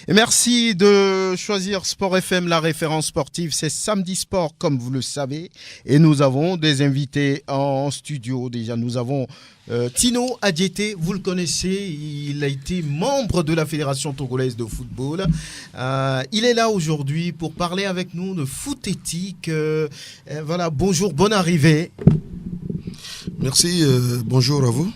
Et merci de choisir Sport FM, la référence sportive. C'est Samedi Sport, comme vous le savez. Et nous avons des invités en studio. Déjà, nous avons Tino Adjete, vous le connaissez. Il a été membre de la Fédération togolaise de football. Il est là aujourd'hui pour parler avec nous de foot éthique. Voilà, bonjour, bonne arrivée. Merci, bonjour à vous.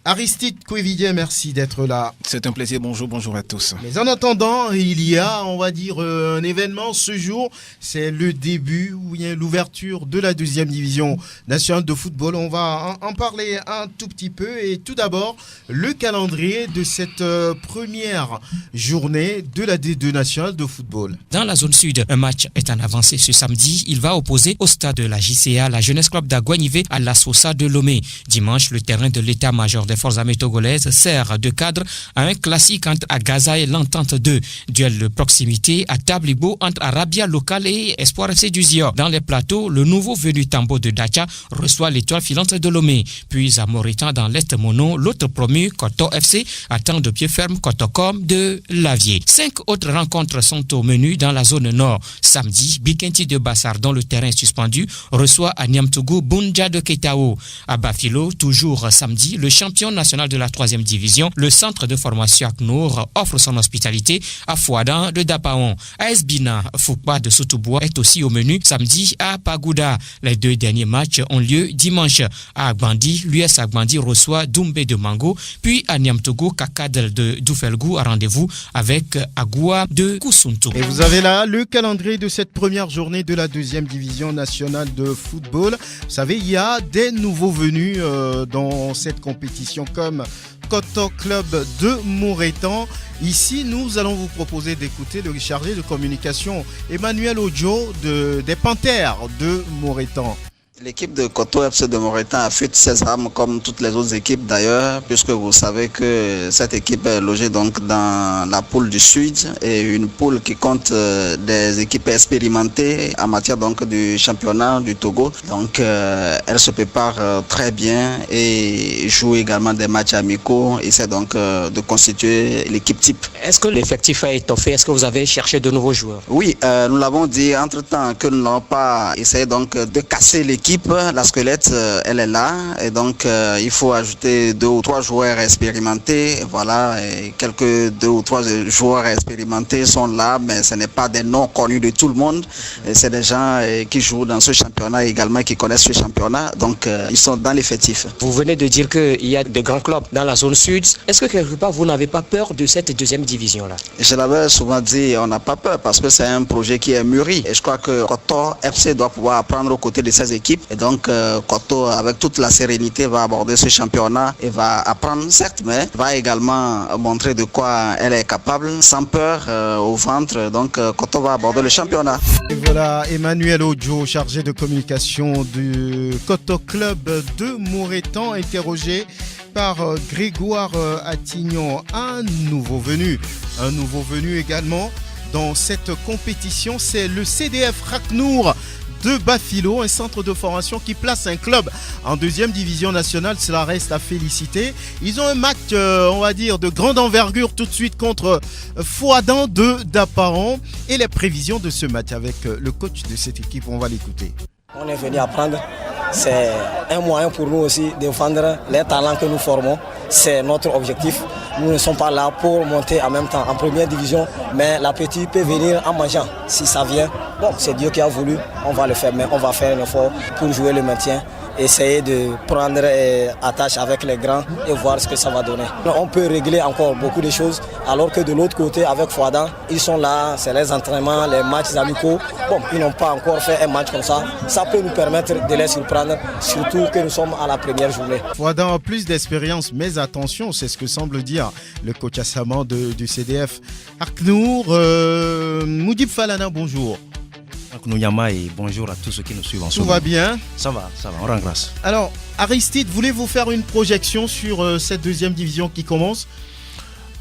Aristide Kouevidien, merci d'être là. C'est un plaisir, bonjour à tous. Mais en attendant, il y a, on va dire, un événement ce jour. C'est le début, ou bien l'ouverture de la deuxième division nationale de football. On va en parler un tout petit peu. Et tout d'abord, le calendrier de cette première journée de la D2 nationale de football. Dans la zone sud, un match est en avancée ce samedi. Il va opposer au stade de la JCA, la Jeunesse Club d'Aguanivé, à la Sosa de Lomé. Dimanche, le terrain de l'état-major des forces armées togolaises sert de cadre à un classique entre Agaza et l'Entente 2. Duel de proximité à Tablibo entre Arabia Local et Espoir FC du Zior. Dans les plateaux, le nouveau venu Tambo de Dacha reçoit l'étoile filante de Lomé. Puis à Moritan dans l'Est Mono, l'autre promu, Koto FC, attend de pied ferme Kotocom de Lavier. 5 autres rencontres sont au menu dans la zone nord. Samedi, Bikenti de Bassar, dont le terrain est suspendu, reçoit à Niamtougou Bunja de Ketao. À Bafilo, toujours samedi, le champion national de la 3e division, le centre de formation ACNOR offre son hospitalité à Fouadan de Dapaon. AS Bina Fukba de Sotobois est aussi au menu samedi à Pagouda. Les 2 derniers matchs ont lieu dimanche. À Agbandi, l'US Agbandi reçoit Doumbé de Mango, puis à Niamtogo, Kakadel de Doufelgou a rendez-vous avec Agoua de Koussuntou. Et vous avez là le calendrier de cette première journée de la 2e division nationale de football. Vous savez, il y a des nouveaux venus dans cette compétition comme Koto Club de Mouretan. Ici, nous allons vous proposer d'écouter le chargé de communication Emmanuel Ojo des Panthères de Mouretan. L'équipe de Koto FC de Mouretan a fait ses armes comme toutes les autres équipes d'ailleurs, puisque vous savez que cette équipe est logée donc dans la poule du Sud et une poule qui compte des équipes expérimentées en matière donc du championnat du Togo. Donc elle se prépare très bien et joue également des matchs amicaux. Essaie donc de constituer l'équipe type. Est-ce que l'effectif a étoffé? Est-ce que vous avez cherché de nouveaux joueurs? Oui, nous l'avons dit entre-temps que nous n'avons pas essayé donc de casser l'équipe. La squelette, elle est là et donc il faut ajouter 2 ou 3 joueurs expérimentés. Voilà, et quelques 2 ou 3 joueurs expérimentés sont là, mais ce n'est pas des noms connus de tout le monde. Et c'est des gens qui jouent dans ce championnat également, qui connaissent ce championnat. Donc ils sont dans l'effectif. Vous venez de dire qu'il y a de grands clubs dans la zone sud. Est-ce que quelque part vous n'avez pas peur de cette 2e division-là? Je l'avais souvent dit, on n'a pas peur parce que c'est un projet qui est mûri. Et je crois que Koto FC doit pouvoir apprendre aux côtés de ses équipes. Et donc, Koto, avec toute la sérénité, va aborder ce championnat et va apprendre, certes, mais va également montrer de quoi elle est capable, sans peur au ventre. Donc, Koto va aborder le championnat. Et voilà, Emmanuel Ojo, chargé de communication du Koto Club de Mouretan, interrogé par Grégoire Attignon, un nouveau venu également dans cette compétition, c'est le CDF Raknour de Bafilo, un centre de formation qui place un club en 2e division nationale. Cela reste à féliciter. Ils ont un match, on va dire, de grande envergure tout de suite contre Fouadan de Dapaon. Et les prévisions de ce match avec le coach de cette équipe, on va l'écouter. On est venu apprendre. C'est un moyen pour nous aussi de défendre les talents que nous formons. C'est notre objectif. Nous ne sommes pas là pour monter en même temps en 1e division, mais l'appétit peut venir en mangeant. Si ça vient, bon, c'est Dieu qui a voulu, on va le faire, mais on va faire un effort pour jouer le maintien. Essayer de prendre attache avec les grands et voir ce que ça va donner. On peut régler encore beaucoup de choses, alors que de l'autre côté, avec Fouadan, ils sont là, c'est les entraînements, les matchs amicaux. Bon, ils n'ont pas encore fait un match comme ça. Ça peut nous permettre de les surprendre, surtout que nous sommes à la première journée. Fouadan a plus d'expérience, mais attention, c'est ce que semble dire le coach Assaman du CDF. Arknour, Moudib Falana, bonjour. Yama et bonjour à tous ceux qui nous suivent en ce moment. Tout va bien? Ça va, on rend grâce. Alors, Aristide, voulez-vous faire une projection sur cette 2e division qui commence?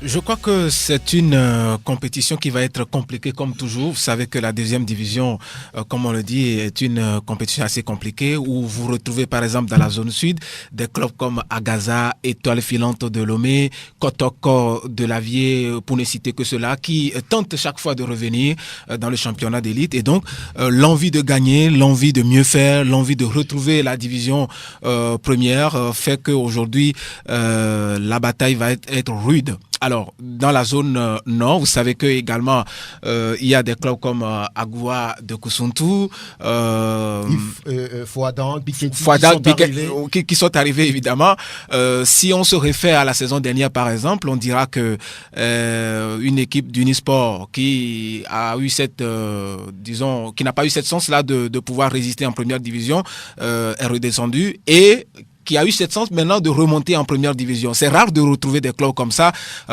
Je crois que c'est une compétition qui va être compliquée comme toujours. Vous savez que la deuxième division, comme on le dit, est une compétition assez compliquée où vous retrouvez par exemple dans la zone sud des clubs comme Agaza, Étoile Filante de Lomé, Kotoko de Lavier, pour ne citer que ceux-là, qui tentent chaque fois de revenir dans le championnat d'élite. Et donc, l'envie de gagner, l'envie de mieux faire, l'envie de retrouver la division première fait qu'aujourd'hui, la bataille va être rude. Alors, dans la zone nord, vous savez que également il y a des clubs comme Agua de Kusuntu, Fouadan, qui sont arrivés évidemment. Si on se réfère à la saison dernière, par exemple, on dira que une équipe d'Unisport qui a eu cette, qui n'a pas eu cette chance-là de pouvoir résister en première division est redescendue et qui a eu cette chance maintenant de remonter en première division. C'est rare de retrouver des clubs comme ça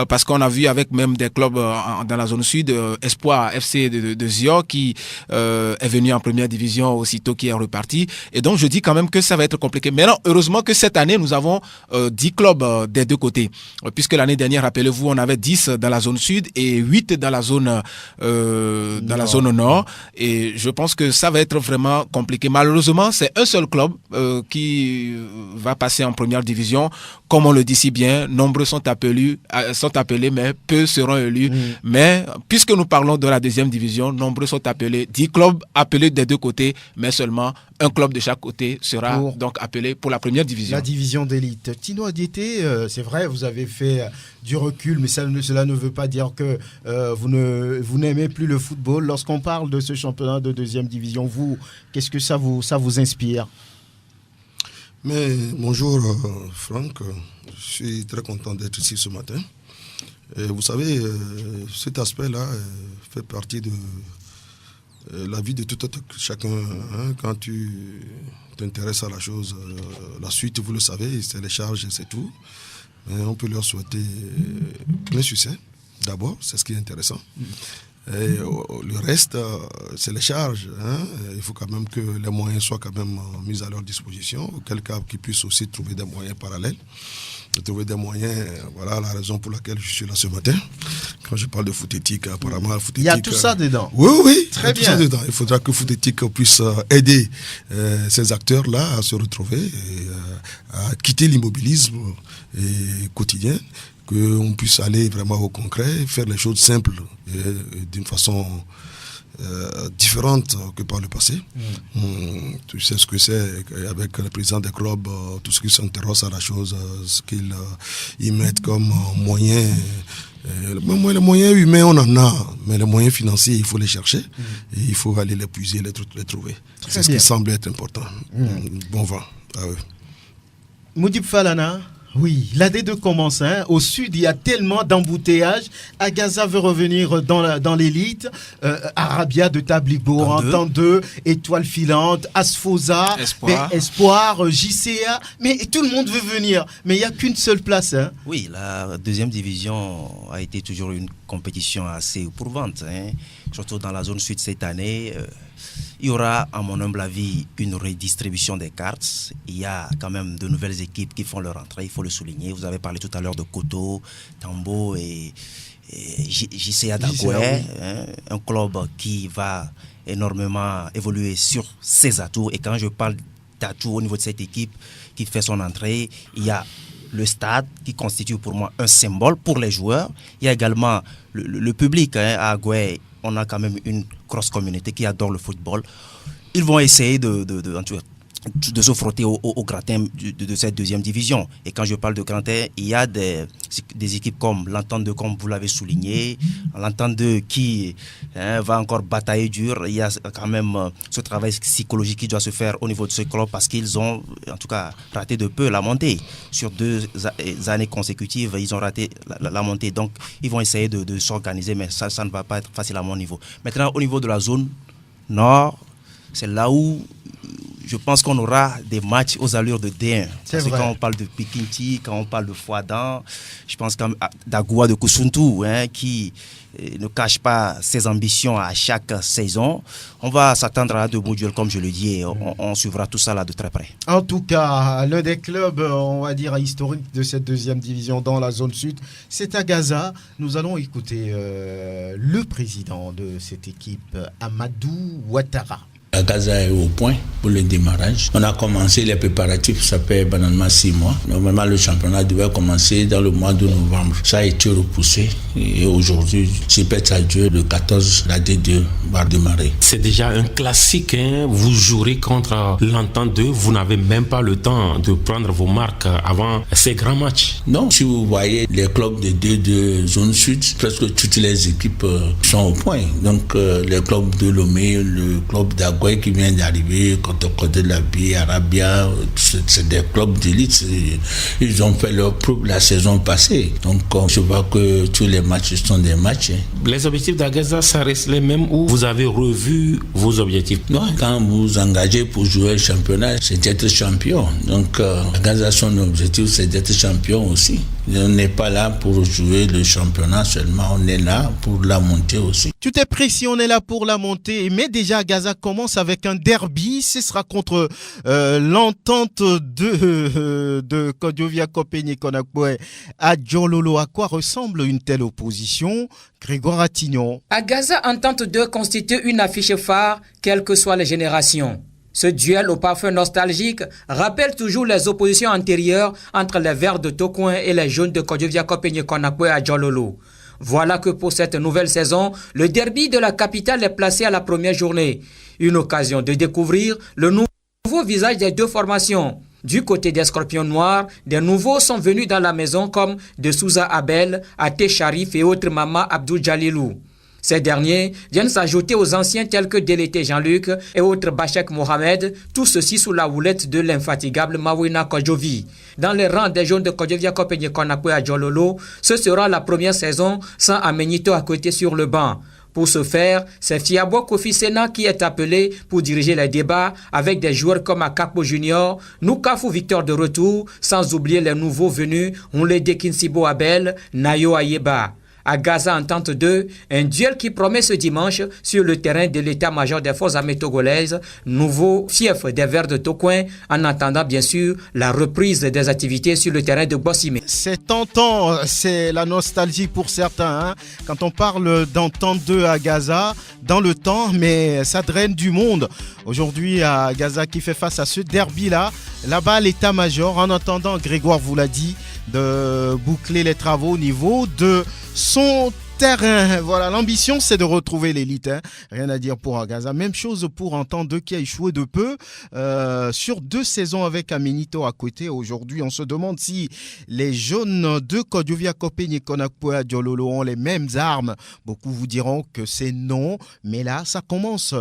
parce qu'on a vu avec même des clubs dans la zone sud, Espoir FC de Zio qui est venu en première division aussitôt qui est reparti. Et donc je dis quand même que ça va être compliqué. Mais non, heureusement que cette année nous avons 10 clubs des deux côtés. Puisque l'année dernière, rappelez-vous, on avait 10 dans la zone sud et 8 dans la zone la zone nord. Et je pense que ça va être vraiment compliqué. Malheureusement, c'est un seul club qui va passer en première division. Comme on le dit si bien, nombreux sont appelés, mais peu seront élus. Mais puisque nous parlons de la deuxième division, nombreux sont appelés. 10 clubs appelés des deux côtés, mais seulement un club de chaque côté sera donc appelé pour la première division. La division d'élite. Tino Adiété, c'est vrai, vous avez fait du recul, mais cela ne veut pas dire que vous n'aimez plus le football. Lorsqu'on parle de ce championnat de deuxième division, vous, qu'est-ce que ça vous inspire ? Mais bonjour Franck, je suis très content d'être ici ce matin. Et vous savez, cet aspect-là fait partie de la vie de tout chacun. Hein, quand tu t'intéresses à la chose, la suite, vous le savez, c'est les charges, c'est tout. Mais on peut leur souhaiter plein succès. D'abord, c'est ce qui est intéressant. Et le reste, c'est les charges. Hein. Il faut quand même que les moyens soient quand même mis à leur disposition. Auquel cas, qu'ils puissent aussi trouver des moyens parallèles. De trouver des moyens, voilà la raison pour laquelle je suis là ce matin. Quand je parle de foot éthique, apparemment, foot éthique. Il y a tout ça dedans. Oui, très bien. Tout ça dedans. Il faudra que foot éthique puisse aider ces acteurs-là à se retrouver et à quitter l'immobilisme quotidien. Qu'on puisse aller vraiment au concret, faire les choses simples et d'une façon différente que par le passé. Tu sais ce que c'est avec le président des clubs, tout ce qui s'intéresse à la chose, ce qu'ils y mettent comme moyens. Les moyens humains, on en a, mais les moyens financiers, il faut les chercher et il faut aller les puiser, les trouver. C'est ce qui semble être important. Bon vent. Moudib Falana. Oui, la D2 commence. Au sud, il y a tellement d'embouteillages. Agaza veut revenir dans l'élite. Arabia de Tabligo en 2. Étoile Filante, Asfosa, Espoir, JCA. Mais tout le monde veut venir. Mais il n'y a qu'une seule place. Oui, la deuxième division a été toujours une compétition assez éprouvante. Surtout dans la zone sud cette année. Il y aura, à mon humble avis, une redistribution des cartes. Il y a quand même de nouvelles équipes qui font leur entrée, il faut le souligner. Vous avez parlé tout à l'heure de Koto, Tambo et JCA d'Agoué, un club qui va énormément évoluer sur ses atouts. Et quand je parle d'atouts au niveau de cette équipe qui fait son entrée, il y a le stade qui constitue pour moi un symbole pour les joueurs. Il y a également le public à Agoué. On a quand même une grosse communauté qui adore le football. Ils vont essayer de se frotter au gratin de cette deuxième division. Et quand je parle de gratin, il y a des équipes comme l'Entente 2, comme vous l'avez souligné, l'Entente 2 qui va encore batailler dur. Il y a quand même ce travail psychologique qui doit se faire au niveau de ce club parce qu'ils ont en tout cas raté de peu la montée. Sur 2 années consécutives, ils ont raté la montée. Donc ils vont essayer de s'organiser, mais ça ne va pas être facile à mon niveau. Maintenant, au niveau de la zone nord, c'est là où je pense qu'on aura des matchs aux allures de D1. C'est Parce que vrai. quand on parle de Pikinti, quand on parle de Fouadan, je pense d'Agoua de Koussountou, qui ne cache pas ses ambitions à chaque saison. On va s'attendre à de beaux duels, comme je le dis, et on suivra tout ça là de très près. En tout cas, l'un des clubs, on va dire, historiques de cette deuxième division dans la zone sud, c'est à Gaza. Nous allons écouter le président de cette équipe, Amadou Ouattara. Gaza est au point pour le démarrage. On a commencé les préparatifs, ça fait banalement 6 mois. Normalement, le championnat devait commencer dans le mois de novembre. Ça a été repoussé et aujourd'hui, c'est peut-être à Dieu, le 14, la D2 va démarrer. C'est déjà un classique. Vous jouerez contre l'Entente 2. Vous n'avez même pas le temps de prendre vos marques avant ces grands matchs. Non, si vous voyez les clubs de D2 zone sud, presque toutes les équipes sont au point. Donc, les clubs de Lomé, le club d'Agoua qui vient d'arriver, côté de la Bie, Arabia, c'est des clubs d'élite. Ils ont fait leur preuve la saison passée. Donc, je vois que tous les matchs sont des matchs. Les objectifs d'Agaza, ça reste les mêmes ou vous avez revu vos objectifs? Non, quand vous vous engagez pour jouer le championnat, c'est d'être champion. Donc, Agaza, son objectif, c'est d'être champion aussi. On n'est pas là pour jouer le championnat seulement, on est là pour la montée aussi. Tout est précis, on est là pour la montée. Mais déjà, Gaza commence avec un derby. Ce sera contre l'Entente de Kodjovia Kopeni Konakwe à Djololo. À quoi ressemble une telle opposition? Grégoire Attignon. À Gaza, Entente 2 constitue une affiche phare, quelles que soient les générations. Ce duel au parfum nostalgique rappelle toujours les oppositions antérieures entre les Verts de Tokoin et les Jaunes de Kodjovia Kopeni Konakwe à Djololo. Voilà que pour cette nouvelle saison, le derby de la capitale est placé à la première journée. Une occasion de découvrir le nouveau visage des deux formations. Du côté des Scorpions Noirs, des nouveaux sont venus dans la maison comme de Souza Abel, Ate Sharif et autres Mama Abdou Jalilou. Ces derniers viennent s'ajouter aux anciens tels que Délété Jean-Luc et autres Bachek Mohamed, tout ceci sous la houlette de l'infatigable Mawina Kodjovi. Dans les rangs des Jaunes de Kodjovia Kopeni Konakwe à Djololo, ce sera la première saison sans Amenito à côté sur le banc. Pour ce faire, c'est Fiabo Kofi Sena qui est appelé pour diriger les débats avec des joueurs comme Akapo Junior, Nukafu Victor de retour, sans oublier les nouveaux venus, Onlede Kinsibo Abel, Nayo Ayeba. À Gaza Entente 2, un duel qui promet ce dimanche sur le terrain de l'état-major des forces armées togolaises, nouveau fief des Verts de Tokoin, en attendant bien sûr la reprise des activités sur le terrain de Bossimé. C'est tentant, c'est la nostalgie pour certains. Quand on parle d'Entente 2 à Gaza, dans le temps, mais ça draine du monde. Aujourd'hui, à Gaza qui fait face à ce derby-là, là-bas l'état-major, en attendant, Grégoire vous l'a dit, de boucler les travaux au niveau de son terrain. Voilà, l'ambition c'est de retrouver l'élite. Rien à dire pour Gaza. Même chose pour Entente 2 qui a échoué de peu sur 2 saisons avec Amenito à côté. Aujourd'hui, on se demande si les Jaunes de Kodjovia Kopeni Konakwe à Djololo ont les mêmes armes. Beaucoup vous diront que c'est non. Mais là, ça commence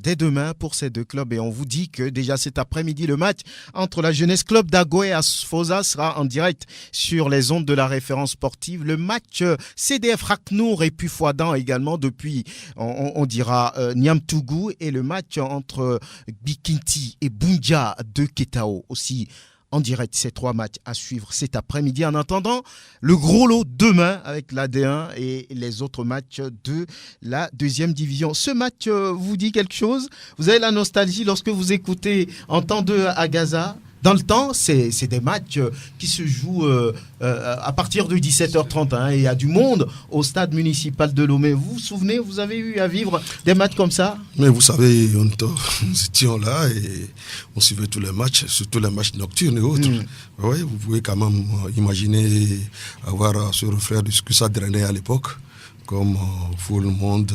dès demain pour ces deux clubs. Et on vous dit que déjà cet après-midi, le match entre la Jeunesse Club d'Agoé et Asfosa sera en direct sur les ondes de la référence sportive. Le match CDF Raknour et puis Fouadan également depuis, on dira, Niamtougou, et le match entre Bikinti et Bunja de Ketao aussi en direct. Ces 3 matchs à suivre cet après-midi. En attendant, le gros lot demain avec la D1 et les autres matchs de la deuxième division. Ce match vous dit quelque chose? Vous avez la nostalgie lorsque vous écoutez Entente 2 à Gaza? Dans le temps, c'est des matchs qui se jouent à partir de 17h30. Et il y a du monde au stade municipal de Lomé. Vous vous souvenez, vous avez eu à vivre des matchs comme ça? Mais vous savez, nous étions là et on suivait tous les matchs, surtout les matchs nocturnes et autres. Ouais, vous pouvez quand même imaginer avoir ce reflet de ce que ça drainait à l'époque. Comme pour le monde,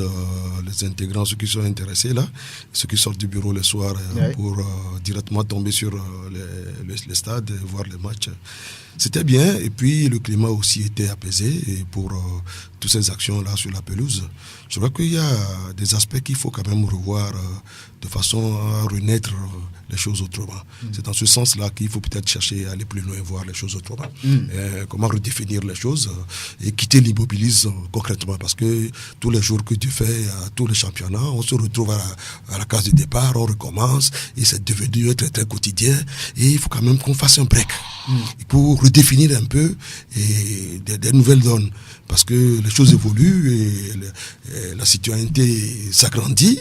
les intégrants, ceux qui sont intéressés là, ceux qui sortent du bureau le soir pour directement tomber sur les stades et voir les matchs. C'était bien, et puis le climat aussi était apaisé et pour toutes ces actions-là sur la pelouse. Je crois qu'il y a des aspects qu'il faut quand même revoir de façon à renaître les choses autrement. C'est dans ce sens-là qu'il faut peut-être chercher à aller plus loin, voir les choses autrement. Comment redéfinir les choses et quitter l'immobilisme concrètement. Parce que tous les jours que tu fais à tous les championnats, on se retrouve à la case de départ, on recommence et c'est devenu très très quotidien. Et il faut quand même qu'on fasse un break pour redéfinir un peu et des nouvelles donnes. Parce que les choses évoluent et la citoyenneté s'agrandit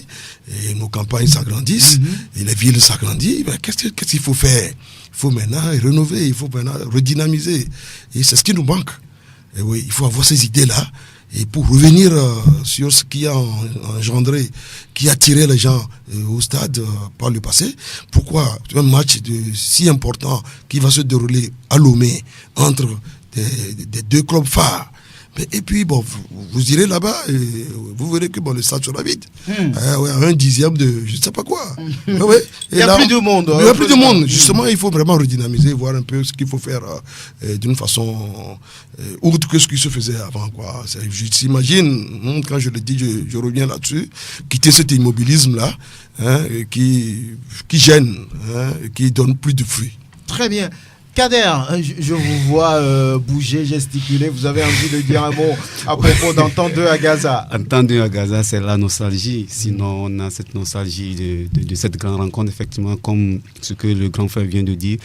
et nos campagnes s'agrandissent et les villes s'agrandissent. Ben, qu'est-ce qu'il faut faire? Il faut maintenant rénover, il faut maintenant redynamiser. Et c'est ce qui nous manque. Et oui, il faut avoir ces idées-là. Et pour revenir sur ce qui a engendré, qui a attiré les gens au stade par le passé, pourquoi un match si important qui va se dérouler à Lomé entre des deux clubs phares. Et puis, bon, vous irez là-bas et vous verrez que le stade sera vide. Un dixième de je ne sais pas quoi. Il n'y a plus de monde. Il n'y a plus de monde. Justement, il faut vraiment redynamiser, voir un peu ce qu'il faut faire d'une façon autre que ce qui se faisait avant. Quoi. Je t'imagine, quand je le dis, je reviens là-dessus, quitter cet immobilisme-là qui gêne, qui donne plus de fruits. Très bien. Kader, je vous vois bouger, gesticuler. Vous avez envie de dire un mot à propos d'Entendre à Gaza? Entendre à Gaza, c'est la nostalgie. Sinon, on a cette nostalgie de cette grande rencontre, effectivement, comme ce que le grand frère vient de dire.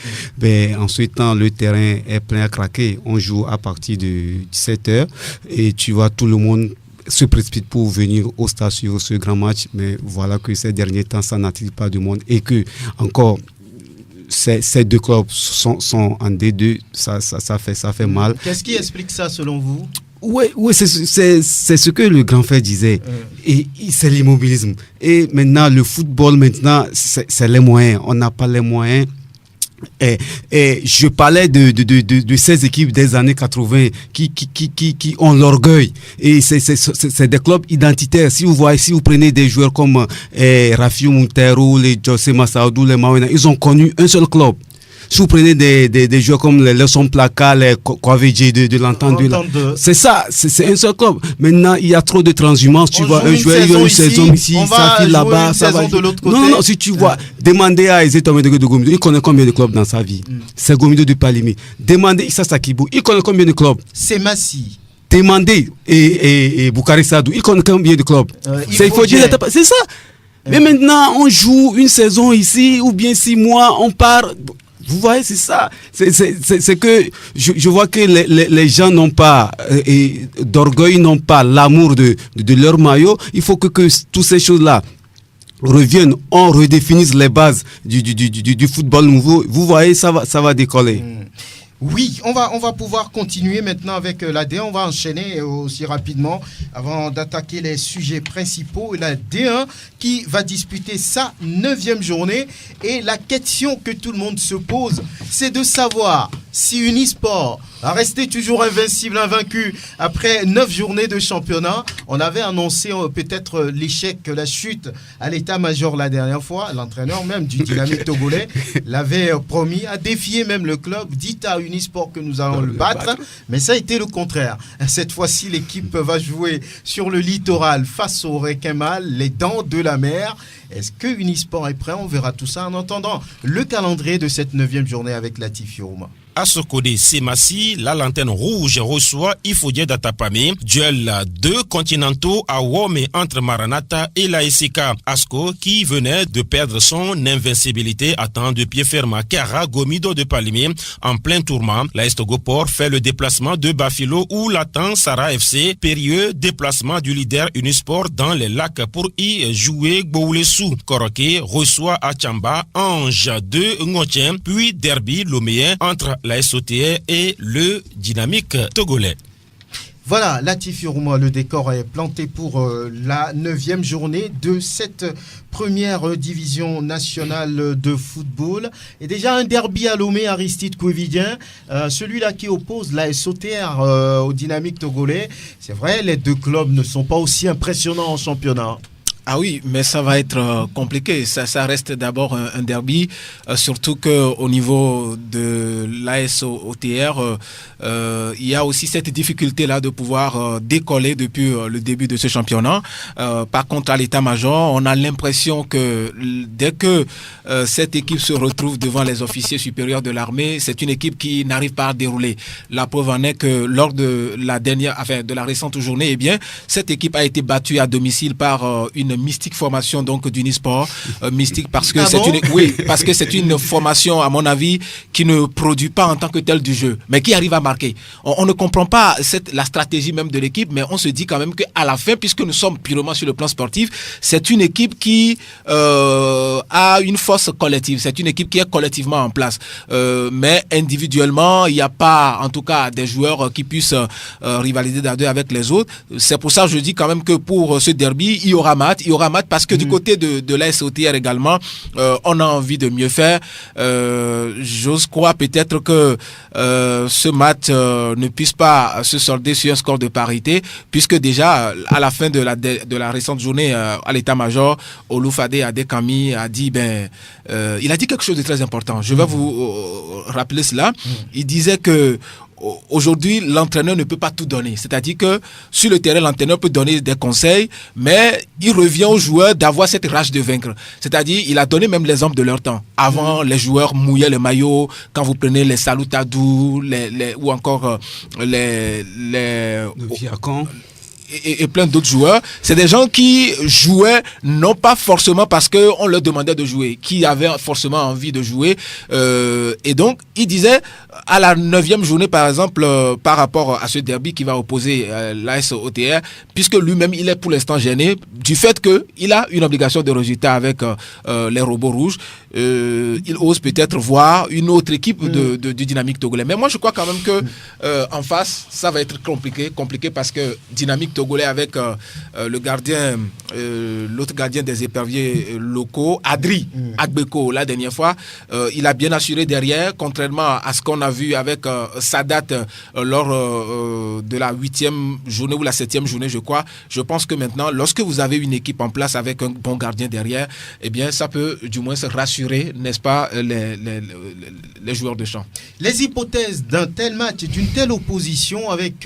En ce temps, le terrain est plein à craquer. On joue à partir de 17h et tu vois tout le monde se précipite pour venir au stade sur ce grand match. Mais voilà que ces derniers temps, ça n'attire pas de monde et que, encore, ces deux clubs sont en D2, ça fait mal. Qu'est-ce qui explique ça selon vous? Oui, c'est ce que le grand frère disait. Et c'est l'immobilisme. Et maintenant, le football, c'est les moyens. On n'a pas les moyens. Et je parlais de ces équipes des années 80 qui ont l'orgueil. Et c'est des clubs identitaires. Si vous prenez des joueurs comme Rafiou Moutero, les José Massaoudou, les Mawena, ils ont connu un seul club. Si vous prenez des joueurs comme les Leçons Plaka, les Kwavedji de l'entente, c'est ça, c'est un seul club. Maintenant, il y a trop de transhumance. Tu vois, un joueur, il y a une saison ici, ça file là-bas, ça va. Non, si tu vois, demandez à Ezé Tomedego de Gomido, il connaît combien de clubs dans sa vie? C'est Gomido de Palimi. Demandez Issa Sakibou, il connaît combien de clubs? C'est Massi. Demandez et Boukari Sadou, il connaît combien de clubs? Il faut dire, c'est ça. Mais maintenant, on joue une saison ici, ou bien 6 mois, on part. Vous voyez, c'est ça. C'est que je vois que les gens n'ont pas d'orgueil, n'ont pas l'amour de leur maillot. Il faut que toutes ces choses-là reviennent. On redéfinisse les bases du football nouveau. Vous voyez, ça va décoller. Oui, on va pouvoir continuer maintenant avec la D1. On va enchaîner aussi rapidement avant d'attaquer les sujets principaux. La D1 qui va disputer sa 9e journée. Et la question que tout le monde se pose, c'est de savoir si Unisport a resté toujours invincible, invaincu après 9 journées de championnat. On avait annoncé peut-être l'échec, la chute à l'état-major la dernière fois. L'entraîneur même du Dynamique togolais l'avait promis, a défié même le club, dit à Unisport que nous allons le battre. Mais ça a été le contraire. Cette fois-ci, l'équipe va jouer sur le littoral face au requin mâle, les dents de la mer. Est-ce que Unisport est prêt? On verra tout ça en entendant le calendrier de cette 9e journée avec Latif Youma. À Sokode, Semassi, la lanterne rouge reçoit Ifodje d'Atapame. Duel 2 continentaux à Wome entre Maranatha et la SK. Asko, qui venait de perdre son invincibilité, attend de pied ferme à Kara Gomido de Palimi. En plein tourment, la Estogoport fait le déplacement de Bafilo où l'attend Sarah FC. Périlleux déplacement du leader Unisport dans les lacs pour y jouer Gboulessou. Koroke reçoit à Chamba Ange de Ngotien, puis derby loméen entre la SOTR et le Dynamique togolais. Voilà, Latif Youma, le décor est planté pour la 9e journée de cette première division nationale de football. Et déjà un derby à Lomé, Aristide Covidien, celui-là qui oppose la SOTR au Dynamique togolais. C'est vrai, les deux clubs ne sont pas aussi impressionnants en championnat. Ah oui, mais ça va être compliqué. Ça reste d'abord un derby, surtout qu'au niveau de l'AS OTR, il y a aussi cette difficulté-là de pouvoir décoller depuis le début de ce championnat. Par contre, à l'état-major, on a l'impression que dès que cette équipe se retrouve devant les officiers supérieurs de l'armée, c'est une équipe qui n'arrive pas à dérouler. La preuve en est que lors de la récente journée, eh bien, cette équipe a été battue à domicile par une mystique formation donc d'Unisport, mystique parce que parce que c'est une formation à mon avis qui ne produit pas en tant que telle du jeu, mais qui arrive à marquer. On ne comprend pas la stratégie même de l'équipe, mais on se dit quand même qu'à la fin, puisque nous sommes purement sur le plan sportif, c'est une équipe qui a une force collective, c'est une équipe qui est collectivement en place, mais individuellement il n'y a pas en tout cas des joueurs qui puissent rivaliser d'à deux avec les autres. C'est pour ça que je dis quand même que pour ce derby, il y aura match parce que du côté de l'AS OTR également, on a envie de mieux faire. J'ose croire peut-être que ce match ne puisse pas se solder sur un score de parité, puisque déjà à la fin de la récente journée à l'état-major, Oloufade Adekami a dit il a dit quelque chose de très important. Je vais vous rappeler cela. Il disait que aujourd'hui, l'entraîneur ne peut pas tout donner. C'est-à-dire que sur le terrain, l'entraîneur peut donner des conseils, mais il revient aux joueurs d'avoir cette rage de vaincre. C'est-à-dire, il a donné même l'exemple de leur temps. Avant, les joueurs mouillaient le maillot. Quand vous prenez les Salutadou, ou encore le Viacon. Et plein d'autres joueurs, c'est des gens qui jouaient non pas forcément parce qu'on leur demandait de jouer, qui avaient forcément envie de jouer, et donc il disait à la 9e journée par exemple, par rapport à ce derby qui va opposer l'AS OTR, puisque lui-même il est pour l'instant gêné du fait qu'il a une obligation de résultat avec les robots rouges, il ose peut-être voir une autre équipe du Dynamique Togolais, mais moi je crois quand même que en face ça va être compliqué parce que Dynamique Togolais avec le gardien, l'autre gardien des éperviers locaux, Adri Agbeko, la dernière fois, il a bien assuré derrière, contrairement à ce qu'on a vu avec Sadat lors de la 8e journée ou la 7e journée, je crois. Je pense que maintenant, lorsque vous avez une équipe en place avec un bon gardien derrière, eh bien, ça peut du moins se rassurer, n'est-ce pas, les joueurs de champ. Les hypothèses d'un tel match, d'une telle opposition avec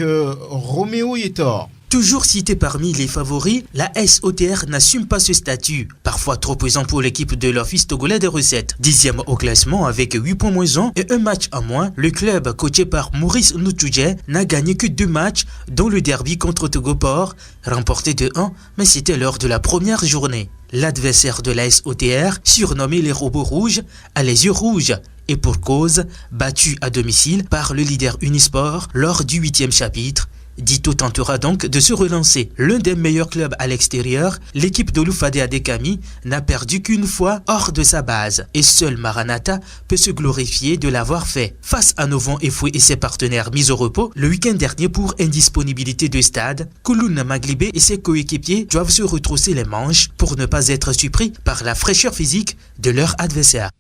Roméo Yetor. Toujours cité parmi les favoris, la SOTR n'assume pas ce statut, parfois trop pesant pour l'équipe de l'Office togolais des recettes. 10e au classement avec 8 points moins 1 et un match en moins, le club coaché par Maurice Noutoujet n'a gagné que 2 matchs, dont le derby contre Togoport, remporté de 1, mais c'était lors de la première journée. L'adversaire de la SOTR, surnommé les robots rouges, a les yeux rouges. Et pour cause, battu à domicile par le leader Unisport lors du 8e chapitre. Dito tentera donc de se relancer. L'un des meilleurs clubs à l'extérieur, l'équipe d'Oloufade Adekami n'a perdu qu'une fois hors de sa base. Et seul Maranatha peut se glorifier de l'avoir fait. Face à Novon Efoué et ses partenaires mis au repos, le week-end dernier pour indisponibilité de stade, Kouloun Maglibé et ses coéquipiers doivent se retrousser les manches pour ne pas être surpris par la fraîcheur physique de leur adversaire.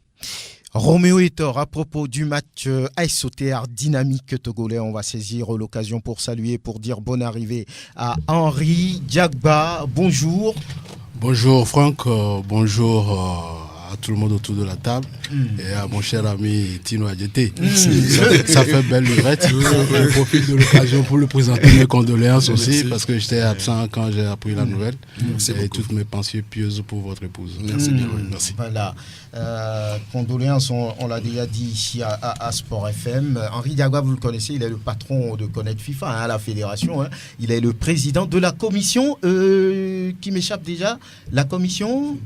Roméo Yetor, à propos du match AS OTR Dynamique Togolais, on va saisir l'occasion pour saluer, pour dire bonne arrivée à Henri Diagba. Bonjour. Bonjour Franck, bonjour à tout le monde autour de la table et à mon cher ami Tino Adjeté. Ça fait belle lurette. Je profite de l'occasion pour lui présenter mes condoléances aussi parce que j'étais absent quand j'ai appris la nouvelle. Et toutes mes pensées pieuses pour votre épouse. Merci bien. Merci. Voilà. Condoléances, on l'a déjà dit ici à Sport FM. Henri Diagba, vous le connaissez, il est le patron de Connect FIFA à la fédération. Il est le président de la commission qui m'échappe déjà, la commission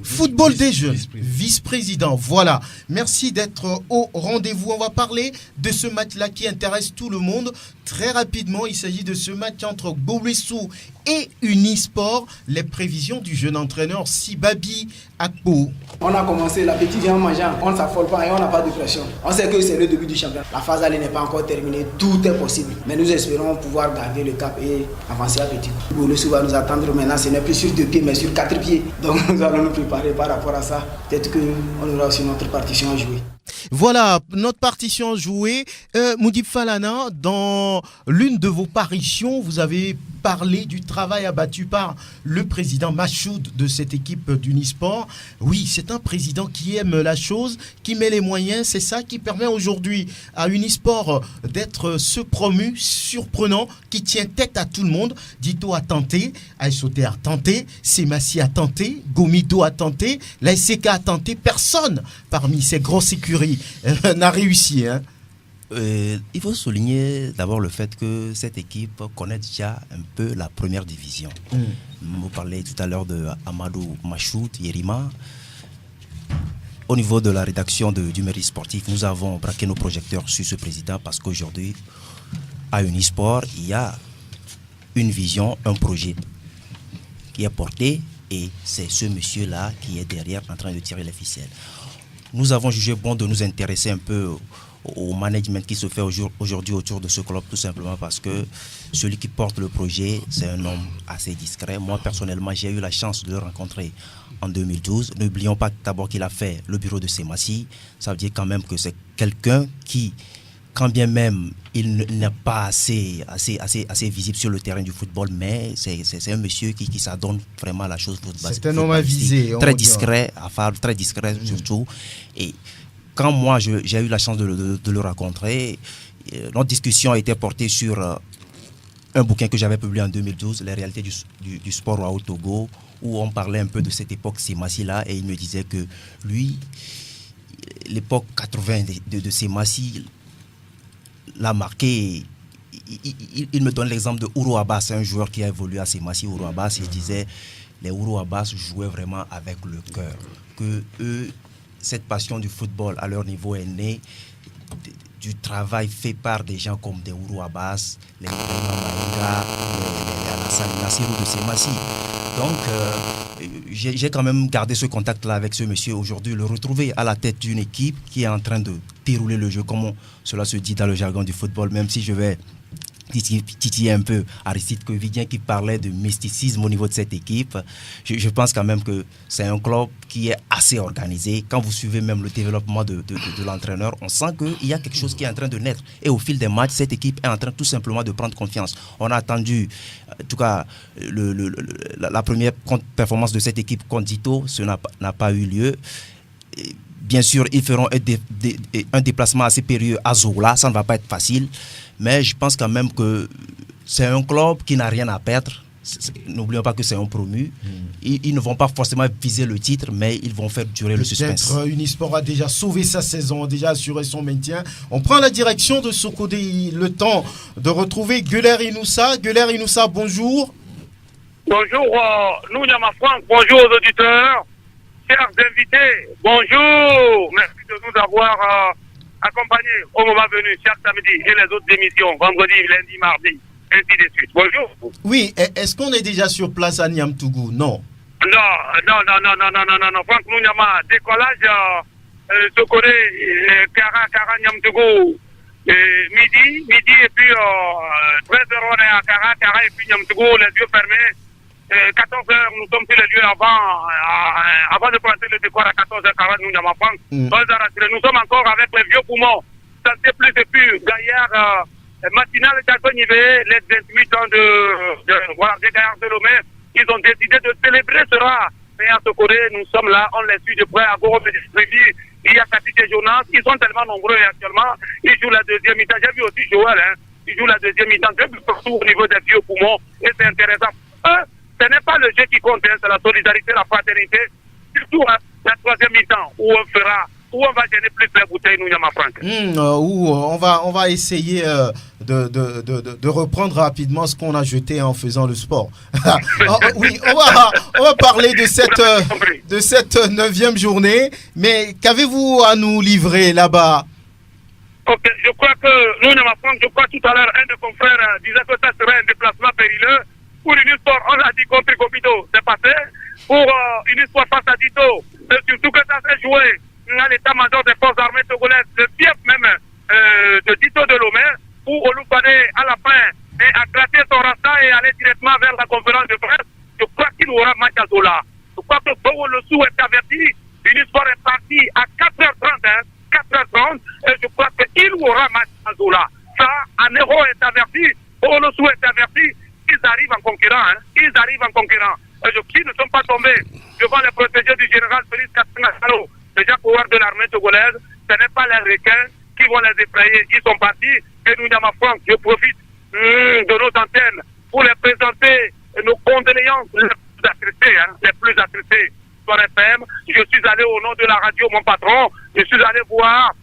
Football des Jeunes, vice-président. Voilà. Merci d'être au rendez-vous. On va parler de ce match-là qui intéresse tout le monde. Très rapidement, il s'agit de ce match entre Gboresso et Unisport. Les prévisions du jeune entraîneur Sibabi Akpo. On a commencé, la petite vient en mangeant, on ne s'affole pas et on n'a pas de pression. On sait que c'est le début du championnat. La phase aller n'est pas encore terminée, tout est possible. Mais nous espérons pouvoir garder le cap et avancer à petit coup. Gboresso va nous attendre maintenant, ce n'est plus sur 2 pieds mais sur 4 pieds. Donc nous allons nous préparer par rapport à ça. Peut-être qu'on aura aussi notre partition à jouer. Voilà, notre partition jouée. Moudib Falana, dans l'une de vos parutions, vous avez parlé du travail abattu par le président Machoud de cette équipe d'Unisport. Oui, c'est un président qui aime la chose, qui met les moyens. C'est ça qui permet aujourd'hui à Unisport d'être ce promu surprenant qui tient tête à tout le monde. Dito a tenté, Aïssoté a tenté, Semassi a tenté, Gomido a tenté, la SCK a tenté. Personne parmi ces grosses écuries n'a réussi. Hein. Il faut souligner d'abord le fait que cette équipe connaît déjà un peu la première division. Vous parlez tout à l'heure de Amadou Machoud, Yerima. Au niveau de la rédaction du Mérite Sportif, nous avons braqué nos projecteurs sur ce président parce qu'aujourd'hui, à Unisport, il y a une vision, un projet qui est porté et c'est ce monsieur-là qui est derrière en train de tirer les ficelles. Nous avons jugé bon de nous intéresser un peu au management qui se fait aujourd'hui autour de ce club, tout simplement parce que celui qui porte le projet, c'est un homme assez discret. Moi, personnellement, j'ai eu la chance de le rencontrer en 2012. N'oublions pas d'abord qu'il a fait le bureau de Semassi. Ça veut dire quand même que c'est quelqu'un qui, quand bien même il n'est pas assez visible sur le terrain du football, mais c'est un monsieur qui s'adonne vraiment à la chose. C'est un homme avisé. Très discret, très discret surtout. Et quand moi j'ai eu la chance de le rencontrer, notre discussion a été portée sur un bouquin que j'avais publié en 2012, Les réalités du sport au Togo, où on parlait un peu de cette époque Semassi-là, et il me disait que lui, l'époque 80 de Semassi l'a marqué. Il me donne l'exemple de Ouro Abbas, un joueur qui a évolué à Semassi, Ouro Abbas. Il disait les Ouro Abbas jouaient vraiment avec le cœur, que eux, cette passion du football à leur niveau est née du travail fait par des gens comme des Ouro Abbas, les Maïga, les Alassane Nassirou de Semassi. Donc, j'ai quand même gardé ce contact-là avec ce monsieur aujourd'hui, le retrouver à la tête d'une équipe qui est en train de dérouler le jeu, comme cela se dit dans le jargon du football, même si je vais titiller un peu Aristide Covidien qui parlait de mysticisme au niveau de cette équipe. Je pense quand même que c'est un club qui est assez organisé. Quand vous suivez même le développement de l'entraîneur, on sent qu'il y a quelque chose qui est en train de naître. Et au fil des matchs, cette équipe est en train tout simplement de prendre confiance. On a attendu, en tout cas, la première performance de cette équipe contre Dito, ce n'a pas eu lieu. Bien sûr, ils feront un déplacement assez périlleux à Zola, ça ne va pas être facile. Mais je pense quand même que c'est un club qui n'a rien à perdre. N'oublions pas que c'est un promu. Ils ne vont pas forcément viser le titre, mais ils vont faire durer le suspense. Peut-être Unisport a déjà sauvé sa saison, déjà assuré son maintien. On prend la direction de Sokodé, le temps de retrouver Guler Inoussa. Guler Inoussa, bonjour. Bonjour, nous, Yama Franck, bonjour aux auditeurs. Chers invités, bonjour. Merci de nous avoir accompagnés au moment venu, chaque samedi, et les autres émissions, vendredi, lundi, mardi, ainsi de suite. Bonjour. Oui, est-ce qu'on est déjà sur place à Niamtougou? Non. Non. Franck, nous, Yama, décollage, Sokoré, Kara, Niamtougou, midi, et puis 13h, on est à Kara, et puis Niamtougou, les yeux fermés. 14h, nous sommes sur les lieux avant de prendre le décor à 14h40, nous n'avons pas. Nous sommes encore avec les vieux poumons, santé plus et plus, gaillard, matinale d'Alpenivé, les 28 ans des gaillards de Lomé, ils ont décidé de célébrer cela. Mais à Sokoré, nous sommes là, on les suit de près à Goro Pédistrivi, il y a Cathy et Jonas, ils sont tellement nombreux actuellement, ils jouent la deuxième mi-temps. J'ai vu aussi Joël, ils jouent la deuxième mi-temps, j'ai vu surtout au niveau des vieux poumons, et c'est intéressant. Ce n'est pas le jeu qui compte, c'est la solidarité, la fraternité. Surtout la troisième mi-temps où on va gêner plus les bouteilles, nous, Yama Franck. Où on va essayer de reprendre rapidement ce qu'on a jeté en faisant le sport. Oui, on va parler de cette 9e journée. Mais qu'avez-vous à nous livrer là-bas? Ok, je crois que nous, Yama Franck, tout à l'heure, un de nos confrères disait que ça serait un déplacement périlleux. Pour Unisport, on l'a dit contre Gomido, c'est passé. Pour Unisport face à Dito, c'est surtout que ça s'est joué dans l'état-major des forces armées togolaises, le fief même de Dito de Lomé, où Oloupane, à la fin, a gratté son rasta et allé directement vers la conférence de presse. Je crois qu'il aura match à Zola. Je crois que Bowo le sou est averti. Unisport est parti à 4h30, 4h30, et je crois qu'il y aura match à Zola. Ça, Anero est averti, Olosu est averti, ils arrivent en conquérant, ils arrivent en conquérant. Qui ne sont pas tombés devant les protégés du général Félix Kassangaro, déjà pouvoir de l'armée togolaise, ce n'est pas les requins qui vont les effrayer, ils sont partis, et nous, Nyama Franck, je profite de nos antennes pour les présenter nos condoléances les plus attristés sur FM. Je suis allé au nom de la radio, mon patron, je suis allé voir,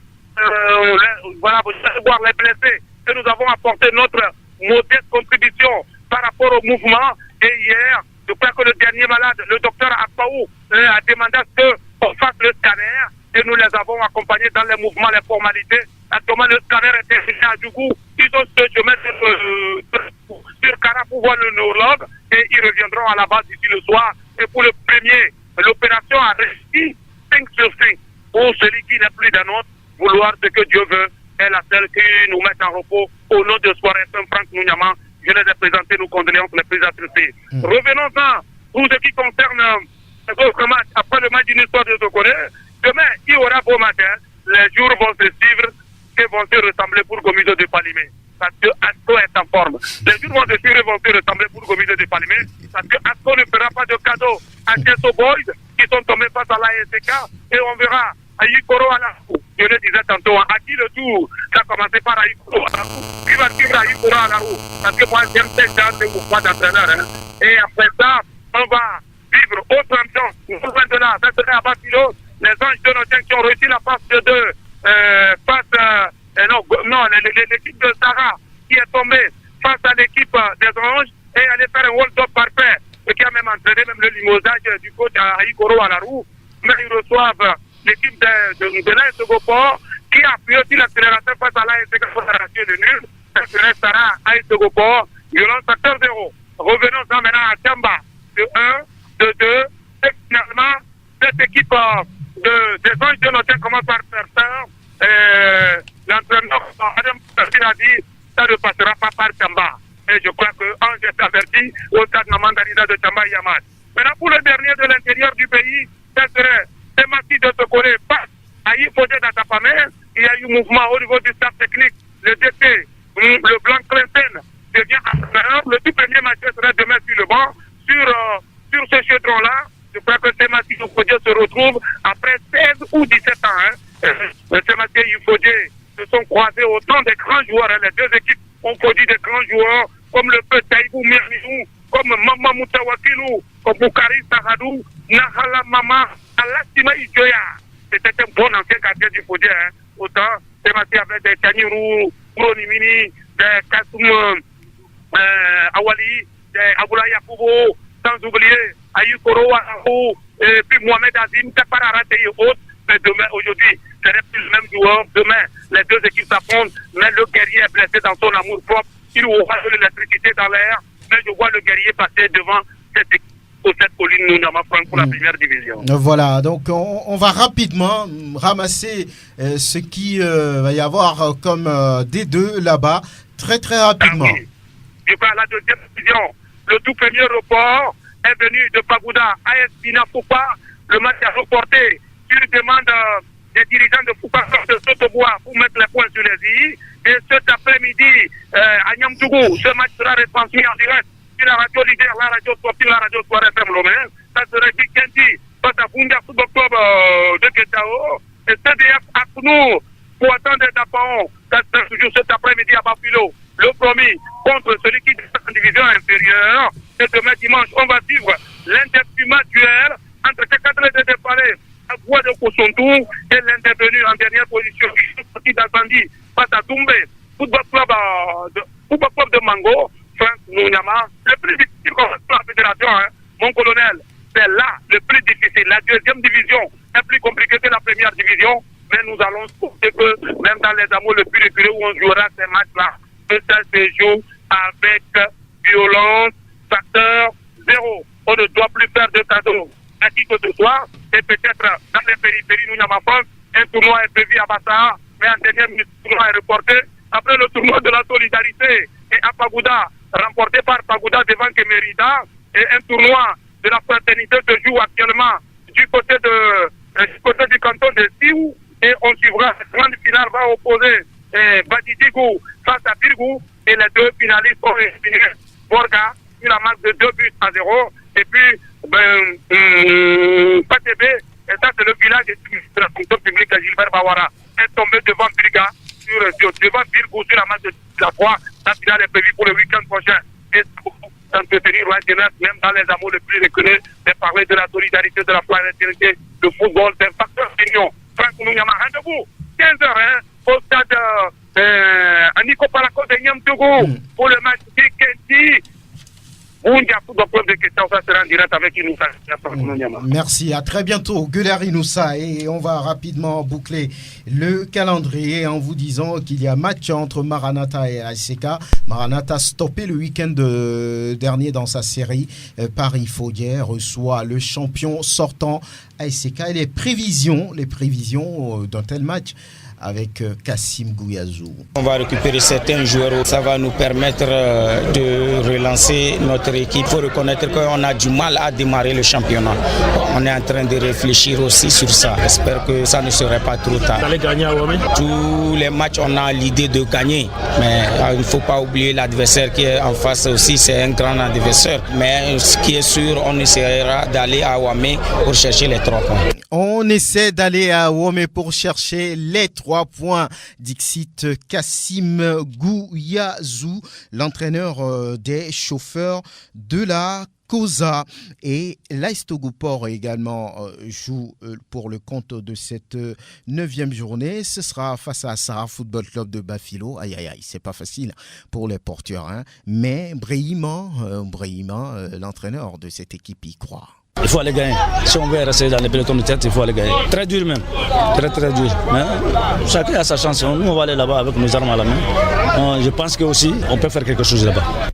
voir les blessés, et nous avons apporté notre modeste contribution par rapport au mouvement, et hier, je crois que le dernier malade, le docteur Akpaou, a demandé à ce qu'on fasse le scanner et nous les avons accompagnés dans les mouvements, les formalités. Actuellement, le scanner est terminé à Djougou. Ils ont ce chemin sur Kara pour voir le neurologue et ils reviendront à la base d'ici le soir. Et pour le premier, l'opération a réussi 5 sur 5. Pour celui qui n'est plus d'un autre, vouloir ce que Dieu veut est la seule qui nous met en repos. Au nom de Soirée Franck Nouniama, je les ai présenté nos condoléances les plus attristées. Revenons-en pour ce qui concerne d'autres matchs. Après le match d'une histoire de Sokone, demain, il y aura beau matin. Les jours vont se suivre et vont se ressembler pour Gomiso de Palimé. Parce que Asko est en forme. Les jours vont se suivre et vont se ressembler pour Gomiso de Palimé. Parce que Asko ne fera pas de cadeau à Chesso Boys qui sont tombés face à l'ASK. Et on verra Ayikoro à la roue. Je le disais tantôt, à qui le tour, ça a commencé par Ayikoro à la roue. Qui va suivre Ayikoro à la roue? Parce que moi, j'aime cette chance de mouvement d'entraîneur. Et après ça, on va vivre autre ambiance. Loin de là, ça serait à Bafilo. Les anges de Notien qui ont réussi la passe de deux l'équipe de Sarah qui est tombée face à l'équipe des anges et allait faire un hold-up parfait. Ce qui a même entraîné même le limogeage du coach Ayikoro à la roue. Mais ils reçoivent l'équipe de l'AS Goport qui a appuyé aussi l'accélérateur face à l'AS pour la ratio de nul. Ça serait Sarah AS Goport, violence facteur 0. Revenons maintenant à Tamba de 1, de 2, et finalement cette équipe des anges de Notien commence par faire ça. L'entraîneur Adam Bassir a dit ça ne passera pas par Tamba. Et je crois que Ange est averti au stade Namandarida de Tamba Yamat. Maintenant pour le dernier de l'intérieur du pays, ça serait Temati de Sokone passe à Yifodé d'Atapamé. Il y a eu mouvement au niveau du staff technique. Le DC, le Blanc Clinton devient entraîneur. Le tout premier match sera demain sur le banc. Sur ce chaudron-là, je crois que Temati de Yifodé se retrouve après 16 ou 17 ans. Temati et Yifodé se sont croisés autant des grands joueurs. Les deux équipes ont produit des grands joueurs comme le peu Taïbou Mirminou, comme Mama Moutawakilou, comme Boukari Saradou, Nahala Mama, Alastima Idjoya. C'était un bon ancien gardien du Fodé. Autant, Temati avec des Kanirou, Bronimini, des Kassoum Awali, des Aboula Yakubo, sans oublier Ayukoro Warahou, et puis Mohamed Azim, Tapararate et autres. Mais demain, aujourd'hui, ce n'est plus le même joueur. Demain, les deux équipes s'affrontent, mais le guerrier est blessé dans son amour propre. Il aura de l'électricité dans l'air, mais je vois le guerrier passer devant cette équipe. Cette colline Nouniama Franck pour la première division. Voilà, donc on va rapidement ramasser ce qui va y avoir comme D2 là-bas, très rapidement. Ah oui. Je crois à la deuxième division. Le tout premier report est venu de Pagouda à Espina Foupa. Le match est reporté sur demande des dirigeants de Foupa de Sotobois pour mettre les points sur les i. Et cet après-midi, à Niamtougou, ce match sera retransmis en direct. La radio leader, la radio sportive, la radio Soirée FM Lomé. Ça serait Kikendi, face à Fundia Football Club de Ketao. Et CDF Aknou, pour attendre d'Apaon. Ça sera toujours cet après-midi à Bafilo. Le promis contre celui qui est en division inférieure. Et demain dimanche, on va suivre l'indépendant duel entre Tekadre de Depalé, à Bois de Kosontou et l'intervenu en dernière position qui d'Azandi face à Doumbé. Football Club de Mango. Franck Nouniama, le plus difficile pour la fédération, mon colonel, c'est là le plus difficile. La deuxième division est plus compliquée que la première division, mais nous allons souhaiter que même dans les amours le plus reculés où on jouera ces matchs-là, que ça se joue avec violence, facteur 0. On ne doit plus faire de cadeaux à qui que ce soit, et peut-être dans les périphéries Nouniama France, un tournoi est prévu à Bassa, mais en dernière minute, le tournoi est reporté. Après le tournoi de la solidarité et à Pagouda, remporté par Pagouda devant Kemerida, et un tournoi de la fraternité se joue actuellement du côté du canton de Siou, Et on suivra la grande finale va opposer Badidigou face à Birgou. Et les deux finalistes vont finir Borga sur la marque de 2-0. Et puis, Patébé, et ça c'est le village de la fonction publique à Gilbert Bawara, est tombé devant Birga, devant Birgou sur la marque de 3. La finale est prévue pour le week-end prochain. Et s'entretenir même dans les amours les plus reconnus, de parler de la solidarité, de la fraternité, le football, c'est un facteur d'union. Franck Nouniama, rendez-vous 15h au stade à Nico Palako de Niamtougou pour le match Kenti. Merci, à très bientôt, Guler Inoussa. Et on va rapidement boucler le calendrier en vous disant qu'il y a match entre Maranatha et ASK. Maranatha stoppé le week-end dernier dans sa série. Paris-Faudière reçoit le champion sortant ASK. Et les prévisions d'un tel match avec Kassim Gouiazou. On va récupérer certains joueurs, ça va nous permettre de relancer notre équipe. Il faut reconnaître qu'on a du mal à démarrer le championnat. On est en train de réfléchir aussi sur ça. J'espère que ça ne serait pas trop tard. Vous allez gagner à Wamé? Tous les matchs, on a l'idée de gagner. Mais il ne faut pas oublier l'adversaire qui est en face aussi, c'est un grand adversaire. Mais ce qui est sûr, on essaiera d'aller à Wamé pour chercher les 3 points. On essaie d'aller à Wamé pour chercher les 3 points. Dixit Kassim Gouiazou, l'entraîneur des chauffeurs de la Cosa. Et l'Aistogupor également joue pour le compte de cette 9e journée. Ce sera face à Sarah Football Club de Bafilo. Aïe, aïe, aïe, c'est pas facile pour les porteurs. Hein. Mais Brahima, l'entraîneur de cette équipe, y croit. Il faut aller gagner. Si on veut rester dans les pelotons de tête, il faut aller gagner. Très dur même. Très très dur. Mais chacun a sa chance. Nous, on va aller là-bas avec nos armes à la main. Je pense que aussi, on peut faire quelque chose là-bas.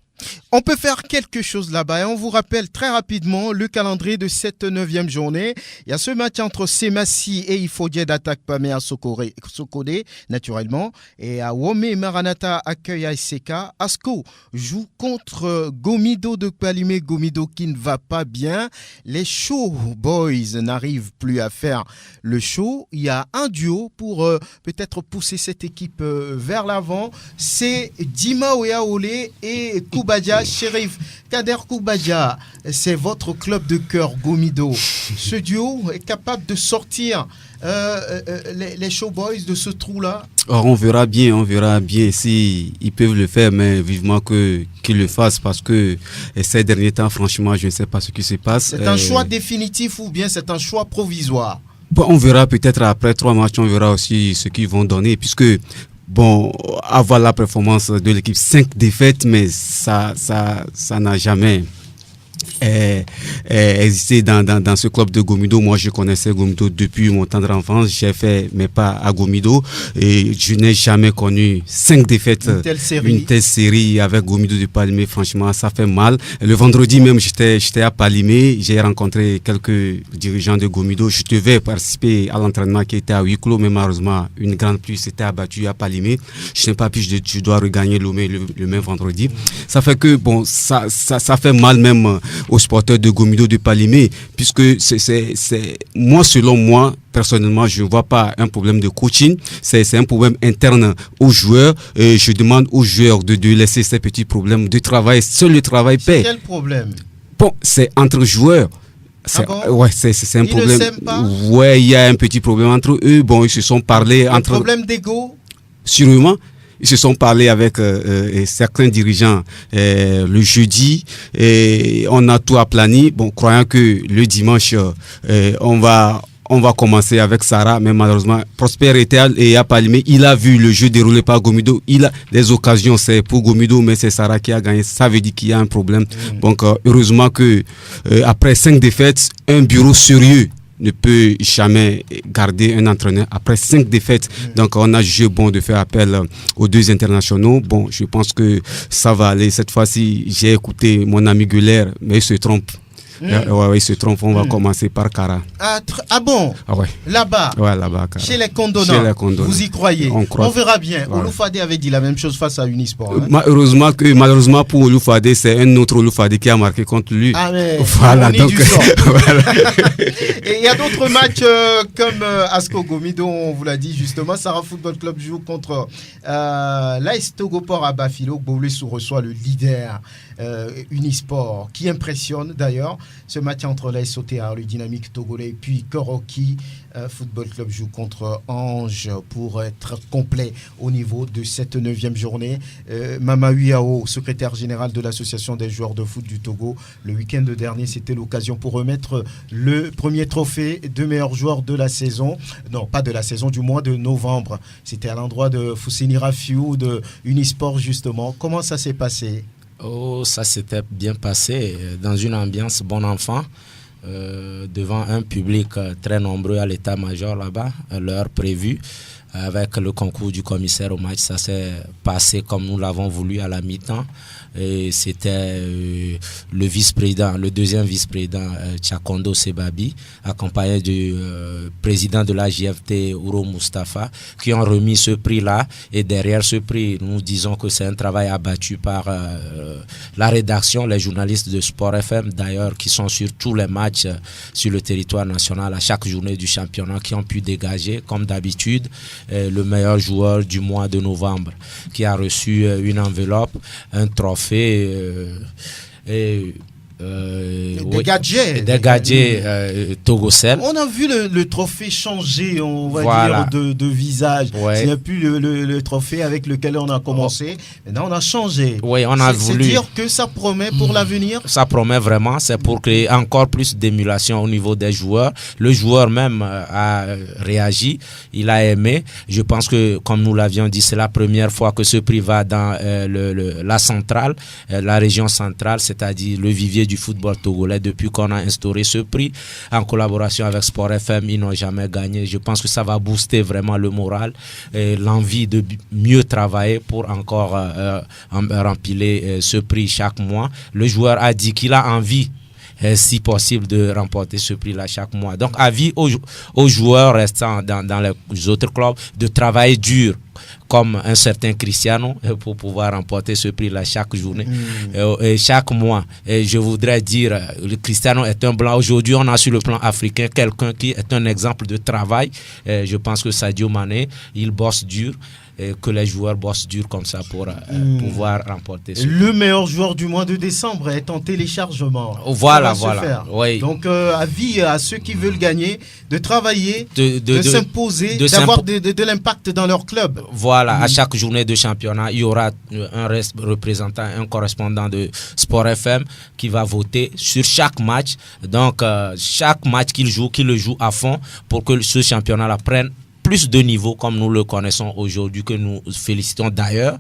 On peut faire quelque chose là-bas et on vous rappelle très rapidement le calendrier de cette 9e journée. Il y a ce match entre Semassi et Ifodje d'Attaque Pamé à Sokodé, naturellement. Et à Womé, Maranatha accueille ASK. Asko joue contre Gomido de Palimé. Gomido qui ne va pas bien. Les Show Boys n'arrivent plus à faire le show. Il y a un duo pour peut-être pousser cette équipe vers l'avant. C'est Dima Oyaolé et Koubadia Chérif. Kader Koubadia, c'est votre club de cœur, Gomido. Ce duo est capable de sortir les Showboys de ce trou-là. Alors on verra bien si ils peuvent le faire, mais vivement qu'ils le fassent parce que ces derniers temps, franchement, je ne sais pas ce qui se passe. C'est un choix définitif ou bien c'est un choix provisoire? Bon, on verra peut-être après 3 matchs, on verra aussi ce qu'ils vont donner, puisque bon, avoir la performance de l'équipe, 5 défaites, mais ça n'a jamais existé dans ce club de Gomido. Moi, je connaissais Gomido depuis mon tendre enfance. J'ai fait mes pas à Gomido et je n'ai jamais connu 5 défaites. Une telle série avec Gomido de Palimé. Franchement, ça fait mal. Le vendredi même, j'étais à Palimé. J'ai rencontré quelques dirigeants de Gomido. Je devais participer à l'entraînement qui était à huis clos, mais malheureusement, une grande pluie s'était abattue à Palimé. Je n'ai pas pu, je dois regagner Lomé le même vendredi. Ça fait que, bon, ça fait mal même aux supporters de Gomido de Palimé, puisque moi, selon moi, personnellement, je ne vois pas un problème de coaching, c'est un problème interne aux joueurs. Et je demande aux joueurs de laisser ces petits problèmes de travail. Seul le travail paie. Quel problème? Bon, c'est entre joueurs. Ouais, c'est un problème. Ouais, il y a un petit problème entre eux. Bon, ils se sont parlé un problème d'ego? Sûrement. Ils se sont parlé avec certains dirigeants le jeudi et on a tout aplani. Bon, croyant que le dimanche, on va commencer avec Sarah, mais malheureusement, Prosper et à Palimé, il a vu le jeu déroulé par Gomido. Il a des occasions, c'est pour Gomido, mais c'est Sarah qui a gagné. Ça veut dire qu'il y a un problème. Donc, heureusement que après 5 défaites, un bureau sérieux ne peut jamais garder un entraîneur après 5 défaites. Donc on a jugé bon de faire appel aux 2 internationaux. Bon, je pense que ça va aller. Cette fois-ci, j'ai écouté mon ami Guler, mais il se trompe. Ouais, il se trompe. On va commencer par Kara. Ah bon? Ouais. Là-bas? Ouais, là-bas, Kara. Chez les Condonats. Vous y croyez? On verra bien. Ouais. Oloufadé avait dit la même chose face à Unisport. Hein? Malheureusement pour Oloufadé, c'est un autre Oloufadé qui a marqué contre lui. Ah mais voilà, donc. Voilà. Et il y a d'autres matchs comme Asko Gomido, on vous l'a dit justement. Sarah Football Club joue contre l'AS Togoport à Bafilo. Boulessou reçoit le leader Unisport qui impressionne d'ailleurs. Ce match entre l'AS OTA, le Dynamique togolais, et puis Koroki Football Club joue contre Ange pour être complet au niveau de cette 9e journée. Mama Uyao, secrétaire général de l'association des joueurs de foot du Togo, le week-end dernier, c'était l'occasion pour remettre le premier trophée de meilleur joueur de la saison. Non, pas de la saison, du mois de novembre. C'était à l'endroit de Fousseni Rafiou de Unisport justement. Comment ça s'est passé? Oh, ça s'était bien passé dans une ambiance bon enfant. Devant un public très nombreux à l'état-major là-bas, à l'heure prévue, avec le concours du commissaire au match. Ça s'est passé comme nous l'avons voulu à la mi-temps. Et c'était le vice-président, le deuxième vice-président Tchakondo Sebabi, accompagné du président de la JFT Ouro Mustafa, qui ont remis ce prix-là. Et derrière ce prix, nous disons que c'est un travail abattu par la rédaction, les journalistes de Sport FM d'ailleurs, qui sont sur tous les matchs sur le territoire national à chaque journée du championnat, qui ont pu dégager, comme d'habitude, le meilleur joueur du mois de novembre, qui a reçu une enveloppe, un trophée des gadgets Togocel. On a vu le trophée changer, on va dire, de visage. Ouais. C'est plus le trophée avec lequel on a commencé. Maintenant, on a changé. Oui, on a voulu. C'est dire que ça promet pour l'avenir. Ça promet vraiment. C'est pour créer encore plus d'émulation au niveau des joueurs. Le joueur même a réagi. Il a aimé. Je pense que, comme nous l'avions dit, c'est la première fois que ce prix va dans la centrale, la région centrale, c'est-à-dire le vivier du football togolais. Depuis qu'on a instauré ce prix en collaboration avec Sport FM, ils n'ont jamais gagné. Je pense que ça va booster vraiment le moral et l'envie de mieux travailler pour encore rempiler ce prix chaque mois. Le joueur a dit qu'il a envie, si possible, de remporter ce prix-là chaque mois. Donc, avis aux joueurs restants dans les autres clubs de travailler dur, comme un certain Cristiano, pour pouvoir remporter ce prix-là chaque journée et chaque mois. Et je voudrais dire, le Cristiano est un blanc. Aujourd'hui, on a sur le plan africain quelqu'un qui est un exemple de travail. Je pense que Sadio Mané, il bosse dur. Et que les joueurs bossent dur comme ça pour pouvoir remporter ce le meilleur joueur du mois de décembre est en téléchargement. Voilà. Oui. Donc, avis à ceux qui veulent gagner de travailler, de s'imposer, d'avoir de l'impact dans leur club. Voilà, à chaque journée de championnat, il y aura un représentant, un correspondant de Sport FM qui va voter sur chaque match. Donc, chaque match qu'il le joue à fond pour que ce championnat-là prenne plus de niveau comme nous le connaissons aujourd'hui, que nous félicitons d'ailleurs.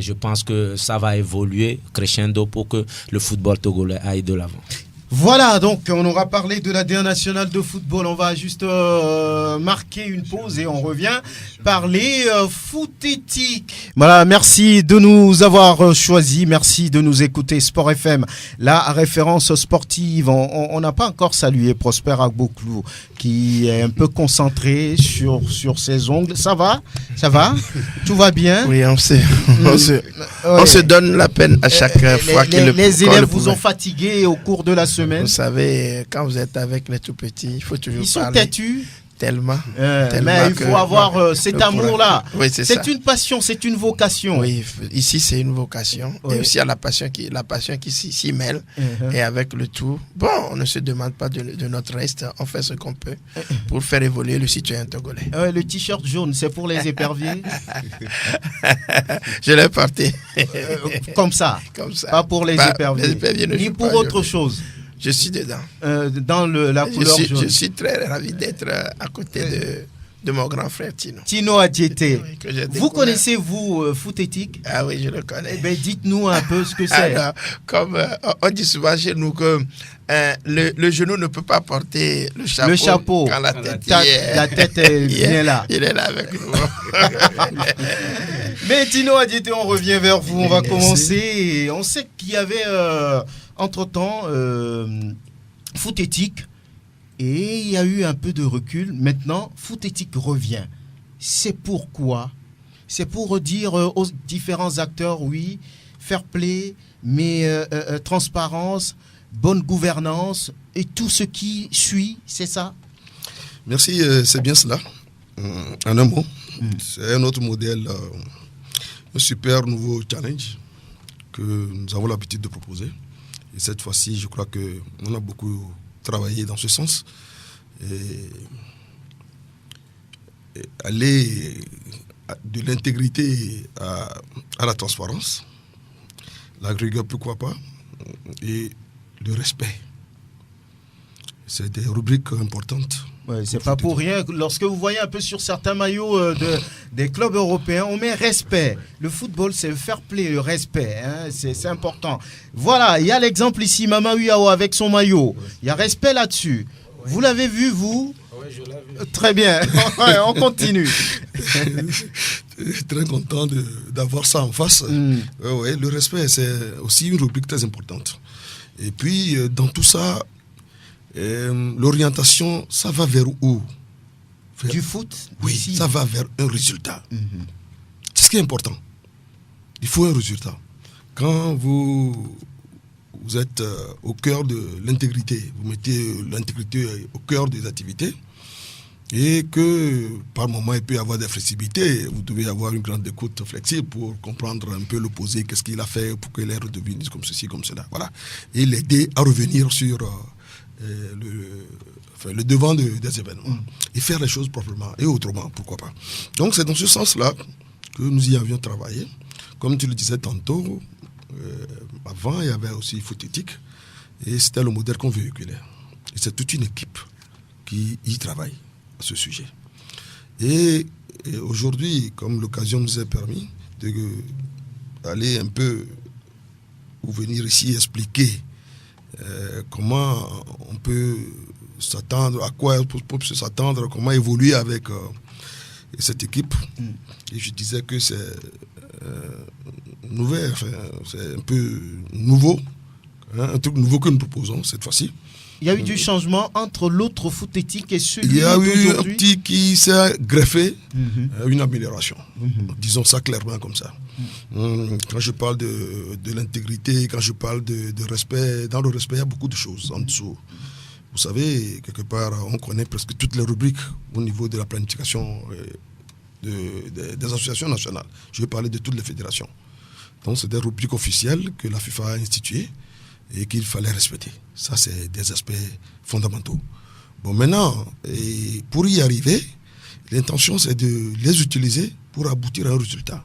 Je pense que ça va évoluer crescendo pour que le football togolais aille de l'avant. Voilà, donc on aura parlé de la D1 nationale de football. On va juste marquer une pause et on revient parler foot éthique. Voilà, merci de nous avoir choisis. Merci de nous écouter. Sport FM, la référence sportive. On n'a pas encore salué Prosper Agboklou, qui est un peu concentré sur ses ongles. Ça va? Tout va bien? Oui, on se donne la peine à chaque fois qu'il le Les élèves vous ont fatigué au cours de la semaine. Vous savez, quand vous êtes avec les tout petits, il faut toujours parler. Ils sont têtus. Tellement. Mais il faut avoir cet amour-là. Oui, c'est une passion, c'est une vocation. Oui, ici c'est une vocation. Oui. Et aussi il y a la passion qui s'y mêle. Et avec le tout, bon, on ne se demande pas de notre reste. On fait ce qu'on peut pour faire évoluer le citoyen togolais. Le t-shirt jaune, c'est pour les éperviers. Je l'ai porté. Comme ça. Pas pour les éperviers. Les éperviers ni pour autre chose. Je suis dedans. Dans la couleur jaune. Je suis très ravi d'être à côté de mon grand frère Tino. Tino Adjete. Vous connaissez-vous foot éthique? Ah oui, je le connais. Dites-nous un peu ce que c'est. Alors, comme on dit souvent chez nous que le genou ne peut pas porter le chapeau. Quand la tête est bien là. Il est là avec nous. Mais Tino Adjete, on revient vers vous. On va commencer. On sait qu'il y avait... entre-temps, foot éthique, et il y a eu un peu de recul. Maintenant, foot éthique revient. C'est pourquoi? C'est pour dire aux différents acteurs, oui, fair play, mais transparence, bonne gouvernance et tout ce qui suit, c'est ça? Merci, c'est bien cela. En un mot, c'est un autre modèle, un super nouveau challenge que nous avons l'habitude de proposer. Et cette fois-ci, je crois qu'on a beaucoup travaillé dans ce sens. Et aller de l'intégrité à la transparence, la rigueur, pourquoi pas, et le respect. C'est des rubriques importantes. Ouais, c'est pas pour rien. Lorsque vous voyez un peu sur certains maillots des clubs européens, on met respect. Le football, c'est le fair play, le respect. Hein, c'est important. Voilà, il y a l'exemple ici, Mama Uyao avec son maillot. Il y a respect là-dessus. Vous l'avez vu, vous? Oui, je l'ai vu. Très bien. On continue. Très content d'avoir ça en face. Ouais, le respect, c'est aussi une rubrique très importante. Et puis, dans tout ça, l'orientation, ça va vers où? Du foot? Oui, ici. Ça va vers un résultat. C'est ce qui est important. Il faut un résultat. Quand vous êtes au cœur de l'intégrité, vous mettez l'intégrité au cœur des activités, et que par moment il peut y avoir des flexibilités, vous devez avoir une grande écoute flexible pour comprendre un peu l'opposé, qu'est-ce qu'il a fait pour qu'il ait redevenu comme ceci, comme cela. Voilà. Et l'aider à revenir sur le devant des événements et faire les choses proprement et autrement, pourquoi pas. Donc c'est dans ce sens-là que nous y avions travaillé. Comme tu le disais tantôt, avant il y avait aussi foot éthique et c'était le modèle qu'on véhiculait. Et c'est toute une équipe qui y travaille à ce sujet. Et aujourd'hui, comme l'occasion nous a permis d'aller un peu ou venir ici expliquer comment on peut s'attendre, à quoi on peut s'attendre, comment évoluer avec cette équipe. Et je disais que c'est nouvelle, c'est un peu nouveau, hein, un truc nouveau que nous proposons cette fois-ci. Il y a eu du changement entre l'autre foot éthique et celui d'aujourd'hui. Il y a eu un petit qui s'est greffé, une amélioration. Disons ça clairement comme ça. Quand je parle de l'intégrité, quand je parle de respect, dans le respect, il y a beaucoup de choses en dessous. Vous savez, quelque part, on connaît presque toutes les rubriques au niveau de la planification des associations nationales. Je vais parler de toutes les fédérations. Donc, c'est des rubriques officielles que la FIFA a instituées et qu'il fallait respecter. Ça, c'est des aspects fondamentaux. Bon, maintenant, et pour y arriver, l'intention, c'est de les utiliser pour aboutir à un résultat.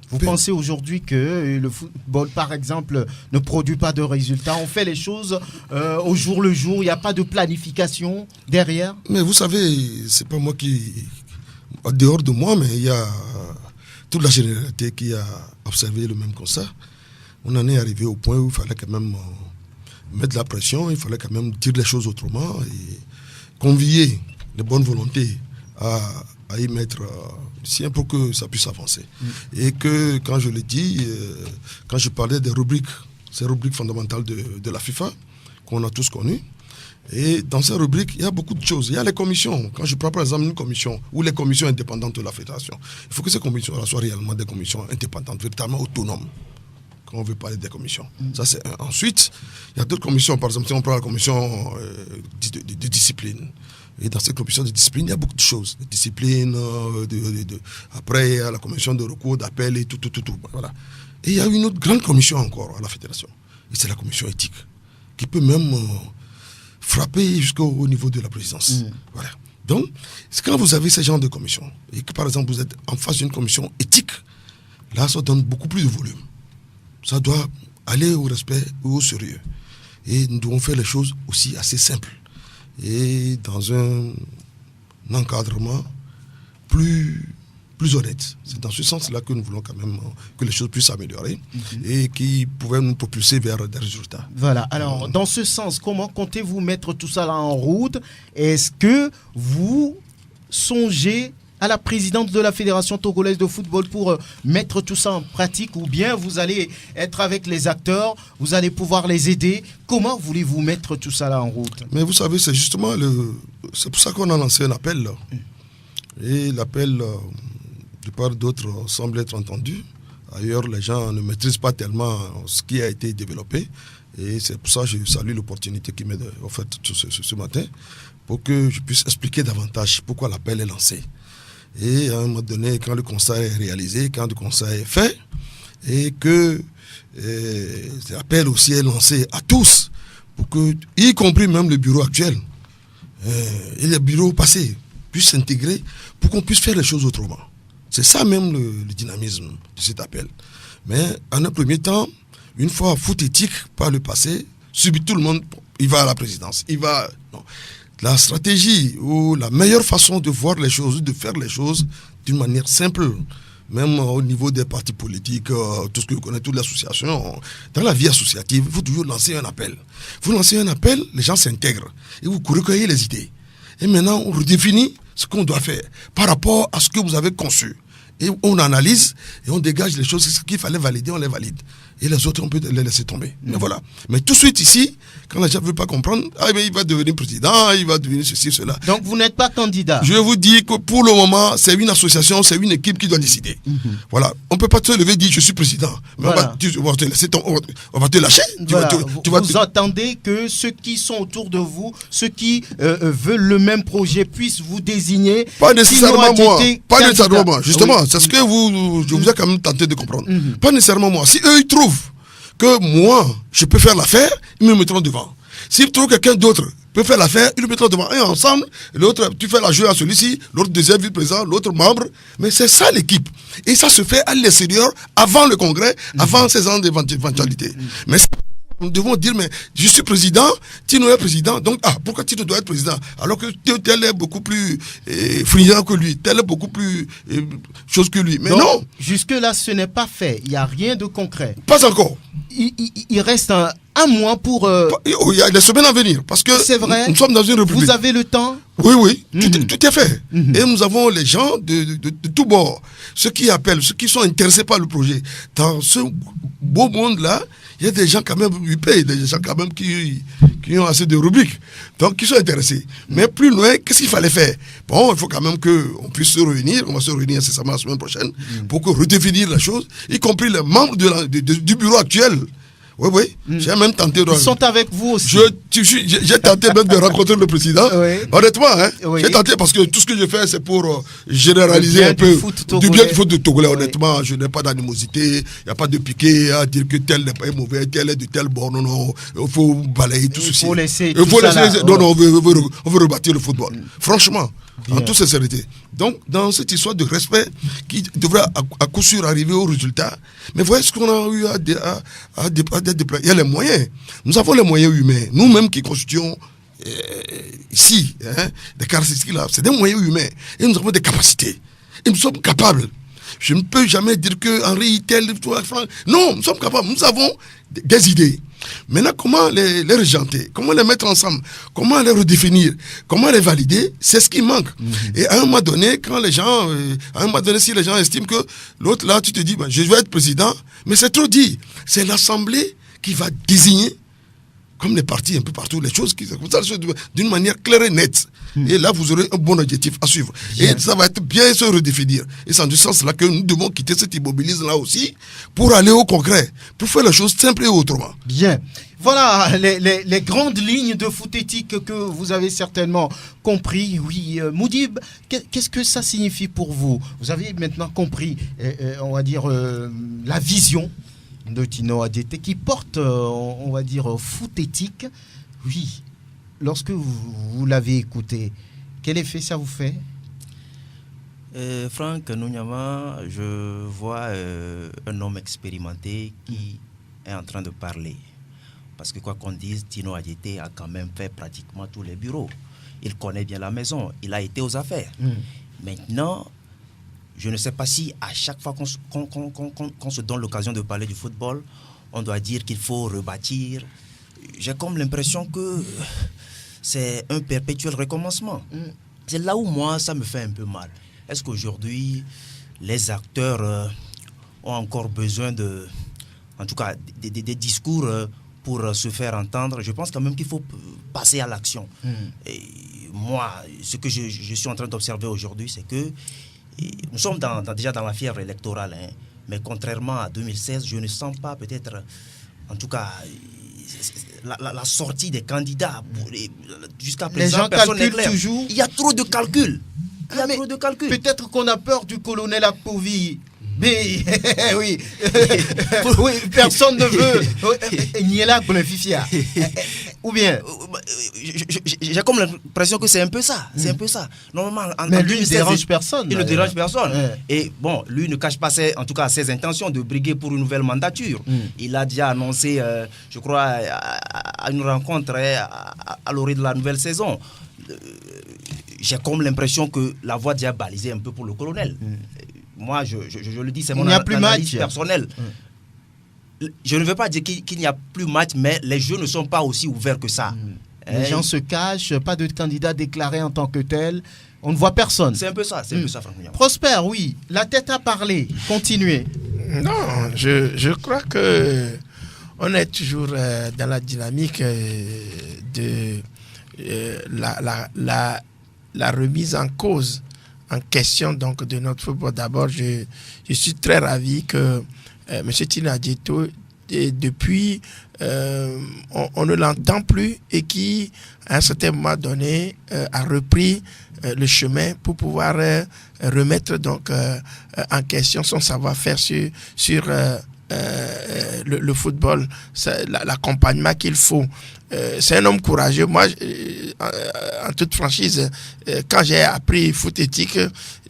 Vous pensez aujourd'hui que le football, par exemple, ne produit pas de résultats? On fait les choses au jour le jour, il n'y a pas de planification derrière? Mais vous savez, c'est pas moi qui... En dehors de moi, mais il y a toute la généralité qui a observé le même constat. On en est arrivé au point où il fallait quand même mettre de la pression, il fallait quand même dire les choses autrement et convier les bonnes volontés à y mettre sien pour que ça puisse avancer. Et que, quand je le dis, quand je parlais des rubriques, ces rubriques fondamentales de la FIFA, qu'on a tous connues, et dans ces rubriques, il y a beaucoup de choses. Il y a les commissions. Quand je prends par exemple une commission ou les commissions indépendantes de la fédération, il faut que ces commissions-là soient réellement des commissions indépendantes, véritablement autonomes. Quand on veut parler des commissions. Ça, c'est un. Ensuite, il y a d'autres commissions. Par exemple, si on prend la commission de discipline. Et dans cette commission de discipline, il y a beaucoup de choses. De discipline, après, il y a la commission de recours, d'appel et tout. Voilà. Et il y a une autre grande commission encore à la fédération. Et c'est la commission éthique, qui peut même frapper jusqu'au niveau de la présidence. Voilà. Donc, quand vous avez ce genre de commission, et que par exemple, vous êtes en face d'une commission éthique, là, ça donne beaucoup plus de volume. Ça doit aller au respect ou au sérieux. Et nous devons faire les choses aussi assez simples. Et dans un encadrement plus honnête. C'est dans ce sens-là que nous voulons quand même que les choses puissent s'améliorer et qui pourraient nous propulser vers des résultats. Voilà. Alors, dans ce sens, comment comptez-vous mettre tout ça là en route? Est-ce que vous songez à la présidente de la Fédération togolaise de football pour mettre tout ça en pratique, ou bien vous allez être avec les acteurs, vous allez pouvoir les aider? Comment voulez-vous mettre tout ça là en route? Mais vous savez, c'est justement c'est pour ça qu'on a lancé un appel là. Et l'appel de part d'autres semble être entendu. Ailleurs, les gens ne maîtrisent pas tellement ce qui a été développé. Et c'est pour ça que je salue l'opportunité qui m'est offerte ce matin pour que je puisse expliquer davantage pourquoi l'appel est lancé. Et à un moment donné, quand le constat est réalisé, quand le constat est fait, et que l'appel aussi est lancé à tous, pour que, y compris même le bureau actuel et les bureaux passés, puissent s'intégrer pour qu'on puisse faire les choses autrement. C'est ça même le dynamisme de cet appel. Mais en un premier temps, une fois foot éthique par le passé, subit tout le monde, il va à la présidence. Non. La stratégie ou la meilleure façon de voir les choses, de faire les choses d'une manière simple, même au niveau des partis politiques, tout ce que vous connaissez, toute l'association, dans la vie associative, il faut toujours lancer un appel. Vous lancez un appel, les gens s'intègrent et vous recueillez les idées. Et maintenant, on redéfinit ce qu'on doit faire par rapport à ce que vous avez conçu. Et on analyse et on dégage les choses. Ce qu'il fallait valider, on les valide. Et les autres, on peut les laisser tomber. Mais voilà. Mais tout de suite ici, quand les gens ne veulent pas comprendre, mais il va devenir président, il va devenir ceci, cela. Donc vous n'êtes pas candidat? Je vous dis que pour le moment, c'est une association, c'est une équipe qui doit décider. Voilà. On ne peut pas te lever et dire je suis président. Mais voilà. on va te lâcher. Voilà. Vous attendez que ceux qui sont autour de vous, ceux qui veulent le même projet, puissent vous désigner? Pas nécessairement moi. Pas nécessairement moi. Justement, c'est ce que je vous ai quand même tenté de comprendre. Pas nécessairement moi. Si eux, ils trouvent que moi, je peux faire l'affaire, ils me mettront devant. S'ils trouvent quelqu'un d'autre peut faire l'affaire, ils le mettront devant. Et ensemble, l'autre, tu fais la jeu à celui-ci, l'autre deuxième vice-président, l'autre membre. Mais c'est ça l'équipe. Et ça se fait à l'extérieur, avant le congrès, avant ces ans d'éventualité. Mais nous devons dire, mais je suis président, Tino est président, donc pourquoi Tino doit être président? Alors que tel est beaucoup plus friand que lui, tel est beaucoup plus chose que lui. Mais donc, non. Jusque-là, ce n'est pas fait. Il n'y a rien de concret. Pas encore. Il reste un mois pour... Il y a des semaines à venir, parce que c'est vrai. Nous sommes dans une république. Vous avez le temps? Oui, tout est fait. Et nous avons les gens de tous bords, ceux qui appellent, ceux qui sont intéressés par le projet. Dans ce beau monde-là, il y a des gens quand même huppés, des gens quand même qui ont assez de rubriques, donc qui sont intéressés. Mais plus loin, qu'est-ce qu'il fallait faire? Bon, il faut quand même qu'on puisse se réunir, on va se réunir incessamment la semaine prochaine, pour redéfinir la chose, y compris les membres du bureau actuel. Oui. J'ai même tenté de... Ils sont avec vous aussi. J'ai tenté même de rencontrer le président. Honnêtement, j'ai tenté parce que tout ce que je fais, c'est pour généraliser un peu du bien du foot de Togolais. Honnêtement, je n'ai pas d'animosité, il n'y a pas de piqué à dire que tel n'est pas mauvais, tel est de tel bord. Non, il faut balayer tout ceci. Il faut laisser Non, on veut rebâtir le football. Franchement, en toute sincérité. Donc, dans cette histoire de respect qui devrait à coup sûr arriver au résultat, mais voyez ce qu'on a eu à déployer. Il y a les moyens. Nous avons les moyens humains. Nous-mêmes qui constituons ici, des caractéristiques là, c'est des moyens humains. Et nous avons des capacités. Et nous sommes capables. Je ne peux jamais dire que Henri, tel, non, nous sommes capables. Nous avons des idées. Maintenant, comment les régenter? Comment les mettre ensemble? Comment les redéfinir? Comment les valider? C'est ce qui manque. Et à un moment donné, quand les gens, si les gens estiment que l'autre là, tu te dis, je vais être président, mais c'est trop dit. C'est l'Assemblée qui va désigner, comme les partis un peu partout, les choses d'une manière claire et nette. Et là, vous aurez un bon objectif à suivre. Bien. Et ça va être bien se redéfinir. Et c'est en ce sens-là que nous devons quitter cet immobilisme-là aussi pour aller au concret, pour faire les choses simples et autrement. Bien. Voilà les grandes lignes de foot éthique que vous avez certainement compris. Oui, Moudib, qu'est-ce que ça signifie pour vous? Vous avez maintenant compris, on va dire, la vision de Tino Adjetté qui porte, on va dire, foot éthique. Oui, lorsque vous l'avez écouté, quel effet ça vous fait? Franck Nounyama, je vois un homme expérimenté qui est en train de parler. Parce que quoi qu'on dise, Tino Adjetté a quand même fait pratiquement tous les bureaux. Il connaît bien la maison, il a été aux affaires. Maintenant, je ne sais pas si à chaque fois qu'on se donne l'occasion de parler du football, on doit dire qu'il faut rebâtir. J'ai comme l'impression que c'est un perpétuel recommencement. C'est là où moi, ça me fait un peu mal. est-ce qu'aujourd'hui, les acteurs ont encore besoin en tout cas, des discours pour se faire entendre? Je pense quand même qu'il faut passer à l'action. Et moi, ce que je suis en train d'observer aujourd'hui, c'est que nous sommes déjà dans la fièvre électorale, hein, mais contrairement à 2016, je ne sens pas peut-être, en tout cas, la sortie des candidats. Jusqu'à présent, les gens calculent toujours. Il y a trop de calculs. Peut-être qu'on a peur du colonel Akpovi. Mais oui, oui, personne ne veut Niela Bonififia. Ou bien j'ai comme l'impression que c'est un peu ça. C'est un peu ça. Normalement, mais lui ne dérange personne. Il ne dérange personne. Et bon, lui ne cache pas en tout cas ses intentions de briguer pour une nouvelle mandature. Il a déjà annoncé, je crois, à une rencontre à l'orée de la nouvelle saison. J'ai comme l'impression que la voie déjà balisée un peu pour le colonel. Moi, je le dis, c'est mon analyse personnelle. Je ne veux pas dire qu'il n'y a plus match, mais les jeux ne sont pas aussi ouverts que ça. Les gens se cachent, pas de candidat déclaré en tant que tel. On ne voit personne. C'est un peu ça, Franck. Prosper, oui, la tête a parlé. Continuez. Non, je crois que on est toujours dans la dynamique de la remise en cause, en question donc de notre football. D'abord, je suis très ravi que M. Tino Adjeto, depuis, on ne l'entend plus et qui, à un certain moment donné, a repris le chemin pour pouvoir remettre donc en question son savoir-faire sur le football, l'accompagnement qu'il faut. C'est un homme courageux. Moi, en toute franchise, quand j'ai appris foot éthique,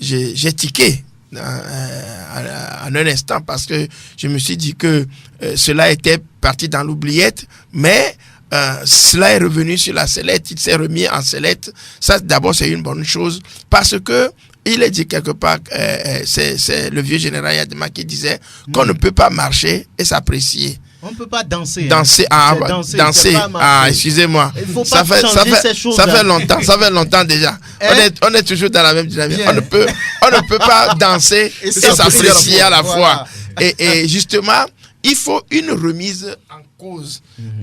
j'ai tiqué en un instant parce que je me suis dit que cela était parti dans l'oubliette, mais cela est revenu sur la sellette, il s'est remis en sellette. Ça, d'abord, c'est une bonne chose parce que il est dit quelque part, c'est le vieux général Yadema qui disait qu'on ne peut pas marcher et s'apprécier. On ne peut pas danser. Danser, excusez-moi. Ça fait longtemps, déjà. On est toujours dans la même dynamique. On ne peut pas danser et s'apprécier à la fois. Et justement, il faut une remise en cause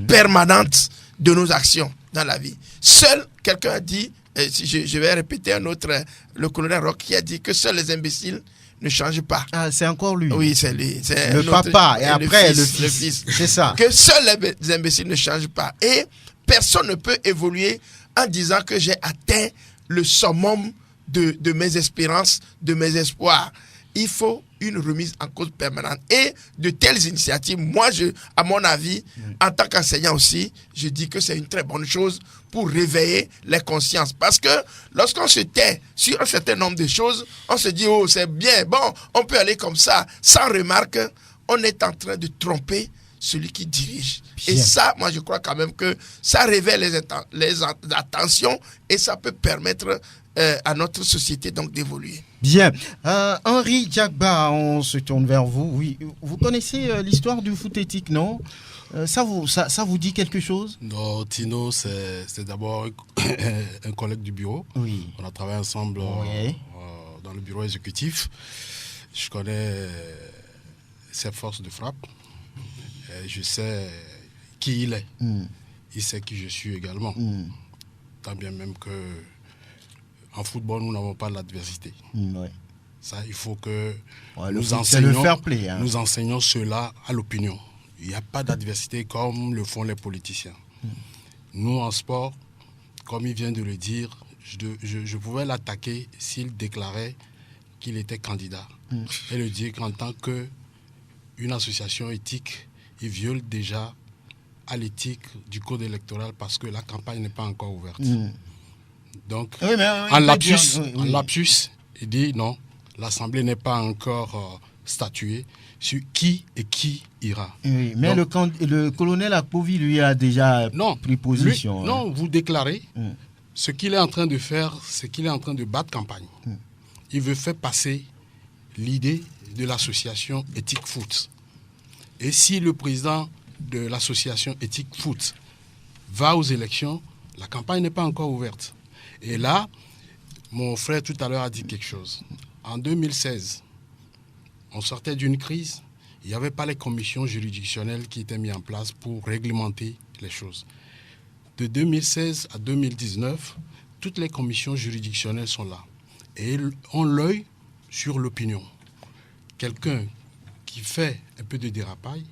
permanente de nos actions dans la vie. Seul, quelqu'un a dit, je vais répéter un autre, le colonel Rock qui a dit que seuls les imbéciles ne changent pas. Ah, c'est encore lui. Oui, c'est lui. C'est le papa et après le fils. C'est ça. Que seuls les imbéciles ne changent pas. Et personne ne peut évoluer en disant que j'ai atteint le summum de mes espérances, de mes espoirs. Il faut une remise en cause permanente. Et de telles initiatives, moi, à mon avis, en tant qu'enseignant aussi, je dis que c'est une très bonne chose pour réveiller les consciences. Parce que lorsqu'on se tait sur un certain nombre de choses, on se dit, oh, c'est bien, bon, on peut aller comme ça. Sans remarque, on est en train de tromper celui qui dirige. Bien. Et ça, moi, je crois quand même que ça révèle les attentions et ça peut permettre à notre société donc d'évoluer. Bien. Henri Diagba, on se tourne vers vous. Oui, vous connaissez l'histoire du foot éthique, non? Ça vous dit quelque chose? Non, Tino, c'est d'abord un collègue du bureau. Oui. On a travaillé ensemble dans le bureau exécutif. Je connais ses forces de frappe. Je sais qui il est. Il sait qui je suis également. Tant bien même que en football, nous n'avons pas l'adversité. Ça, il faut que nous enseignons cela à l'opinion. Il n'y a pas d'adversité comme le font les politiciens. Nous, en sport, comme il vient de le dire, je pouvais l'attaquer s'il déclarait qu'il était candidat. Et le dire qu'en tant qu'une association éthique, il viole déjà à l'éthique du code électoral parce que la campagne n'est pas encore ouverte. Donc, en lapsus, il dit non, l'Assemblée n'est pas encore statuée sur qui et qui ira. Oui, mais donc, le colonel Akpovi, lui, a déjà pris position. Non, vous déclarez, ce qu'il est en train de faire, c'est qu'il est en train de battre campagne. Il veut faire passer l'idée de l'association Éthique Foot. Et si le président de l'association Éthique Foot va aux élections, la campagne n'est pas encore ouverte. Et là, mon frère tout à l'heure a dit quelque chose. En 2016, on sortait d'une crise. Il n'y avait pas les commissions juridictionnelles qui étaient mises en place pour réglementer les choses. De 2016 à 2019, toutes les commissions juridictionnelles sont là. Et ont l'œil sur l'opinion. Quelqu'un qui fait un peu de dérapage,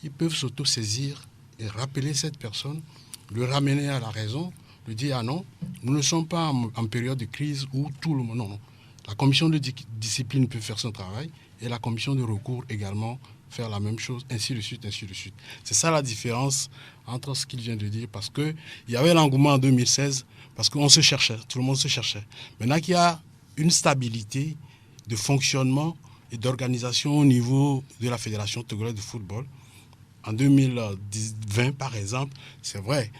ils peuvent s'auto-saisir et rappeler cette personne, le ramener à la raison, lui dire « Ah non, nous ne sommes pas en période de crise où tout le monde... » Non. La commission de discipline peut faire son travail et la commission de recours également faire la même chose, ainsi de suite, ainsi de suite. C'est ça la différence entre ce qu'il vient de dire, parce qu'il y avait l'engouement en 2016, parce qu'on se cherchait, tout le monde se cherchait. Maintenant qu'il y a une stabilité de fonctionnement et d'organisation au niveau de la Fédération togolaise de football, en 2020 par exemple, c'est vrai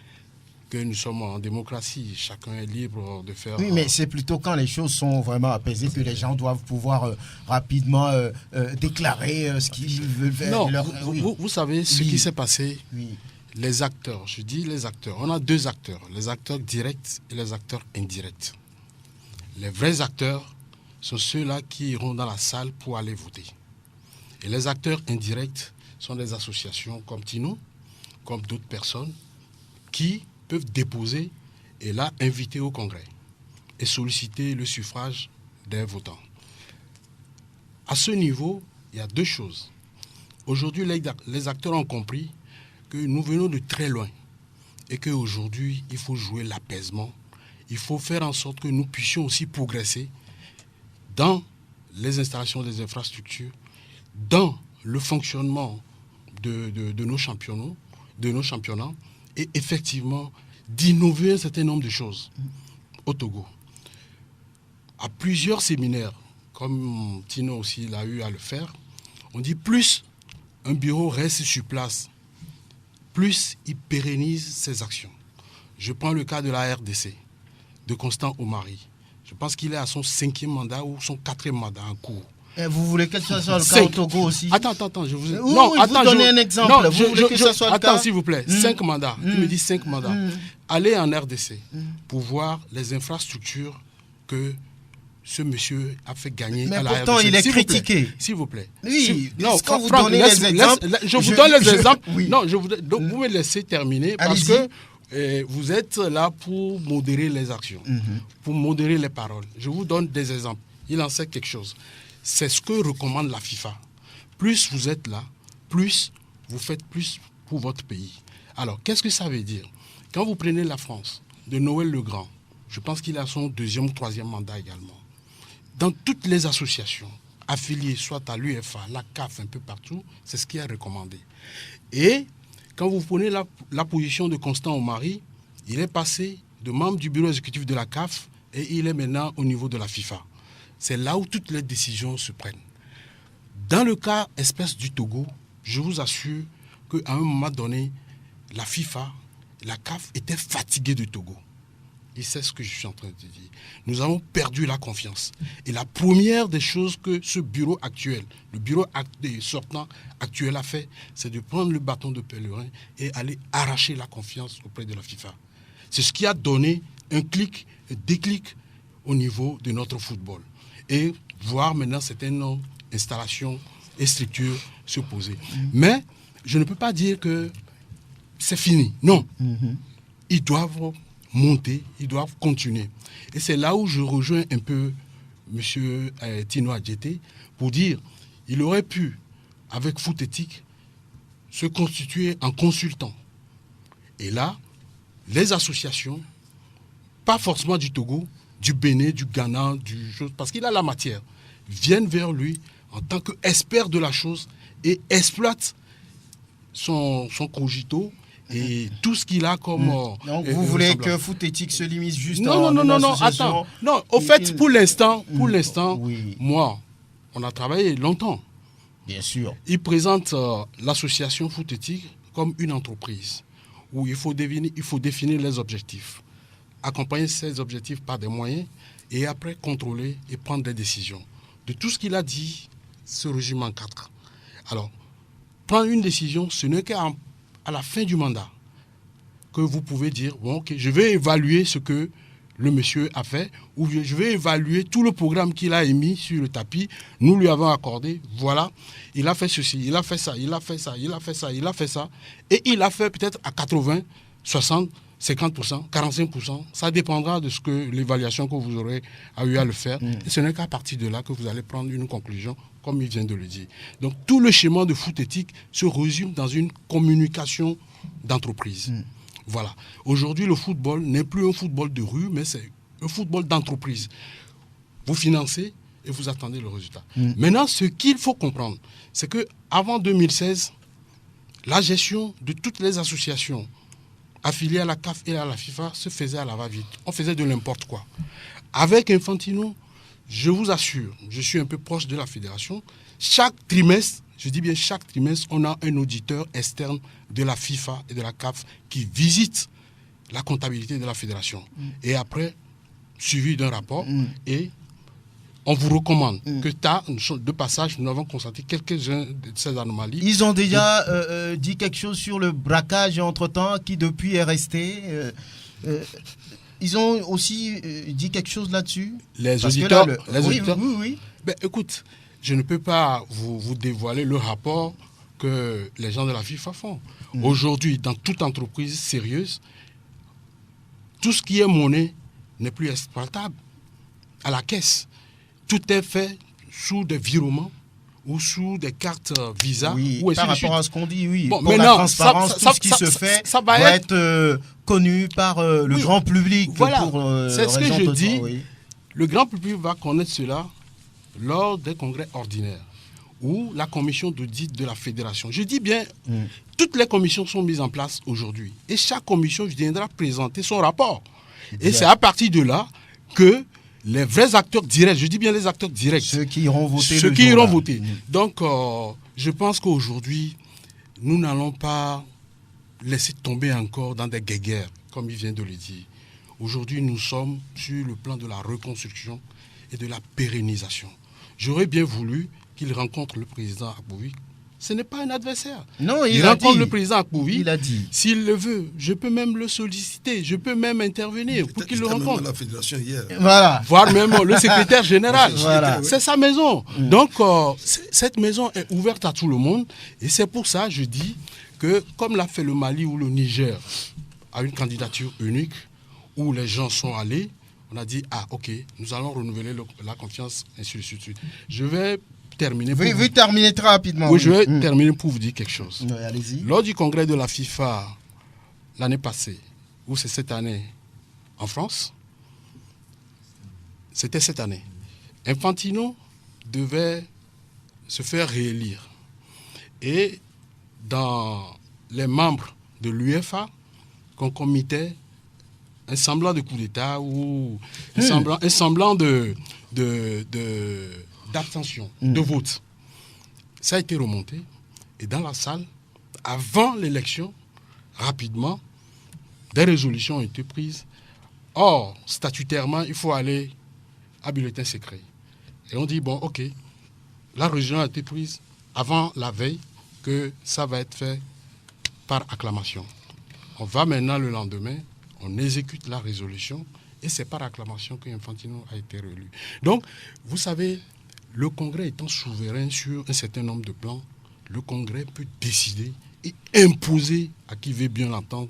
que nous sommes en démocratie, chacun est libre de faire... Oui, mais c'est plutôt quand les choses sont vraiment apaisées que les gens doivent pouvoir rapidement déclarer ce qu'ils veulent faire. Non, vous savez ce qui s'est passé. Oui. Les acteurs, je dis les acteurs, on a deux acteurs, les acteurs directs et les acteurs indirects. Les vrais acteurs sont ceux-là qui iront dans la salle pour aller voter. Et les acteurs indirects sont des associations comme Tino, comme d'autres personnes, qui peuvent déposer et là inviter au Congrès et solliciter le suffrage des votants. À ce niveau, il y a deux choses. Aujourd'hui, les acteurs ont compris que nous venons de très loin et qu'aujourd'hui, il faut jouer l'apaisement. Il faut faire en sorte que nous puissions aussi progresser dans les installations des infrastructures, dans le fonctionnement de nos championnats, et effectivement d'innover un certain nombre de choses au Togo. À plusieurs séminaires, comme Tino aussi l'a eu à le faire, on dit plus un bureau reste sur place, plus il pérennise ses actions. Je prends le cas de la RDC, de Constant Omari. Je pense qu'il est à son 5e mandat ou son 4e mandat en cours. Et vous voulez que ce soit le cas au Togo aussi? Attends, je vous... vous donnez un exemple. Non, vous voulez que ce soit le cas? Attends, s'il vous plaît. 5 mandats. Il me dit 5 mandats. Allez en RDC pour voir les infrastructures que ce monsieur a fait gagner à la RDC. Mais pourtant, il est critiqué. S'il vous plaît. Oui, quand vous donnez les exemples... Je vous donne les exemples. Oui. Non, donc vous me laissez terminer parce que vous êtes là pour modérer les actions, pour modérer les paroles. Je vous donne des exemples. Il en sait quelque chose. C'est ce que recommande la FIFA. Plus vous êtes là, plus vous faites plus pour votre pays. Alors, qu'est-ce que ça veut dire? Quand vous prenez la France, de Noël Legrand, je pense qu'il a son 2e ou 3e mandat également. Dans toutes les associations affiliées, soit à l'UEFA, la CAF, un peu partout, c'est ce qui est recommandé. Et quand vous prenez la position de Constant Omari, il est passé de membre du bureau exécutif de la CAF et il est maintenant au niveau de la FIFA. C'est là où toutes les décisions se prennent. Dans le cas espèce du Togo, je vous assure qu'à un moment donné, la FIFA, la CAF étaient fatigués du Togo. Et c'est ce que je suis en train de dire. Nous avons perdu la confiance. Et la première des choses que ce bureau actuel, le bureau sortant actuel a fait, c'est de prendre le bâton de pèlerin et aller arracher la confiance auprès de la FIFA. C'est ce qui a donné un déclic au niveau de notre football. Et voir maintenant certaines installations et structures se poser. Mais je ne peux pas dire que c'est fini. Non. Ils doivent monter, ils doivent continuer. Et c'est là où je rejoins un peu M. Tino Adjeté pour dire il aurait pu, avec Foot Éthique, se constituer en consultant. Et là, les associations, pas forcément du Togo, du Bénin, du Ghana, parce qu'il a la matière, viennent vers lui en tant qu'expert de la chose et exploitent son cogito et tout ce qu'il a comme... Donc vous voulez que Foot Éthique se limite juste Non, attends. Non, au fait, pour l'instant, moi, on a travaillé longtemps. Bien sûr. Il présente l'association Foot Éthique comme une entreprise où il faut définir les objectifs, accompagner ces objectifs par des moyens et après contrôler et prendre des décisions. De tout ce qu'il a dit, ce régime en 4. Alors, prendre une décision, ce n'est qu'à la fin du mandat que vous pouvez dire, bon, ok, je vais évaluer ce que le monsieur a fait, ou je vais évaluer tout le programme qu'il a émis sur le tapis. Nous lui avons accordé, voilà, il a fait ceci, il a fait ça, il a fait ça, il a fait ça, il a fait ça, et il a fait peut-être à 80, 60, 50%, 45%, ça dépendra de ce que l'évaluation que vous aurez eu à le faire. Et ce n'est qu'à partir de là que vous allez prendre une conclusion, comme il vient de le dire. Donc tout le schéma de foot éthique se résume dans une communication d'entreprise. Voilà. Aujourd'hui, le football n'est plus un football de rue, mais c'est un football d'entreprise. Vous financez et vous attendez le résultat. Maintenant, ce qu'il faut comprendre, c'est qu'avant 2016, la gestion de toutes les associations affiliés à la CAF et à la FIFA se faisait à la va-vite. On faisait de n'importe quoi. Avec Infantino, je vous assure, je suis un peu proche de la fédération. Chaque trimestre, je dis bien chaque trimestre, on a un auditeur externe de la FIFA et de la CAF qui visite la comptabilité de la fédération. Et après, suivi d'un rapport, et on vous recommande que de passage, nous avons constaté quelques-uns de ces anomalies. Ils ont déjà dit quelque chose sur le braquage entre-temps qui depuis est resté. Ils ont aussi dit quelque chose là-dessus. Les auditeurs. Oui. Ben, écoute, je ne peux pas vous dévoiler le rapport que les gens de la FIFA font. Aujourd'hui, dans toute entreprise sérieuse, tout ce qui est monnaie n'est plus exploitable à la caisse. Tout est fait sous des virements ou sous des cartes Visa. Oui, par rapport à ce qu'on dit, oui. Bon, pour la transparence, tout ce qui se fait doit être connu par le grand public. Voilà, c'est ce que je dis. Oui. Le grand public va connaître cela lors des congrès ordinaires ou la commission d'audit de la fédération. Je dis bien, toutes les commissions sont mises en place aujourd'hui. Et chaque commission viendra présenter son rapport. Et c'est à partir de là que les vrais acteurs directs, je dis bien les acteurs directs, ceux qui iront voter. Donc, je pense qu'aujourd'hui, nous n'allons pas laisser tomber encore dans des guéguerres, comme il vient de le dire. Aujourd'hui, nous sommes sur le plan de la reconstruction et de la pérennisation. J'aurais bien voulu qu'il rencontre le président Akbouvi. Ce n'est pas un adversaire. Non, il rencontre le président Akbouvi. Il a dit. S'il le veut, je peux même le solliciter, je peux même intervenir pour qu'il le rencontre. La fédération hier. Voilà. Voire même le secrétaire général. Voilà. C'est sa maison. Donc, cette maison est ouverte à tout le monde. Et c'est pour ça, je dis, que comme l'a fait le Mali ou le Niger, à une candidature unique, où les gens sont allés, on a dit, ok, nous allons renouveler la confiance, ainsi de suite. Je vais terminer. Vous terminez très rapidement. Oui, je vais terminer pour vous dire quelque chose. Oui, allez-y. Lors du congrès de la FIFA l'année passée, ou c'est cette année en France, c'était cette année. Infantino devait se faire réélire. Et dans les membres de l'UEFA, concomitait un semblant de coup d'État ou un semblant d'abstention, de vote. Ça a été remonté. Et dans la salle, avant l'élection, rapidement, des résolutions ont été prises. Or, statutairement, il faut aller à bulletin secret. Et on dit, bon, ok, la résolution a été prise avant la veille que ça va être fait par acclamation. On va maintenant le lendemain, on exécute la résolution et c'est par acclamation que Infantino a été réélu. Donc, vous savez, le Congrès étant souverain sur un certain nombre de plans, le Congrès peut décider et imposer à qui veut bien l'entendre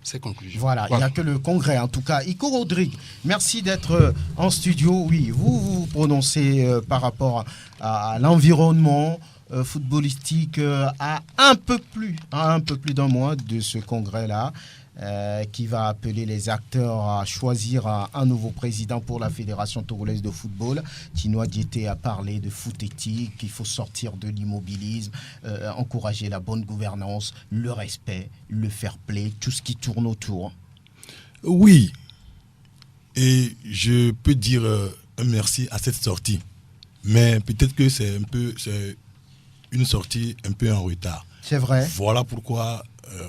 ses conclusions. Voilà, il n'y a que le Congrès en tout cas. Ico Rodrigue, merci d'être en studio. Oui, vous vous prononcez par rapport à l'environnement footballistique à un peu plus d'un mois de ce congrès-là qui va appeler les acteurs à choisir un nouveau président pour la Fédération togolaise de football. Tino Adjetté a parlé de foot éthique, il faut sortir de l'immobilisme, encourager la bonne gouvernance, le respect, le fair play, tout ce qui tourne autour. Oui, et je peux dire un merci à cette sortie, mais peut-être que c'est une sortie un peu en retard. C'est vrai. Voilà pourquoi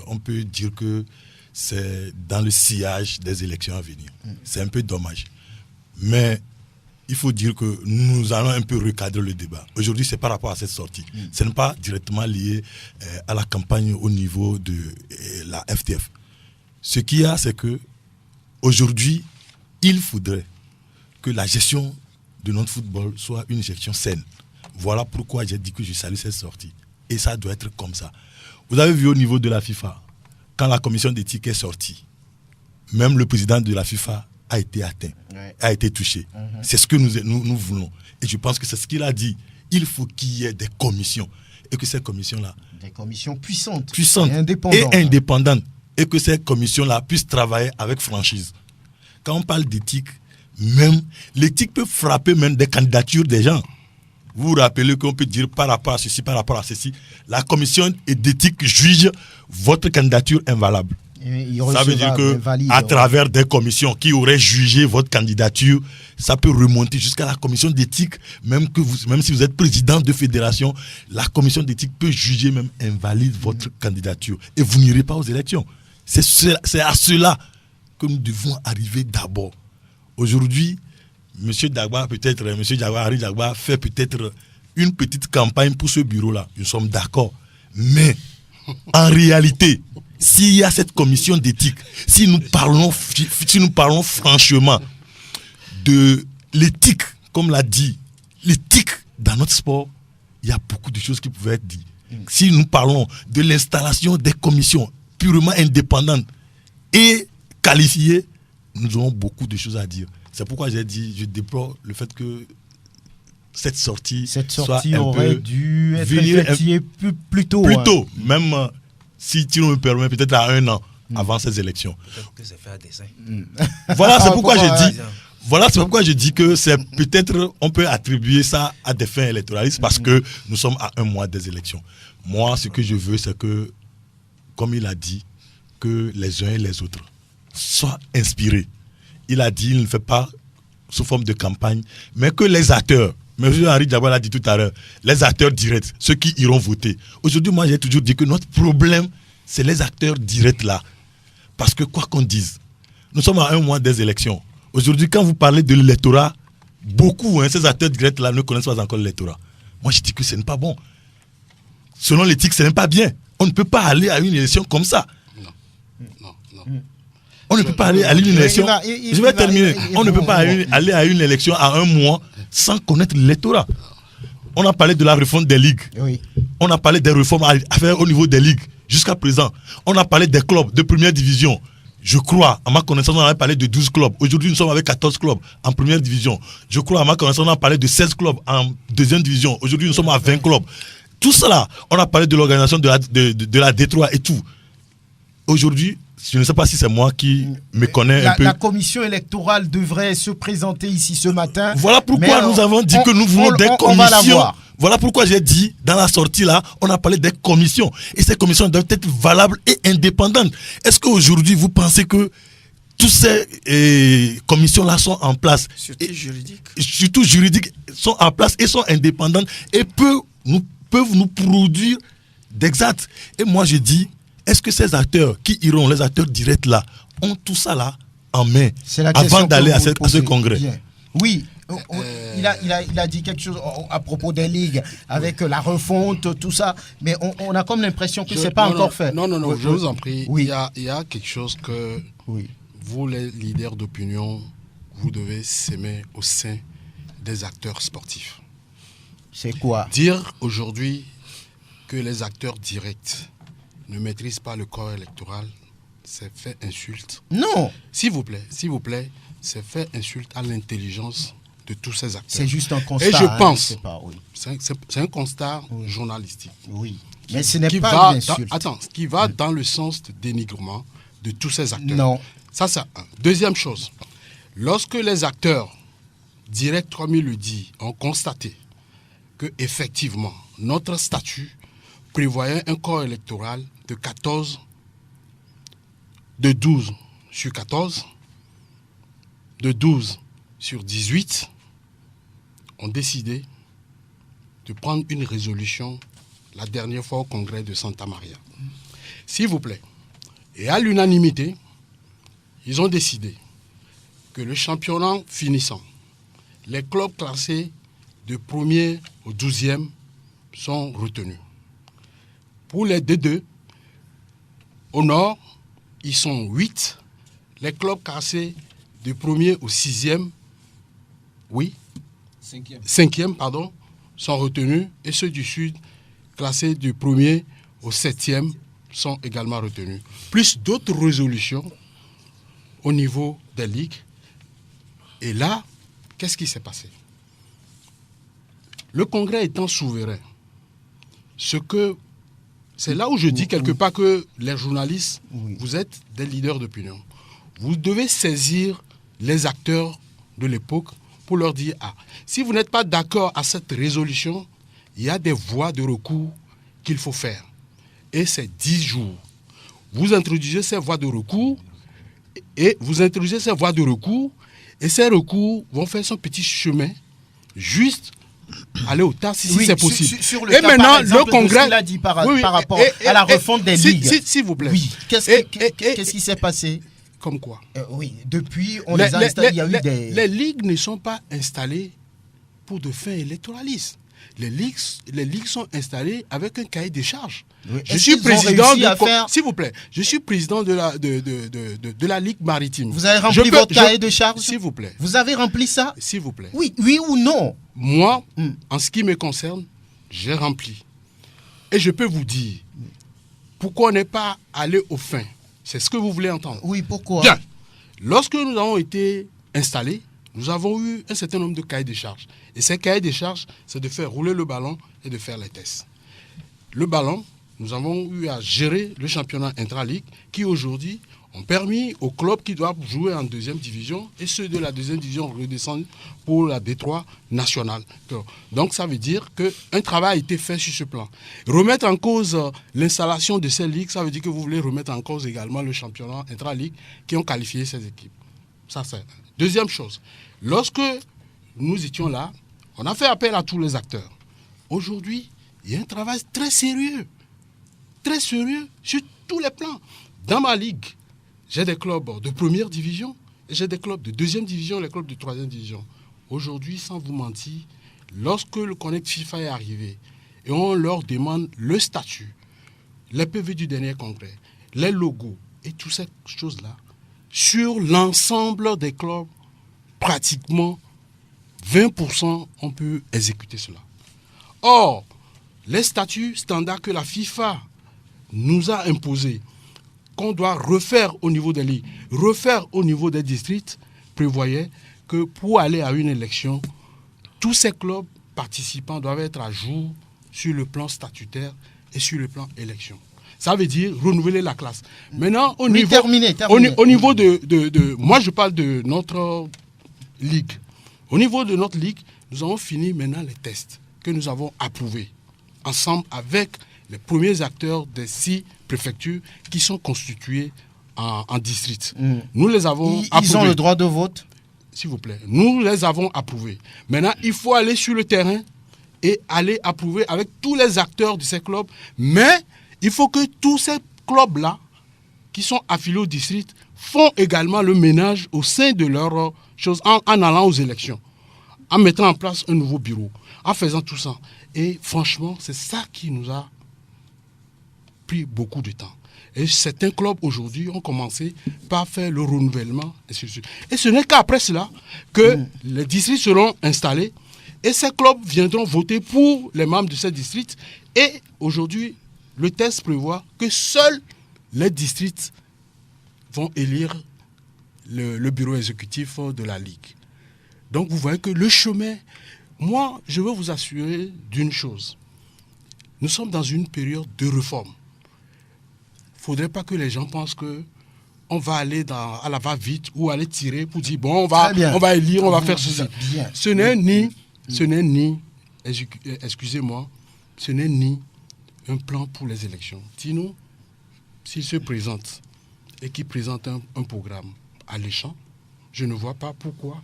on peut dire que c'est dans le sillage des élections à venir. C'est un peu dommage. Mais il faut dire que nous allons un peu recadrer le débat. Aujourd'hui, c'est par rapport à cette sortie. Ce n'est pas directement lié à la campagne au niveau de la FTF. Ce qu'il y a, c'est que aujourd'hui, il faudrait que la gestion de notre football soit une gestion saine. Voilà pourquoi j'ai dit que je salue cette sortie. Et ça doit être comme ça. Vous avez vu au niveau de la FIFA, quand la commission d'éthique est sortie, même le président de la FIFA a été atteint, a été touché. C'est ce que nous voulons. Et je pense que c'est ce qu'il a dit. Il faut qu'il y ait des commissions. Et que ces commissions-là... Des commissions puissantes et indépendantes. Et que ces commissions-là puissent travailler avec franchise. Quand on parle d'éthique, même l'éthique peut frapper même des candidatures des gens. Vous vous rappelez qu'on peut dire par rapport à ceci, par rapport à ceci, la commission d'éthique juge votre candidature invalable. Ça veut dire que à travers des commissions qui auraient jugé votre candidature, ça peut remonter jusqu'à la commission d'éthique, même si vous êtes président de fédération, la commission d'éthique peut juger même invalide votre candidature et vous n'irez pas aux élections. C'est à cela que nous devons arriver d'abord. Aujourd'hui, M. Dagba, Henri Dagba fait peut-être une petite campagne pour ce bureau-là. Nous sommes d'accord. Mais en réalité, s'il y a cette commission d'éthique, si nous parlons franchement de l'éthique, comme l'a dit, l'éthique dans notre sport, il y a beaucoup de choses qui pouvaient être dites. Si nous parlons de l'installation des commissions purement indépendantes et qualifiées, nous aurons beaucoup de choses à dire. C'est pourquoi j'ai dit, je déplore le fait que cette sortie aurait dû être effectuée plus tôt. Plus tôt, même si tu me permets, peut-être à 1 an avant ces élections. Peut-être que c'est fait à dessein. Voilà, c'est pourquoi je dis que c'est peut-être, on peut attribuer ça à des fins électoralistes parce que nous sommes à 1 mois des élections. Moi, ce que je veux, c'est que, comme il a dit, que les uns et les autres soient inspirés. Il a dit, il ne fait pas sous forme de campagne, mais que les acteurs, M. Henri Dagba l'a dit tout à l'heure, les acteurs directs, ceux qui iront voter. Aujourd'hui, moi, j'ai toujours dit que notre problème, c'est les acteurs directs là. Parce que quoi qu'on dise, nous sommes à 1 mois des élections. Aujourd'hui, quand vous parlez de l'électorat, beaucoup, ces acteurs directs là ne connaissent pas encore l'électorat. Moi, je dis que ce n'est pas bon. Selon l'éthique, ce n'est pas bien. On ne peut pas aller à une élection comme ça. On ne peut pas aller à une élection. Je vais terminer. On ne peut pas aller à une élection à 1 mois sans connaître l'électorat. On a parlé de la réforme des ligues. Oui. On a parlé des réformes à faire au niveau des ligues. Jusqu'à présent, on a parlé des clubs de première division. Je crois, à ma connaissance, on avait parlé de 12 clubs. Aujourd'hui, nous sommes avec 14 clubs en première division. Je crois, à ma connaissance, on a parlé de 16 clubs en deuxième division. Aujourd'hui, nous sommes à 20 clubs. Tout cela, on a parlé de l'organisation de la D3 et tout. Aujourd'hui, je ne sais pas si c'est moi qui me connais un peu. La commission électorale devrait se présenter ici ce matin. Voilà pourquoi nous avons dit que nous voulons des commissions. Voilà pourquoi j'ai dit, dans la sortie là, on a parlé des commissions. Et ces commissions doivent être valables et indépendantes. Est-ce qu'aujourd'hui, vous pensez que toutes ces commissions-là sont en place? Surtout juridiques, sont en place et sont indépendantes et peuvent nous produire d'exacts. Et moi, je dis, est-ce que ces acteurs qui iront, les acteurs directs là, ont tout ça là en main avant d'aller à ce congrès? Bien. Oui. Il a dit quelque chose à propos des ligues avec la refonte, tout ça, mais on a comme l'impression que ce n'est pas encore fait. Non, je vous en prie. Oui. Il y a quelque chose que vous, les leaders d'opinion, vous devez s'aimer au sein des acteurs sportifs. C'est quoi? Dire aujourd'hui que les acteurs directs ne maîtrisent pas le corps électoral, c'est fait insulte. Non. S'il vous plaît, c'est fait insulte à l'intelligence de tous ces acteurs. C'est juste un constat. Et je pense, c'est un constat journalistique. Oui, mais ce n'est pas une insulte. Qui va dans le sens de dénigrement de tous ces acteurs. Non. Ça, c'est un. Deuxième chose, lorsque les acteurs directs, comme il le dit, ont constaté que effectivement notre statut prévoyait un corps électoral de 12 sur 14, de 12 sur 18, ont décidé de prendre une résolution la dernière fois au congrès de Santa Maria. S'il vous plaît, et à l'unanimité, ils ont décidé que le championnat finissant, les clubs classés de 1er au 12e sont retenus. Pour les D2, au nord, ils sont 8. Les clubs classés du 1er au 6e, oui, 5e, pardon, sont retenus, et ceux du Sud, classés du 1er au 7e, sont également retenus. Plus d'autres résolutions au niveau des ligues. Et là, qu'est-ce qui s'est passé? Le Congrès étant souverain, c'est là où je dis quelque part que les journalistes, vous êtes des leaders d'opinion. Vous devez saisir les acteurs de l'époque pour leur dire, si vous n'êtes pas d'accord à cette résolution, il y a des voies de recours qu'il faut faire. Et c'est 10 jours. Vous introduisez ces voies de recours, et ces recours vont faire son petit chemin, juste aller au tas si c'est possible. Sur le cas, maintenant, par exemple, le Congrès, de ce qu'il a dit par rapport à la refonte des ligues. S'il vous plaît. Oui. Qu'est-ce qui s'est passé? Comme quoi? Oui, depuis, on les a installés, il y a eu des... Les ligues ne sont pas installées pour de fins électoralistes. Les ligues sont installées avec un cahier des charges. Oui. Je suis président s'il vous plaît, je suis président de la Ligue maritime. Vous avez rempli votre cahier de charges? S'il vous plaît. Vous avez rempli ça? S'il vous plaît. Oui ou non? Moi, en ce qui me concerne, j'ai rempli. Et je peux vous dire pourquoi on n'est pas allé au fin. C'est ce que vous voulez entendre. Oui, pourquoi? Bien. Lorsque nous avons été installés, nous avons eu un certain nombre de cahiers de charges. Et ces cahiers de charges, c'est de faire rouler le ballon et de faire les tests. Le ballon, nous avons eu à gérer le championnat intra-ligue qui aujourd'hui ont permis aux clubs qui doivent jouer en deuxième division et ceux de la deuxième division redescendent pour la D3 nationale. Donc ça veut dire qu'un travail a été fait sur ce plan. Remettre en cause l'installation de ces ligues, ça veut dire que vous voulez remettre en cause également le championnat intra-ligue qui ont qualifié ces équipes. Ça c'est. Deuxième chose, lorsque nous étions là, on a fait appel à tous les acteurs. Aujourd'hui, il y a un travail très sérieux sur tous les plans. Dans ma ligue, j'ai des clubs de première division et j'ai des clubs de deuxième division et les clubs de troisième division. Aujourd'hui, sans vous mentir, lorsque le Connect FIFA est arrivé et on leur demande le statut, les PV du dernier congrès, les logos et toutes ces choses-là, sur l'ensemble des clubs, pratiquement 20% on peut exécuter cela. Or, les statuts standards que la FIFA nous a imposés, qu'on doit refaire au niveau des ligues, refaire au niveau des districts, prévoyaient que pour aller à une élection, tous ces clubs participants doivent être à jour sur le plan statutaire et sur le plan élection. Ça veut dire renouveler la classe. Maintenant, au niveau de... Moi, je parle de notre ligue. Au niveau de notre ligue, nous avons fini maintenant les tests que nous avons approuvés ensemble avec les premiers acteurs des 6 préfectures qui sont constituées en district. Nous les avons approuvés. Ils ont le droit de vote? S'il vous plaît. Nous les avons approuvés. Maintenant, il faut aller sur le terrain et aller approuver avec tous les acteurs de ces clubs. Mais il faut que tous ces clubs-là, qui sont affiliés au district, font également le ménage au sein de leurs choses en allant aux élections, en mettant en place un nouveau bureau, en faisant tout ça. Et franchement, c'est ça qui nous a pris beaucoup de temps. Et certains clubs aujourd'hui ont commencé par faire le renouvellement. Et ce n'est qu'après cela que les districts seront installés et ces clubs viendront voter pour les membres de ces districts. Et aujourd'hui, le test prévoit que seuls les districts vont élire le bureau exécutif de la Ligue. Donc vous voyez que le chemin, moi je veux vous assurer d'une chose. Nous sommes dans une période de réforme. Il ne faudrait pas que les gens pensent qu'on va aller à la va-vite ou aller tirer pour dire bon, on va élire, on va faire ceci. Ce n'est ni, excusez-moi, ce n'est ni un plan pour les élections. Tino, s'il se présente et qu'il présente un programme alléchant, je ne vois pas pourquoi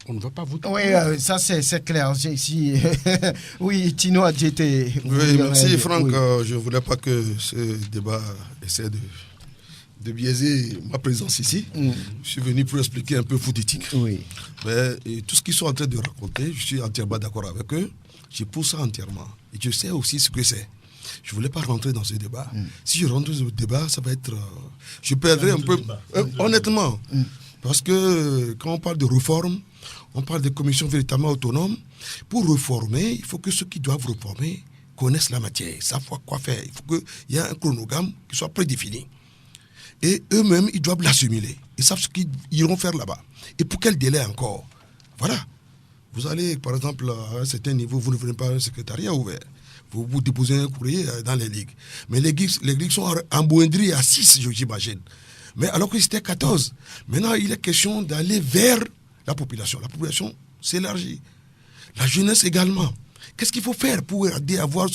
on ne va pas voter. Oui, ça c'est clair. Oui, Tino a dit... Oui, merci Franck. Oui. Je ne voulais pas que ce débat essaie de biaiser ma présence ici. Je suis venu pour expliquer un peu foot éthique. Oui. Mais tout ce qu'ils sont en train de raconter, je suis entièrement d'accord avec eux. Je pousse ça entièrement. Et je sais aussi ce que c'est. Je ne voulais pas rentrer dans ce débat. Si je rentre dans ce débat, ça va être... je perdrai un peu... honnêtement. Parce que quand on parle de réforme, on parle de commissions véritablement autonomes. Pour réformer, il faut que ceux qui doivent réformer connaissent la matière, savent quoi faire. Il faut qu'il y ait un chronogramme qui soit prédéfini. Et eux-mêmes, ils doivent l'assimiler. Ils savent ce qu'ils iront faire là-bas. Et pour quel délai encore. Voilà. Vous allez, par exemple, à un certain niveau, vous ne venez pas à un secrétariat ouvert. Vous déposez un courrier dans les ligues. Mais les ligues sont emboindries à 6, j'imagine. Mais alors que c'était 14. Maintenant, il est question d'aller vers la population. La population s'élargit. La jeunesse également. Qu'est-ce qu'il faut faire pour aider à avoir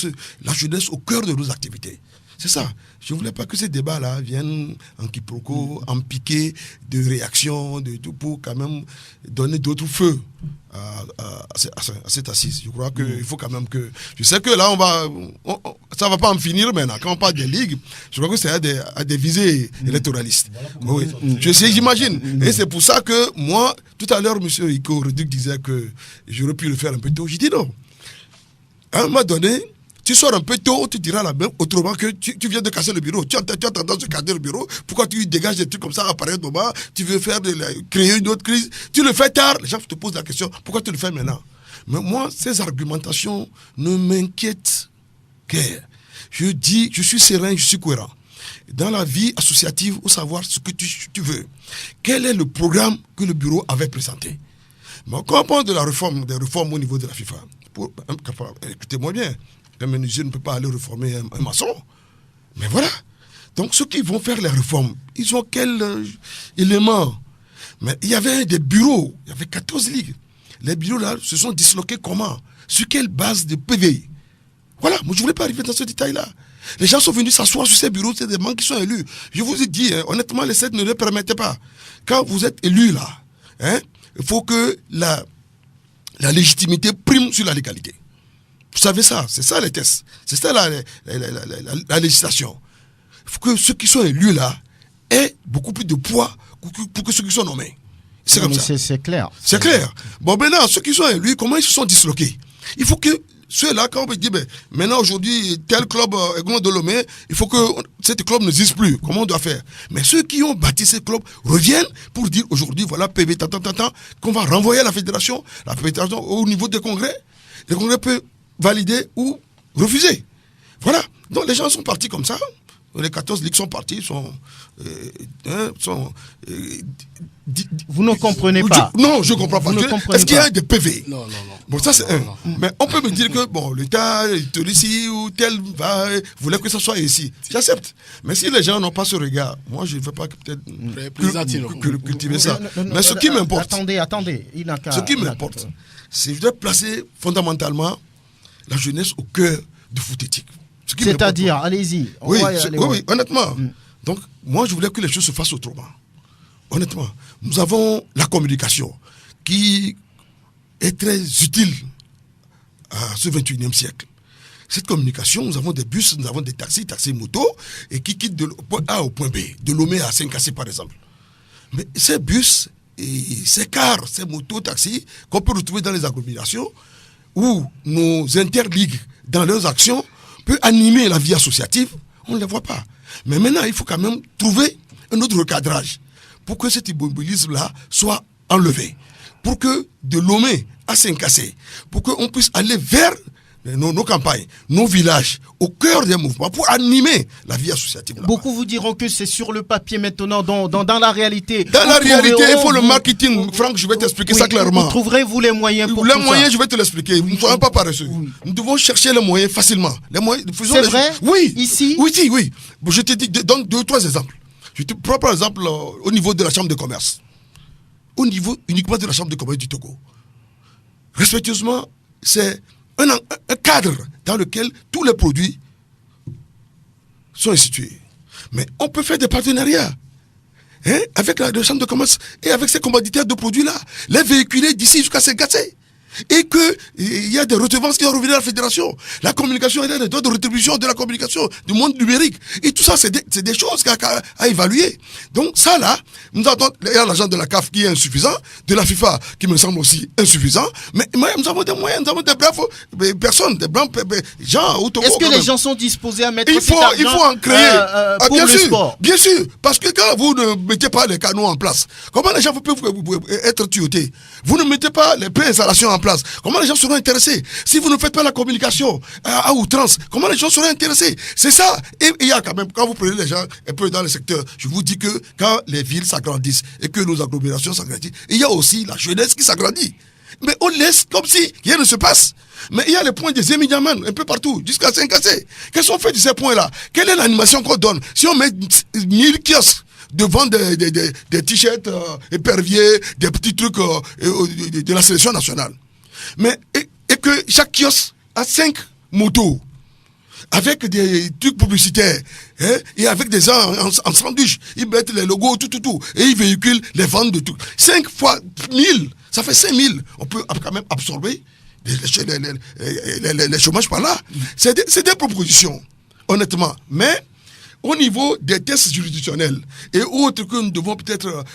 la jeunesse au cœur de nos activités? C'est ça. Je ne voulais pas que ces débats-là viennent en quiproquo, en piqué de réactions, de tout, pour quand même donner d'autres feux à cette assise. Je crois qu'il faut quand même que... Je sais que là, ça ne va pas en finir maintenant. Quand on parle des ligues, je crois que c'est à des visées électoralistes. Oui. J'imagine. Et c'est pour ça que moi, tout à l'heure, M. Iko Reduc disait que j'aurais pu le faire un peu tôt. J'ai dit non. À un moment donné, tu sors un peu tôt, tu diras la même, autrement que tu viens de casser le bureau. Tu as tendance à casser le bureau. Pourquoi tu dégages des trucs comme ça à pareil moment? Tu veux créer une autre crise. Tu le fais tard. Les gens te posent la question, pourquoi tu le fais maintenant? Mais moi, ces argumentations ne m'inquiètent guère. Je dis, je suis serein, je suis cohérent. Dans la vie associative, il faut savoir ce que tu veux. Quel est le programme que le bureau avait présenté? Mais quand on parle de la réforme, des réformes au niveau de la FIFA, écoutez-moi bien, un menuisier ne peut pas aller réformer un maçon. Mais voilà. Donc ceux qui vont faire les réformes, ils ont quel élément? Mais il y avait des bureaux, il y avait 14 ligues. Les bureaux là se sont disloqués comment? Sur quelle base de PVI? Voilà, moi je ne voulais pas arriver dans ce détail-là. Les gens sont venus s'asseoir sur ces bureaux, c'est des membres qui sont élus. Je vous ai dit, honnêtement, les 7 ne le permettaient pas. Quand vous êtes élu là, il faut que la légitimité prime sur la légalité. Vous savez ça, c'est ça les tests. C'est ça la législation. Il faut que ceux qui sont élus là aient beaucoup plus de poids pour que ceux qui sont nommés. C'est comme ça. C'est clair. C'est clair. Bon, maintenant, ceux qui sont élus, comment ils se sont disloqués? Il faut que ceux-là, quand on me dit, maintenant aujourd'hui, tel club est de Lomé, il faut que cet club n'existe plus. Comment on doit faire? Mais ceux qui ont bâti ces clubs reviennent pour dire aujourd'hui, voilà, PV, qu'on va renvoyer à la fédération au niveau des congrès. Les congrès peuvent valider ou refuser. Voilà. Donc les gens sont partis comme ça. Les 14 ligues sont partis, vous ne comprenez pas? Non, je ne comprends pas. Est-ce qu'il y a des PV? Non. Bon, ça c'est un. Mais on peut me dire que bon, l'État, ici ou tel voulait que ça soit ici. J'accepte. Mais si les gens n'ont pas ce regard, moi je ne veux pas peut-être cultiver ça. Mais ce qui m'importe. Attendez. Ce qui m'importe, c'est de placer fondamentalement la jeunesse au cœur du foot éthique. C'est-à-dire, allez-y. Oui, honnêtement. Donc, moi, je voulais que les choses se fassent autrement. Honnêtement. Nous avons la communication qui est très utile à ce 21e siècle. Cette communication, nous avons des bus, nous avons des taxis motos, et qui quittent de point A au point B, de Lomé à Saint-Cassé, par exemple. Mais ces bus, et ces cars, ces motos, taxis, qu'on peut retrouver dans les agglomérations, où nos interligues, dans leurs actions, peut animer la vie associative, on ne les voit pas. Mais maintenant, il faut quand même trouver un autre recadrage pour que cet immobilisme-là soit enlevé. Pour que de Lomé à Saint-Cassé, pour qu'on puisse aller vers nos campagnes, nos villages, au cœur des mouvements, pour animer la vie associative. Beaucoup vous diront que c'est sur le papier maintenant, dans la réalité. Dans la réalité, il faut le marketing. Franck, je vais t'expliquer ça clairement. Vous trouverez-vous les moyens pour les tout moyens, ça? je vais te l'expliquer. Nous ne soyons pas paresseux. Nous devons chercher les moyens facilement. C'est vrai? Oui. Ici? Oui. Bon, je te dis, donne 2 ou 3 exemples. Je te prends par exemple au niveau de la chambre de commerce. Au niveau uniquement de la chambre de commerce du Togo. Respectueusement, c'est un cadre dans lequel tous les produits sont situés. Mais on peut faire des partenariats avec la chambre de commerce et avec ces commanditaires de produits-là, les véhiculer d'ici jusqu'à Saint-Cassé. et qu'il y a des redevances qui vont revenir à la fédération. La communication, il y a des droits de rétribution de la communication, du monde numérique. Et tout ça, c'est des choses à évaluer. Donc ça là, nous avons l'argent de la CAF qui est insuffisant, de la FIFA qui me semble aussi insuffisant, mais nous avons des moyens, nous avons des braves personnes, des blancs gens au Togo. Est-ce que les gens sont disposés à mettre il faut en créer pour bien le sûr, sport? Bien sûr, parce que quand vous ne mettez pas les canaux en place, comment les gens peuvent être tuyautés? Vous ne mettez pas les préinstallations en place. Comment les gens seront intéressés? Si vous ne faites pas la communication à outrance, comment les gens seront intéressés? C'est ça. Et il y a quand même, quand vous prenez les gens un peu dans le secteur, je vous dis que quand les villes s'agrandissent et que nos agglomérations s'agrandissent, il y a aussi la jeunesse qui s'agrandit. Mais on laisse comme si rien ne se passe. Mais il y a les points des Éminiaman un peu partout, jusqu'à Saint-Cassé. Qu'est-ce qu'on fait de ces points-là? Quelle est l'animation qu'on donne? Si on met 1000 kiosques devant des t-shirts éperviers, des petits trucs de la sélection nationale. Mais, et que chaque kiosque a 5 motos, avec des trucs publicitaires, hein, et avec des gens en sandwich, ils mettent les logos, tout, et ils véhiculent les ventes de tout. 5 fois 1000, ça fait 5000. On peut quand même absorber les chômages par là. C'est des propositions, honnêtement. Mais au niveau des tests juridictionnels et autres que nous devons peut-être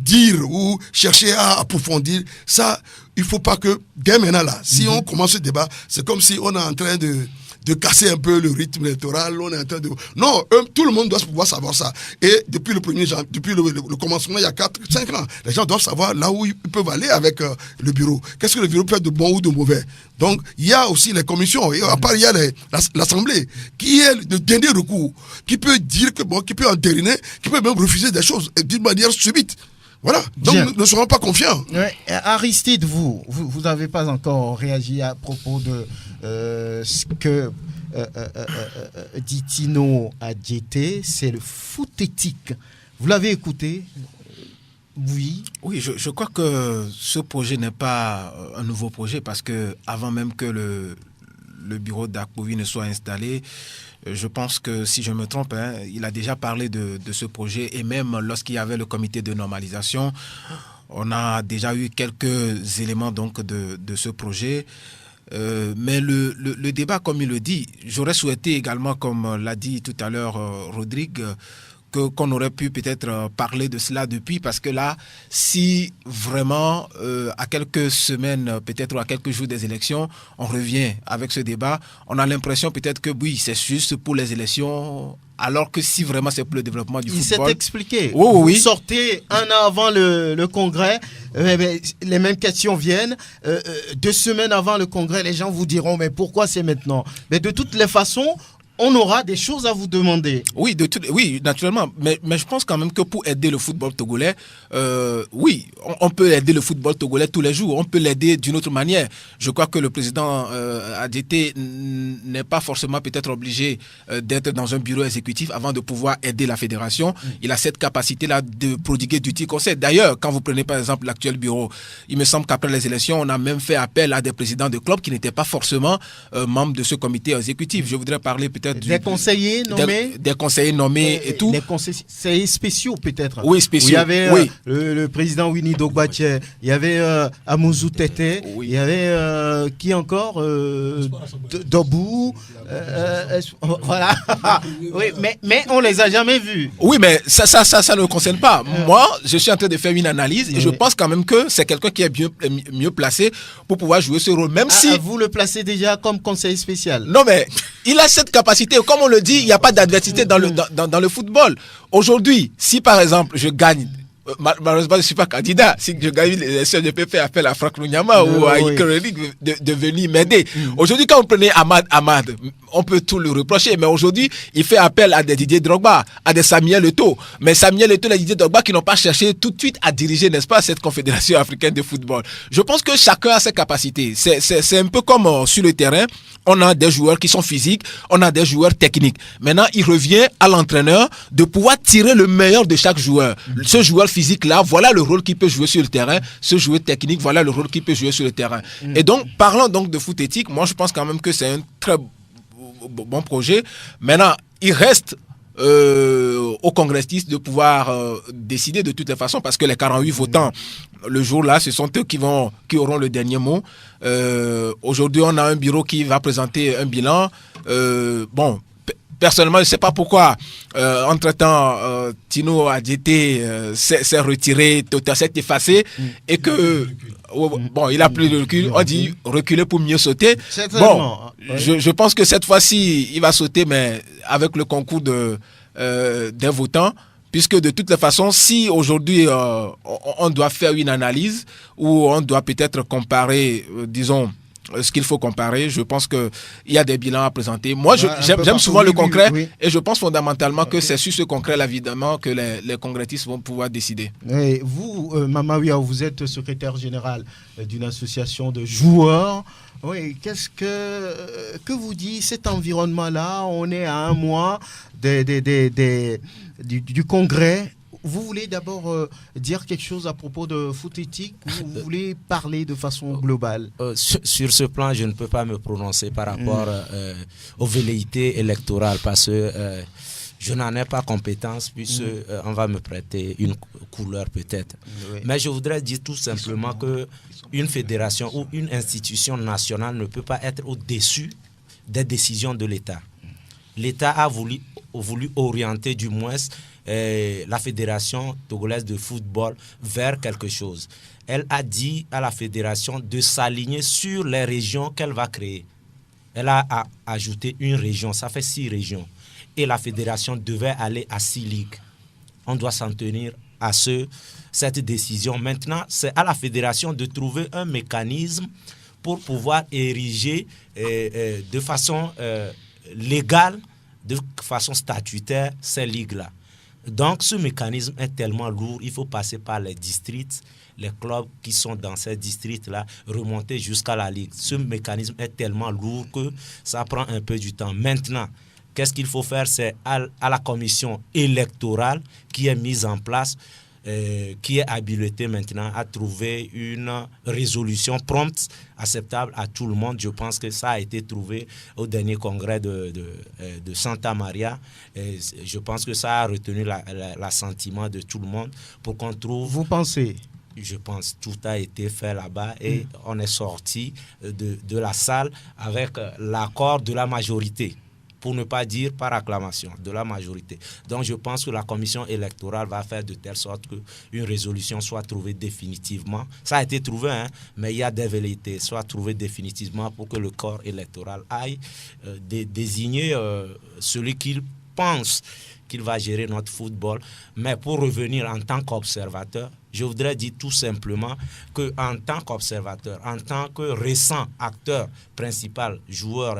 dire ou chercher à approfondir, ça, il ne faut pas que, dès maintenant là, si on commence ce débat, c'est comme si on est en train de casser un peu le rythme électoral, on est en train de... Non, tout le monde doit pouvoir savoir ça. Et depuis le commencement, il y a 4-5 ans, les gens doivent savoir là où ils peuvent aller avec le bureau. Qu'est-ce que le bureau peut être de bon ou de mauvais? Donc, il y a aussi les commissions, et à part, il y a l'Assemblée, qui est le dernier recours, qui peut dire que, bon, qui peut entériner, qui peut même refuser des choses d'une manière subite. Voilà, donc nous ne serons pas confiants. Ouais. Aristide, vous n'avez pas encore réagi à propos de ce que dit Tino Adjeté, c'est le foot éthique. Vous l'avez écouté? Oui. Oui, je crois que ce projet n'est pas un nouveau projet parce que avant même que le bureau d'Akpovi ne soit installé, je pense que, si je me trompe, il a déjà parlé de ce projet et même lorsqu'il y avait le comité de normalisation, on a déjà eu quelques éléments donc de ce projet. Mais le débat, comme il le dit, j'aurais souhaité également, comme l'a dit tout à l'heure Rodrigue, qu'on aurait pu peut-être parler de cela depuis, parce que là, si vraiment, à quelques semaines, peut-être, ou à quelques jours des élections, on revient avec ce débat, on a l'impression peut-être que oui, c'est juste pour les élections, alors que si vraiment c'est pour le développement du football... Il s'est expliqué. Oui. Vous sortez un an avant le congrès, les mêmes questions viennent. 2 semaines avant le congrès, les gens vous diront, mais pourquoi c'est maintenant? Mais de toutes les façons, on aura des choses à vous demander. Oui, oui, naturellement. Mais je pense quand même que pour aider le football togolais, oui, on peut aider le football togolais tous les jours. On peut l'aider d'une autre manière. Je crois que le président Adjeté n'est pas forcément peut-être obligé d'être dans un bureau exécutif avant de pouvoir aider la fédération. Il a cette capacité-là de prodiguer d'utiles conseils. D'ailleurs, quand vous prenez par exemple l'actuel bureau, il me semble qu'après les élections, on a même fait appel à des présidents de clubs qui n'étaient pas forcément membres de ce comité exécutif. Je voudrais parler peut-être des conseillers nommés, des conseillers nommés et tout. Des conseillers spéciaux peut-être. Oui, spéciaux. Il y avait le président Winnie Dogbache, il y avait Amouzou Tete, il y avait qui encore Dobou. Voilà. Oui, mais on les a jamais vus. Oui, mais ça ne me concerne pas. Moi, je suis en train de faire une analyse et je pense quand même que c'est quelqu'un qui est mieux placé pour pouvoir jouer ce rôle, même si vous le placez déjà comme conseiller spécial. Non, mais il a cette capacité. Comme on le dit, il n'y a pas d'adversité dans le football. Aujourd'hui, si par exemple je gagne, malheureusement je ne suis pas candidat, si je gagne les élections, je peux faire appel à Franck Lunyama ou à Ikerelik de venir m'aider. Aujourd'hui, quand vous prenez Ahmad, on peut tout le reprocher, mais aujourd'hui, il fait appel à des Didier Drogba, à des Samuel Eto'o. Mais Samuel Eto'o et Didier Drogba qui n'ont pas cherché tout de suite à diriger, n'est-ce pas, cette confédération africaine de football. Je pense que chacun a ses capacités. C'est un peu comme sur le terrain. On a des joueurs qui sont physiques, on a des joueurs techniques. Maintenant, il revient à l'entraîneur de pouvoir tirer le meilleur de chaque joueur. Ce joueur physique-là, voilà le rôle qu'il peut jouer sur le terrain. Ce joueur technique, voilà le rôle qu'il peut jouer sur le terrain. Et donc, parlant donc de foot éthique, moi je pense quand même que c'est un très bon projet. Maintenant, il reste aux congressistes de pouvoir décider de toutes les façons, parce que les 48 votants, le jour-là, ce sont eux qui auront le dernier mot. Aujourd'hui, on a un bureau qui va présenter un bilan. Personnellement, je ne sais pas pourquoi, entre-temps, Tino Adjete s'est retiré, s'est effacé, et que, il a plus de recul. On dit reculer pour mieux sauter. Je pense que cette fois-ci, il va sauter, mais avec le concours des votants, puisque de toutes les façons, si aujourd'hui, on doit faire une analyse, ou on doit peut-être comparer, disons, ce qu'il faut comparer, je pense qu'il y a des bilans à présenter. Moi, j'aime souvent le concret, et je pense fondamentalement que c'est sur ce concret-là, évidemment, que les congressistes vont pouvoir décider. Et vous, Mamaouia, vous êtes secrétaire général d'une association de joueurs. Oui, qu'est-ce que vous dit cet environnement-là? On est à un mois du congrès. Vous voulez d'abord dire quelque chose à propos de foot éthique, ou vous voulez parler de façon globale? Sur ce plan, je ne peux pas me prononcer par rapport aux velléités électorales, parce que je n'en ai pas compétence, puisqu'on va me prêter une couleur peut-être. Mais je voudrais dire tout simplement qu'une fédération ou une institution nationale ne peut pas être au-dessus des décisions de l'État. L'État a voulu orienter du moins la fédération togolaise de football vers quelque chose. Elle a dit à la fédération de s'aligner sur les régions qu'elle va créer. Elle a ajouté une région, ça fait 6 régions. Et la fédération devait aller à 6 ligues. On doit s'en tenir à cette décision. Maintenant, c'est à la fédération de trouver un mécanisme pour pouvoir ériger de façon légale, de façon statutaire, ces ligues-là. Donc, ce mécanisme est tellement lourd, il faut passer par les districts, les clubs qui sont dans ces districts-là, remonter jusqu'à la ligue. Ce mécanisme est tellement lourd que ça prend un peu du temps. Maintenant, qu'est-ce qu'il faut faire? C'est à la commission électorale qui est mise en place, qui est habilitée maintenant à trouver une résolution prompte, acceptable à tout le monde. Je pense que ça a été trouvé au dernier congrès de Santa Maria. Et je pense que ça a retenu l'assentiment de tout le monde pour qu'on trouve... Vous pensez? Je pense que tout a été fait là-bas et on est sorti de la salle avec l'accord de la majorité, pour ne pas dire par acclamation, de la majorité. Donc je pense que la commission électorale va faire de telle sorte qu'une résolution soit trouvée définitivement. Ça a été trouvé, mais il y a des velléités, soit trouvée définitivement pour que le corps électoral aille désigner celui qu'il pense qu'il va gérer notre football. Mais pour revenir en tant qu'observateur, je voudrais dire tout simplement qu'en tant qu'observateur, en tant que récent acteur principal, joueur,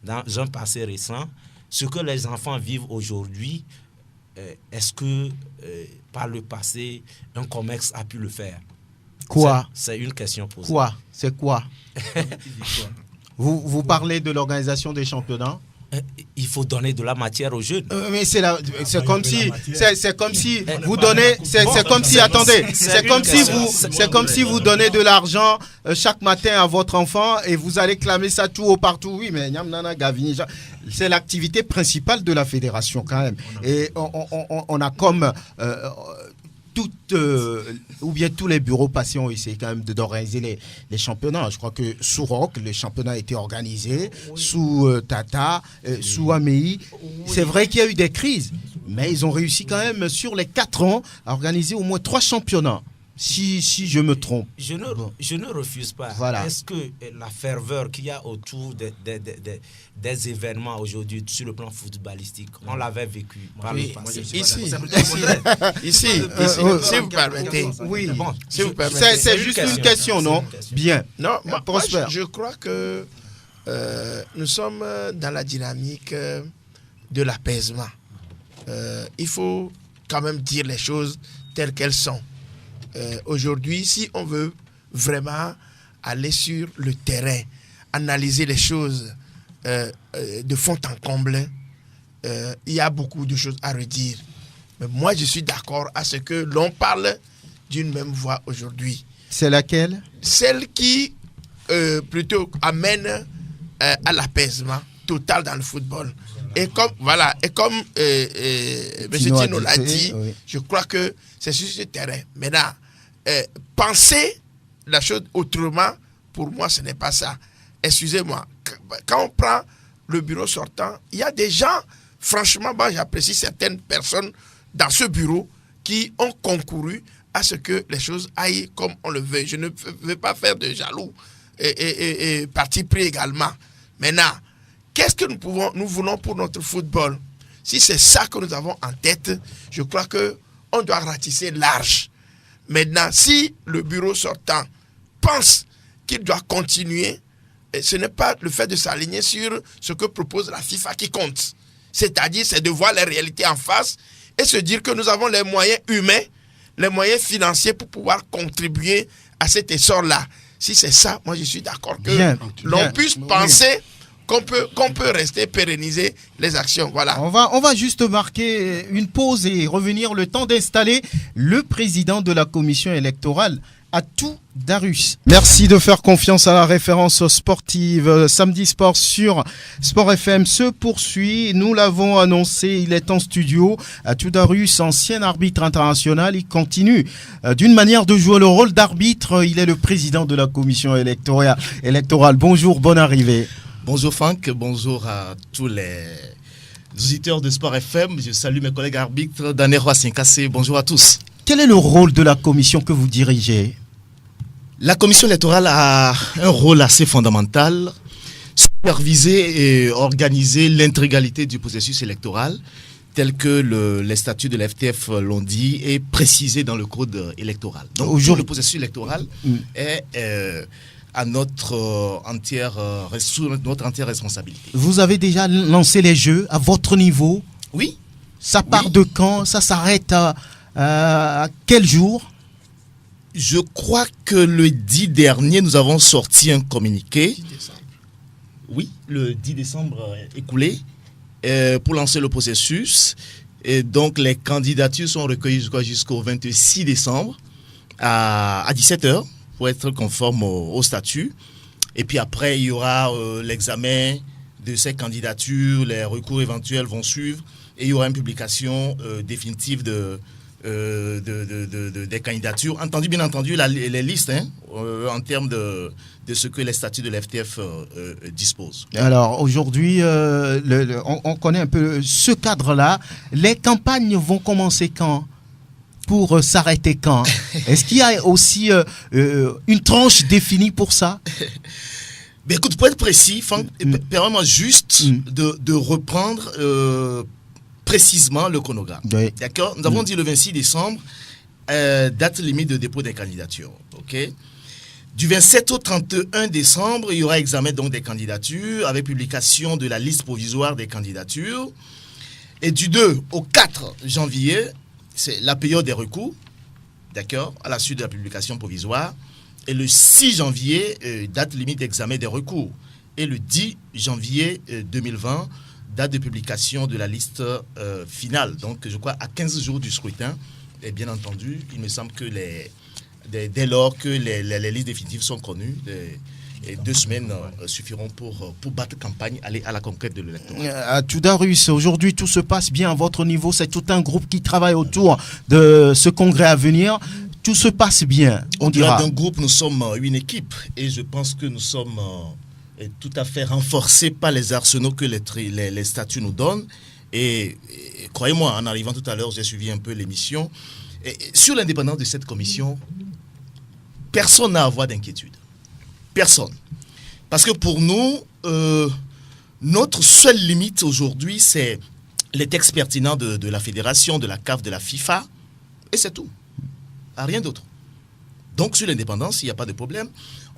dans un passé récent, ce que les enfants vivent aujourd'hui, est-ce que par le passé, un COMEX a pu le faire? Quoi? C'est une question posée. Quoi? C'est quoi? Vous parlez de l'organisation des championnats? Il faut donner de la matière aux jeunes. Mais c'est comme si vous donnez, c'est comme si vous donnez de l'argent chaque matin à votre enfant et vous allez clamer ça tout au partout. Oui, mais c'est l'activité principale de la fédération quand même. Et on a comme ou bien tous les bureaux passés ont essayé quand même d'organiser les championnats. Je crois que sous Rock, le championnat a été organisé, sous Tata, sous Amei. C'est vrai qu'il y a eu des crises, mais ils ont réussi quand même sur les 4 ans à organiser au moins 3 championnats. Si je me trompe. Je ne refuse pas. Voilà. Est-ce que la ferveur qu'il y a autour des événements aujourd'hui sur le plan footballistique, on l'avait vécu par le passé? Ici, si vous permettez. Oui. Bon, si vous permettez. C'est juste une question, non? Bien. Non, moi je crois que nous sommes dans la dynamique de l'apaisement. Il faut quand même dire les choses telles qu'elles sont. Aujourd'hui, si on veut vraiment aller sur le terrain, analyser les choses de fond en comble, il y a beaucoup de choses à redire. Mais moi, je suis d'accord à ce que l'on parle d'une même voix aujourd'hui. C'est laquelle? Celle qui plutôt amène à l'apaisement total dans le football. Et comme M. Tino l'a dit, oui. Je crois que c'est sur ce terrain. Maintenant, penser la chose autrement, pour moi, ce n'est pas ça. Excusez-moi, quand on prend le bureau sortant, il y a des gens, franchement, j'apprécie certaines personnes dans ce bureau qui ont concouru à ce que les choses aillent comme on le veut. Je ne veux pas faire de jaloux et parti pris également. Maintenant, qu'est-ce que nous voulons pour notre football? Si c'est ça que nous avons en tête, je crois qu'on doit ratisser large. Maintenant, si le bureau sortant pense qu'il doit continuer, ce n'est pas le fait de s'aligner sur ce que propose la FIFA qui compte. C'est-à-dire, c'est de voir les réalités en face et se dire que nous avons les moyens humains, les moyens financiers pour pouvoir contribuer à cet essor-là. Si c'est ça, moi je suis d'accord que l'on puisse penser qu'on peut rester pérenniser les actions. Voilà. On va juste marquer une pause et revenir le temps d'installer le président de la commission électorale, Atou Darus. Merci de faire confiance à la référence sportive. Samedi Sport sur Sport FM se poursuit. Nous l'avons annoncé, il est en studio. Atou Darus, ancien arbitre international, il continue d'une manière de jouer le rôle d'arbitre. Il est le président de la commission électorale. Bonjour, bonne arrivée. Bonjour Franck, bonjour à tous les auditeurs de Sport FM. Je salue mes collègues arbitres, Danero Asinkassé. Bonjour à tous. Quel est le rôle de la commission que vous dirigez? La commission électorale a un rôle assez fondamental, superviser et organiser l'intégralité du processus électoral, tel que les statuts de la FTF l'ont dit, et précisé dans le code électoral. Donc le processus électoral est à notre entière responsabilité. Vous avez déjà lancé les jeux à votre niveau? Oui. Ça part de quand? Ça s'arrête à quel jour? Je crois que le 10 dernier, nous avons sorti un communiqué. 10 décembre. Oui, le 10 décembre écoulé, pour lancer le processus. Et donc, les candidatures sont recueillies jusqu'au 26 décembre à 17h pour être conforme au statut. Et puis après, il y aura l'examen de ces candidatures, les recours éventuels vont suivre et il y aura une publication définitive des candidatures. Bien entendu, les listes en termes de ce que les statuts de l'FTF disposent. Alors aujourd'hui, on connaît un peu ce cadre-là. Les campagnes vont commencer quand? Pour s'arrêter quand? Est-ce qu'il y a aussi une tranche définie pour ça? Écoute, pour être précis, permets-moi juste de reprendre précisément le chronogramme. Oui. D'accord? Nous avons dit le 26 décembre, date limite de dépôt des candidatures. Okay? Du 27 au 31 décembre, il y aura examen donc des candidatures avec publication de la liste provisoire des candidatures. Et du 2 au 4 janvier, c'est la période des recours, d'accord, à la suite de la publication provisoire. Et le 6 janvier, date limite d'examen des recours. Et le 10 janvier 2020, date de publication de la liste finale. Donc, je crois, à 15 jours du scrutin. Et bien entendu, il me semble que dès lors que les listes définitives sont connues, 2 semaines suffiront pour battre campagne, aller à la conquête de l'électorat. Atou Darus, aujourd'hui, tout se passe bien à votre niveau. C'est tout un groupe qui travaille autour de ce congrès à venir. Tout se passe bien, on dira. D'un groupe, nous sommes une équipe. Et je pense que nous sommes tout à fait renforcés par les arsenaux que les statuts nous donnent. Et croyez-moi, en arrivant tout à l'heure, j'ai suivi un peu l'émission. Sur l'indépendance de cette commission, personne n'a à avoir d'inquiétude. Personne. Parce que pour nous, notre seule limite aujourd'hui, c'est les textes pertinents de la fédération, de la CAF, de la FIFA. Et c'est tout. Rien d'autre. Donc sur l'indépendance, il n'y a pas de problème.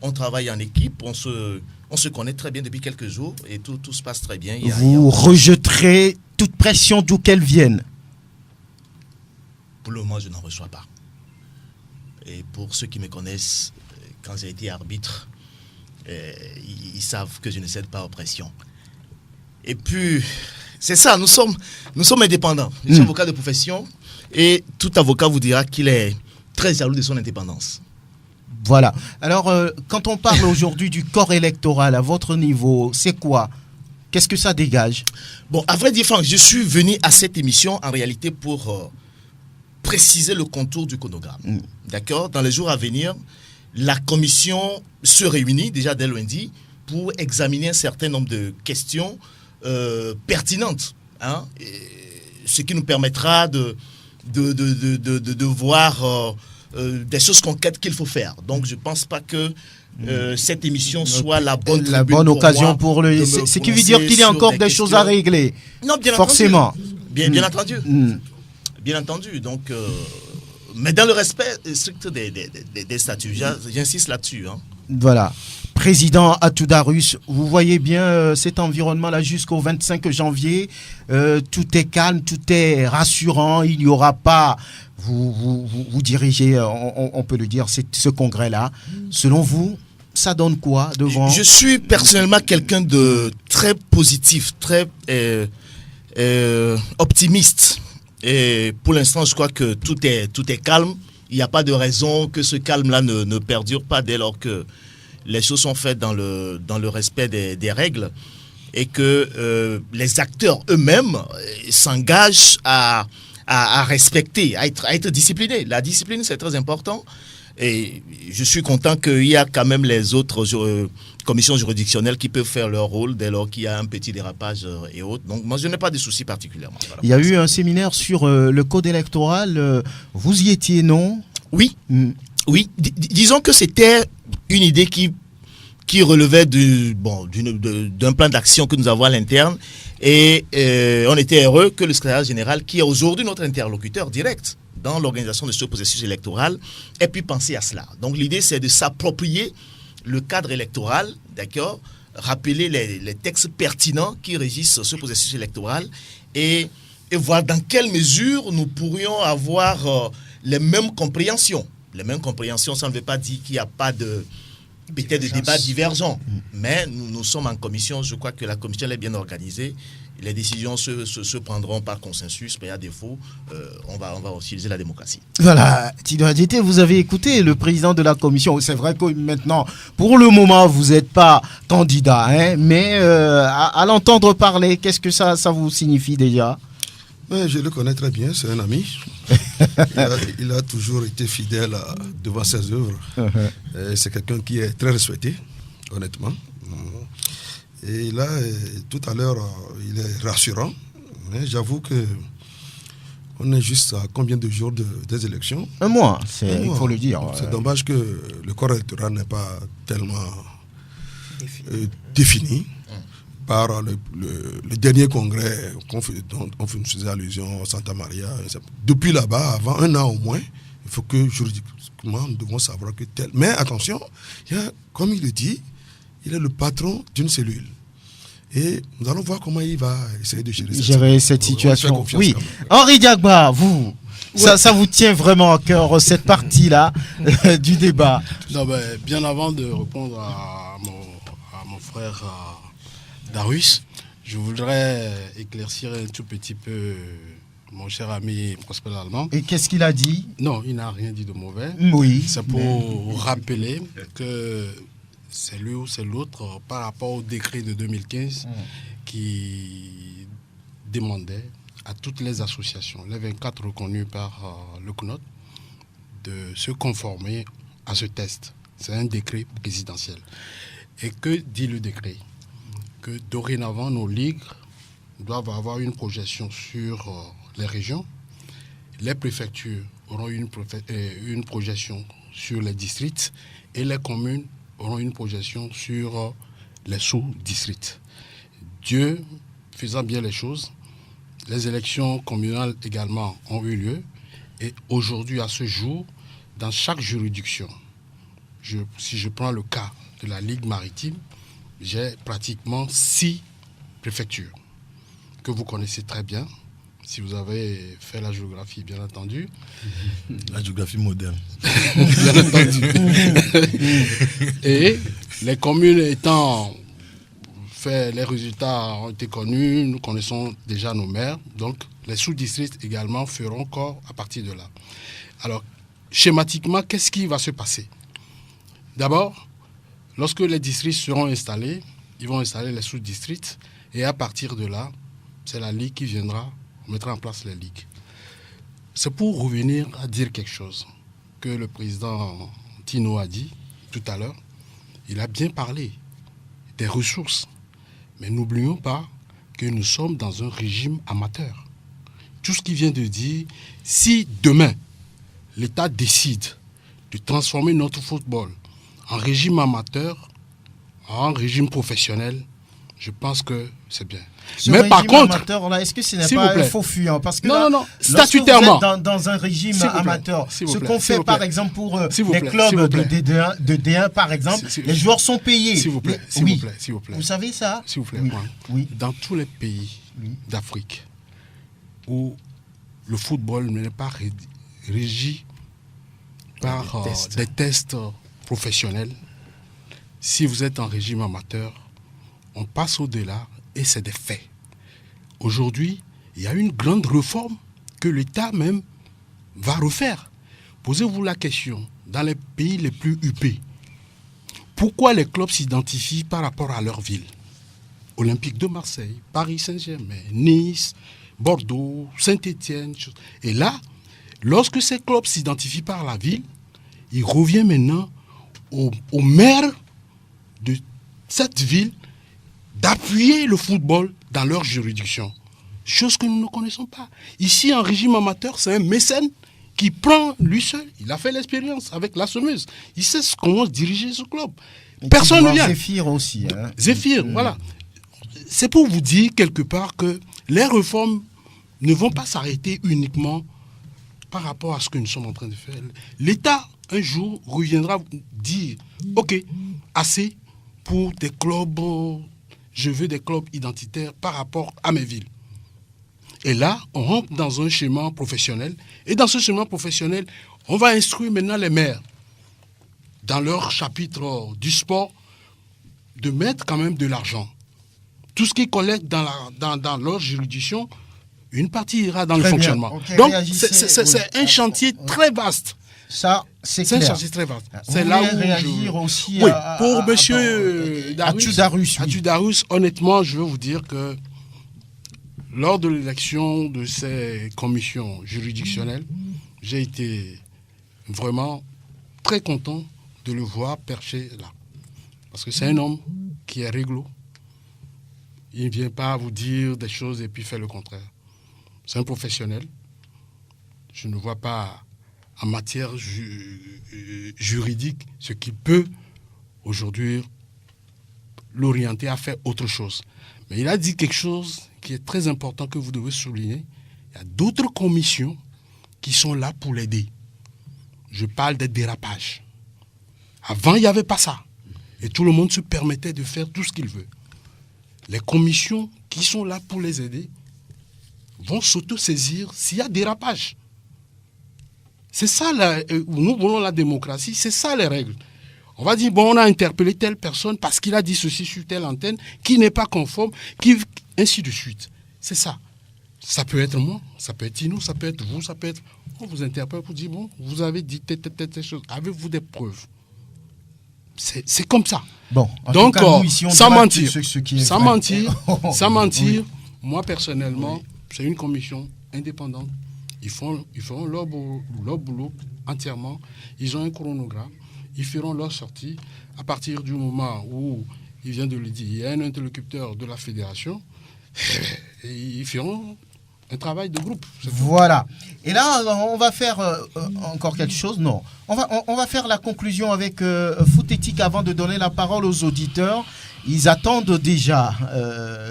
On travaille en équipe, on se connaît très bien depuis quelques jours et tout se passe très bien. Vous rejetterez toute pression d'où qu'elle vienne? Pour le moment, je n'en reçois pas. Et pour ceux qui me connaissent, quand j'ai été arbitre, ils savent que je ne cède pas aux pressions. Et puis, c'est ça, nous sommes indépendants. Je suis avocat de profession et tout avocat vous dira qu'il est très jaloux de son indépendance. Voilà. Alors, quand on parle aujourd'hui du corps électoral à votre niveau, c'est quoi? Qu'est-ce que ça dégage? Bon, à vrai dire, Franck, je suis venu à cette émission en réalité pour préciser le contour du chronogramme. D'accord? Dans les jours à venir, la commission se réunit déjà dès lundi pour examiner un certain nombre de questions pertinentes. Hein, ce qui nous permettra de voir des choses concrètes qu'il faut faire. Donc, je ne pense pas que cette émission soit la bonne occasion pour le... Ce qui veut dire qu'il y a encore des choses à régler. Non, bien forcément. Entendu. Bien entendu. Bien entendu. Donc, mais dans le respect strict des statuts. J'insiste là-dessus. Hein. Voilà. Président Atoudarus, vous voyez bien cet environnement-là jusqu'au 25 janvier. Tout est calme, tout est rassurant. Il n'y aura pas... Vous dirigez, on peut le dire, ce congrès-là. Selon vous, ça donne quoi devant? Je suis personnellement quelqu'un de très positif, très optimiste. Et pour l'instant, je crois que tout est calme. Il n'y a pas de raison que ce calme-là ne perdure pas dès lors que les choses sont faites dans le respect des règles et que les acteurs eux-mêmes s'engagent à respecter, à être disciplinés. La discipline, c'est très important. Et je suis content qu'il y a quand même les autres commissions juridictionnelles qui peuvent faire leur rôle dès lors qu'il y a un petit dérapage et autres. Donc moi, je n'ai pas de soucis particulièrement. Voilà. Il y a eu un séminaire sur le code électoral. Vous y étiez, non? Oui. Oui. Disons que c'était une idée qui relevait d'un plan d'action que nous avons à l'interne. Et on était heureux que le secrétaire général, qui est aujourd'hui notre interlocuteur direct dans l'organisation de ce processus électoral, ait pu penser à cela. Donc l'idée, c'est de s'approprier le cadre électoral, d'accord, rappeler les textes pertinents qui régissent ce processus électoral et voir dans quelle mesure nous pourrions avoir les mêmes compréhensions. Les mêmes compréhensions, ça ne veut pas dire qu'il n'y a pas peut-être des débats divergents, mais nous sommes en commission. Je crois que la commission est bien organisée. Les décisions se prendront par consensus, mais à défaut, on va utiliser la démocratie. Voilà, Tino Adjete, vous avez écouté le président de la commission. C'est vrai que maintenant, pour le moment, vous n'êtes pas candidat, hein, mais à l'entendre parler, qu'est-ce que ça vous signifie déjà? Je le connais très bien, c'est un ami. Il a toujours été fidèle devant ses œuvres. C'est quelqu'un qui est très respecté, honnêtement. Et là, tout à l'heure, il est rassurant. J'avoue que on est juste à combien de jours des élections? Un mois, il faut le dire. C'est dommage que le corps électoral n'est pas tellement défini. Par le dernier congrès dont on faisait allusion à Santa Maria. Depuis là-bas, avant un an au moins, il faut que juridiquement nous devons savoir que tel. Mais attention, comme il le dit, il est le patron d'une cellule. Et nous allons voir comment il va essayer de gérer cette situation. Oui. Henri Diagba, vous, ça vous tient vraiment à cœur, cette partie-là du débat? Non, bien avant de répondre à mon frère Darus, je voudrais éclaircir un tout petit peu mon cher ami Prosper Allemand. Et qu'est-ce qu'il a dit? Non, il n'a rien dit de mauvais. Oui. C'est pour rappeler que c'est lui ou c'est l'autre par rapport au décret de 2015 qui demandait à toutes les associations, les 24 reconnues par le CNOT, de se conformer à ce test. C'est un décret présidentiel. Et que dit le décret? Que dorénavant, nos ligues doivent avoir une projection sur les régions. Les préfectures auront une projection sur les districts et les communes auront une projection sur les sous-districts. Dieu faisant bien les choses, les élections communales également ont eu lieu et aujourd'hui, à ce jour, dans chaque juridiction, si je prends le cas de la Ligue maritime, j'ai pratiquement 6 préfectures que vous connaissez très bien, si vous avez fait la géographie, bien entendu. La géographie moderne. Bien entendu. Et les communes étant fait, les résultats ont été connus, nous connaissons déjà nos maires, donc les sous-districts également feront corps à partir de là. Alors, schématiquement, qu'est-ce qui va se passer? D'abord, lorsque les districts seront installés, ils vont installer les sous-districts Et à partir de là, c'est la Ligue qui viendra, on mettra en place la Ligue. C'est pour revenir à dire quelque chose que le président Tino a dit tout à l'heure. Il a bien parlé des ressources. Mais n'oublions pas que nous sommes dans un régime amateur. Tout ce qu'il vient de dire, si demain, l'État décide de transformer notre football en régime amateur, en régime professionnel, je pense que c'est bien. Mais par contre, amateur, là, est-ce que ce n'est pas un faux fuyant? Parce que non, statutairement. Dans un régime amateur, ce qu'on fait par exemple pour les clubs de D1 par exemple, les joueurs sont payés. S'il vous plaît, s'il vous plaît. Vous savez ça? S'il vous plaît. Oui. Dans tous les pays d'Afrique où le football n'est pas régi par des tests professionnels, si vous êtes en régime amateur, on passe au-delà et c'est des faits. Aujourd'hui, il y a une grande réforme que l'État même va refaire. Posez-vous la question, dans les pays les plus huppés, pourquoi les clubs s'identifient par rapport à leur ville? Olympique de Marseille, Paris Saint-Germain, Nice, Bordeaux, Saint-Étienne. Et là, lorsque ces clubs s'identifient par la ville, il revient maintenant au maire de cette ville d'appuyer le football dans leur juridiction. Chose que nous ne connaissons pas. Ici, en régime amateur, c'est un mécène qui prend lui seul. Il a fait l'expérience avec la Semeuse. Il sait comment diriger ce club. Personne ne vient. Zéphyr aussi. Hein. Zéphyr, voilà. C'est pour vous dire quelque part que les réformes ne vont pas s'arrêter uniquement par rapport à ce que nous sommes en train de faire. L'État, un jour, reviendra dire « Ok, assez pour des clubs... Je veux des clubs identitaires par rapport à mes villes. » Et là, on rentre dans un schéma professionnel. Et dans ce schéma professionnel, on va instruire maintenant les maires, dans leur chapitre du sport, de mettre quand même de l'argent. Tout ce qu'ils collectent dans leur juridiction, une partie ira dans le fonctionnement. Okay, donc, c'est un chantier très vaste. Ça, c'est un chantier très vaste. C'est là où réagir aussi pour monsieur Atudarus, honnêtement, je veux vous dire que lors de l'élection de ces commissions juridictionnelles, j'ai été vraiment très content de le voir perché là. Parce que c'est un homme qui est réglo. Il ne vient pas vous dire des choses et puis faire le contraire. C'est un professionnel. Je ne vois pas en matière juridique ce qui peut aujourd'hui l'orienter à faire autre chose. Mais il a dit quelque chose qui est très important que vous devez souligner. Il y a d'autres commissions qui sont là pour l'aider. Je parle des dérapages. Avant, il n'y avait pas ça. Et tout le monde se permettait de faire tout ce qu'il veut. Les commissions qui sont là pour les aider vont s'auto-saisir s'il y a dérapage. C'est ça, nous voulons la démocratie, c'est ça les règles. On va dire, bon, on a interpellé telle personne parce qu'il a dit ceci sur telle antenne, qui n'est pas conforme, ainsi de suite. C'est ça. Ça peut être moi, ça peut être Tino, ça peut être vous, ça peut être... On vous interpelle pour dire, bon, vous avez dit telle chose, avez-vous des preuves? C'est comme ça. Bon, donc, sans mentir, Oui. Moi personnellement, c'est une commission indépendante. Ils feront leur boulot entièrement. Ils ont un chronogramme. Ils feront leur sortie. À partir du moment où, il vient de le dire, il y a un interlocuteur de la fédération, et ils feront un travail de groupe. Voilà. Et là, on va faire encore quelque chose. Non. On va faire la conclusion avec Foot Éthique avant de donner la parole aux auditeurs. Ils attendent déjà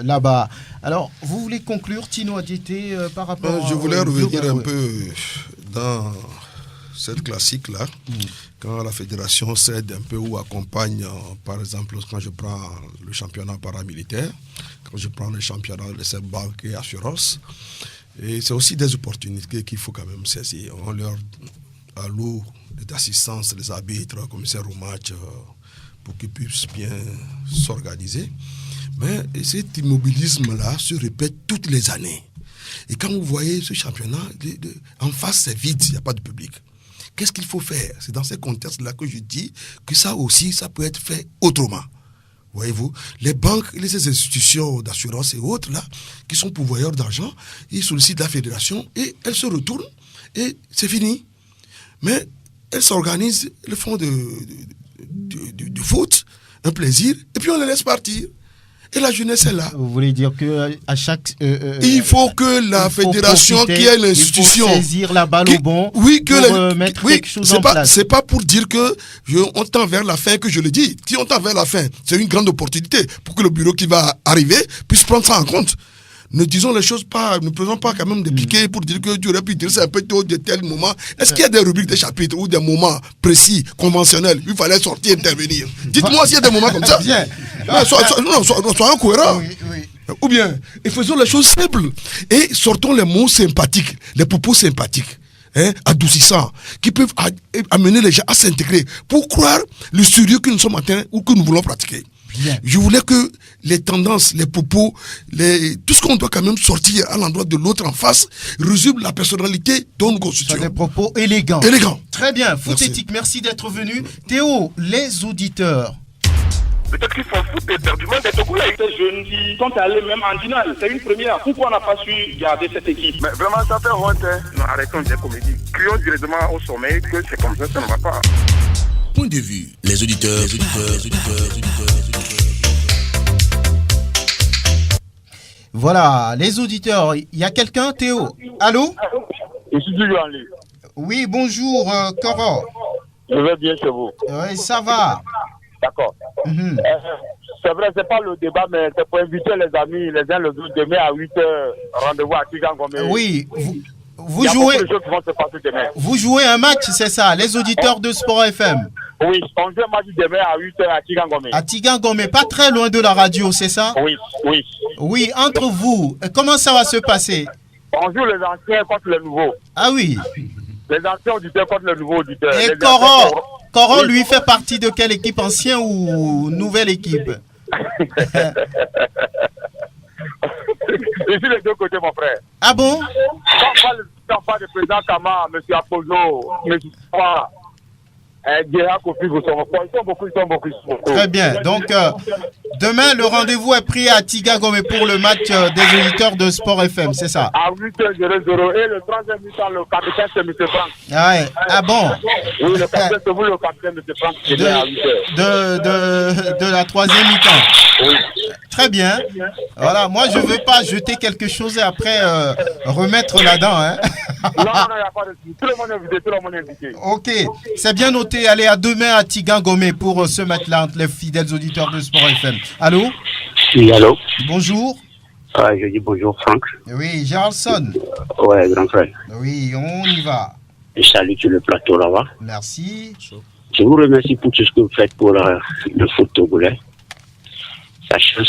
là-bas. Alors, vous voulez conclure, Tino Adjeté, par rapport Je voulais revenir un peu dans cette classique-là, quand la fédération cède un peu ou accompagne, par exemple, quand je prends le championnat paramilitaire, quand je prends le championnat de cette banque et assurance. Et c'est aussi des opportunités qu'il faut quand même saisir. On leur alloue d'assistance, les arbitres, commissaires au match, pour qu'ils puissent bien s'organiser. Mais cet immobilisme-là se répète toutes les années. Et quand vous voyez ce championnat, en face c'est vide, il n'y a pas de public. Qu'est-ce qu'il faut faire? C'est dans ces contextes-là que je dis que ça aussi, ça peut être fait autrement. Voyez-vous, les banques, les institutions d'assurance et autres, là, qui sont pourvoyeurs d'argent, ils sollicitent la fédération et elles se retournent et c'est fini. Mais elles s'organisent, elles font du foot, un plaisir, et puis on les laisse partir. Et la jeunesse est là. Vous voulez dire que à chaque il faut que la fédération qui est l'institution, il faut saisir la balle au bon, oui, que pour mettre quelque chose en place. C'est pas pour dire que on tend vers la fin que je le dis. Si on tend vers la fin, c'est une grande opportunité pour que le bureau qui va arriver puisse prendre ça en compte. Ne disons les choses pas, ne prenons pas quand même des piquets pour dire que tu aurais pu dire c'est un peu tôt de tel moment. Est-ce qu'il y a des rubriques, des chapitres ou des moments précis, conventionnels, il fallait sortir, intervenir? Dites-moi s'il y a des moments comme ça. Bien. Soyons cohérents. Ou bien, et faisons les choses simples. Et sortons les mots sympathiques, les propos sympathiques, adoucissants, qui peuvent amener les gens à s'intégrer pour croire le sérieux que nous sommes atteints ou que nous voulons pratiquer. Bien. Je voulais que les tendances, les propos, tout ce qu'on doit quand même sortir à l'endroit de l'autre en face résume la personnalité dont nous constituons. Des propos élégants. Élégants. Très bien. Foothétique, merci d'être venu. Théo, les auditeurs. Peut-être qu'ils s'en foutent éperdument des Togolais. Ces jeunes qui sont allés même en finale. C'est une première. Pourquoi on n'a pas su garder cette équipe? Mais vraiment, ça fait honte. Non, arrêtons des comédies. Crions directement au sommet que c'est comme ça ne va pas. Point de vue, les auditeurs. Voilà, les auditeurs. Il y a quelqu'un, Théo? Allô? Je suis toujours en ligne. Oui, bonjour, Coro. Je vais bien chez vous. Oui, ça va. D'accord. C'est vrai, c'est pas le débat, mais c'est pour inviter les amis, les uns les autres, demain à 8h, rendez-vous à Tigangomé. Oui, vous jouez. Vous jouez un match, c'est ça, les auditeurs de Sport FM. Oui, on joue un match demain à 8h à Tigangomé. À Tigangomé, pas très loin de la radio, c'est ça? Oui, oui. Oui, entre vous, comment ça va se passer? On joue les anciens contre les nouveaux. Ah oui. Les anciens auditeurs contre les nouveaux auditeurs. Et Coro, lui, fait partie de quelle équipe, ancienne ou nouvelle équipe? Je suis les deux côtés, mon frère. Ah bon? Quand on parle de président Kama, M. Apozo, M. Soa, ils sont beaucoup. Très bien. Donc, demain, le rendez-vous est pris à Tigangomé pour le match des auditeurs de Sport FM, c'est ça? À 8h00 et le 3e mi-temps, le capitaine, c'est M. Franck. Ah ouais. Ah bon? Oui, le capitaine, c'est vous, le capitaine, M. Franck, qui est à 8h. De la 3e mi-temps. Oui. Très bien. Voilà, moi, je ne veux pas jeter quelque chose et après remettre là-dedans. Hein. Non, il n'y a pas de souci. Tout le monde est invité. Ok, c'est bien noté. Allez, à demain à Tigangomé pour ce match-là entre les fidèles auditeurs de Sport FM. Allô? Oui, allô? Bonjour. Je dis bonjour, Franck. Oui, Géraldson. Ouais, grand frère. Oui, on y va. Je salue sur le plateau là-bas. Merci. Je vous remercie pour tout ce que vous faites pour le foot togolais.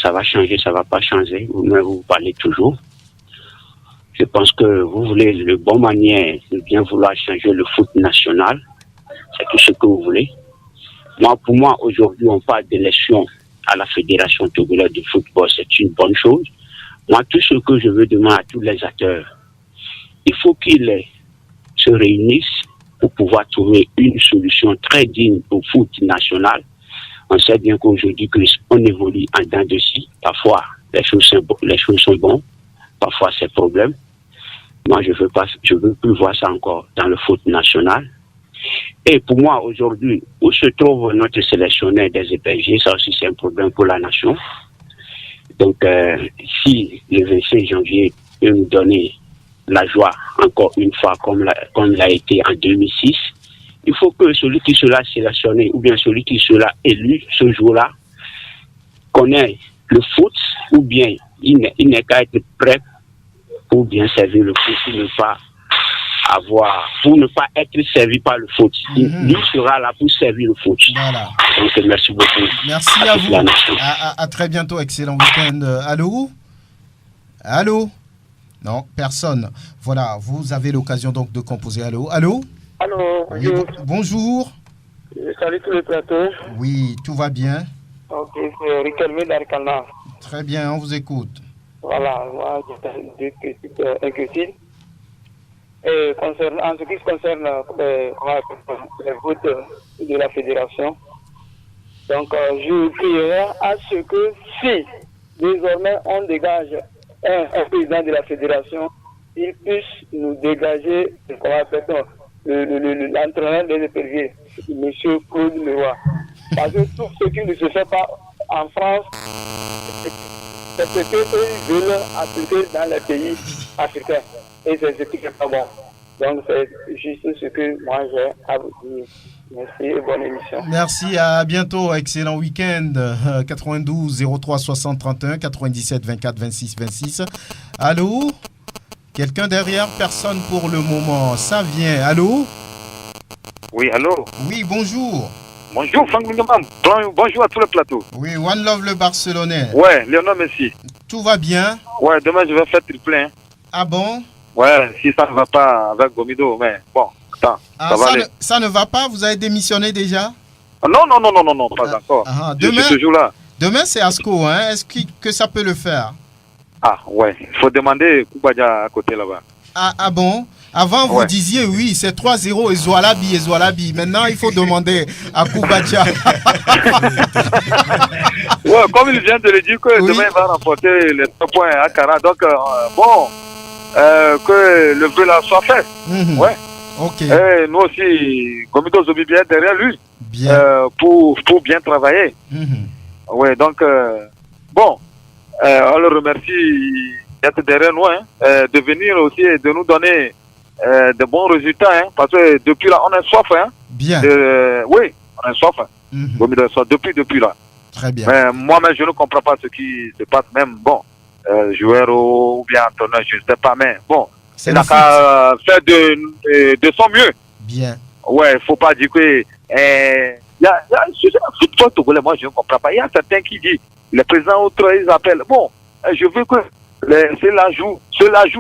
Ça va changer, ça va pas changer. Vous parlez toujours. Je pense que vous voulez de bonne manière de bien vouloir changer le foot national. C'est tout ce que vous voulez. Pour moi, aujourd'hui, on parle d'élection à la Fédération togolaise de football. C'est une bonne chose. Moi, tout ce que je veux demander à tous les acteurs, il faut qu'ils se réunissent pour pouvoir trouver une solution très digne au foot national. On sait bien qu'aujourd'hui, on évolue en dents de scie. Parfois, les choses sont bonnes. Parfois, c'est problème. Moi, je veux plus voir ça encore dans le foot national. Et pour moi, aujourd'hui, où se trouve notre sélectionneur des EPG, ça aussi, c'est un problème pour la nation. Donc, si le 25 janvier peut nous donner la joie, encore une fois, comme l'a été en 2006, il faut que celui qui sera sélectionné ou bien celui qui sera élu ce jour-là connaisse le foot ou bien il n'est qu'à être prêt pour bien servir le foot, pour ne pas être servi par le foot. Lui sera là pour servir le foot. Voilà. Donc, merci beaucoup. Merci à vous. À très bientôt. Excellent week-end. Allô? Allô? Non, personne. Voilà, vous avez l'occasion donc de composer. Allô? Allô? Allô, bonjour. Oui, bonjour. Salut tous les plateaux. Oui, tout va bien. Ok, c'est Riquelme d'Arcana. Très bien, on vous écoute. Voilà, moi j'ai deux petites inquiétudes. Et en ce qui concerne les votes de la fédération, Donc, je crierai à ce que si désormais on dégage un président de la fédération, il puisse nous dégager, comment appelle-t-on, l'entraîneur des éperviers, M. Claude Leroy. Parce que tout ce qui ne se fait pas en France, c'est ce qu'eux veulent appliquer dans les pays africains. Et c'est ce qui n'est pas bon. Donc c'est juste ce que moi j'ai à vous dire. Merci et bonne émission. Merci, à bientôt, excellent week-end. 92 03 60 31 97 24 26 26. Allô? Quelqu'un derrière? Personne pour le moment. Ça vient. Allô? Oui, allô? Oui, bonjour. Bonjour, Franck Mingamam. Bonjour à tout le plateau. Oui, One Love le Barcelonais. Ouais, Léonard Messi. Tout va bien? Ouais, demain je vais faire triplé. Hein. Ah bon? Ouais, si ça ne va pas avec Gomido, mais bon, attends, ça va aller. Ça ne va pas? Vous avez démissionné déjà? Non, pas encore. Demain, je suis toujours là. Demain, c'est Asco, hein? Est-ce que ça peut le faire? Ah, ouais, il faut demander Koubadia à côté là-bas. Ah bon? Avant, vous disiez oui, c'est 3-0 et Zoualabi. Maintenant, il faut demander à Koubadia. Ouais, comme il vient de le dire, que demain, il va remporter les 3 points à Cara. Donc, que le vœu là soit fait. Ouais. Ok. Et nous aussi, Gomido Zobi bien derrière lui. Bien. Pour bien travailler. Ouais, donc, on le remercie d'être derrière nous, hein, de venir aussi et de nous donner de bons résultats, hein, parce que depuis là, on est soif. Hein, bien. Oui, on est soif. Gomido est soif depuis là. Très bien. Mais moi-même, je ne comprends pas ce qui se passe, même, joueur ou bien entraîneur, je ne sais pas, mais bon, il n'a qu'à faire de son mieux. Bien. Ouais, il ne faut pas dire que... Il y a le football togolais, moi je ne comprends pas. Il y a certains qui disent, les présidents autres, ils appellent, je veux que cela joue.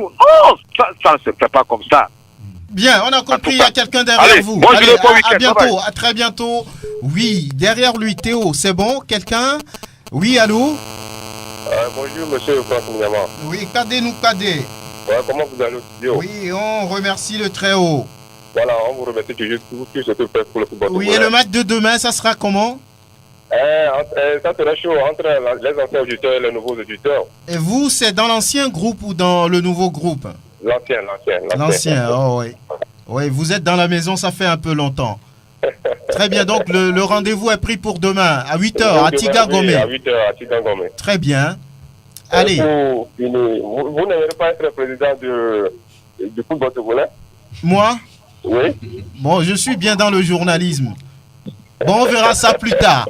Non, ça ne se fait pas comme ça. Bien, on a compris, il y a quelqu'un derrière vous. Bon, allez, à bientôt, à très bientôt. Oui, derrière lui, Théo, c'est bon? Quelqu'un? Oui, allô? Bonjour, monsieur Franck Mignama. Oui, Kadé. Ouais, comment vous allez au studio? Oui, on remercie le très haut. Voilà, on vous remercie toujours tout ce que vous faites pour le football. Oui, et le match de demain, ça sera comment? Ça sera chaud entre les anciens auditeurs et les nouveaux auditeurs. Et vous, c'est dans l'ancien groupe ou dans le nouveau groupe? L'ancien, oh oui. Oui, vous êtes dans la maison, ça fait un peu longtemps. Très bien, donc le rendez-vous est pris pour demain, à 8h, à Tigangomé. À 8h, à Tigangomé. Très bien. Allez. Vous n'aimeriez pas être président du football togolais? Moi? Oui. Bon, je suis bien dans le journalisme. Bon, on verra ça plus tard.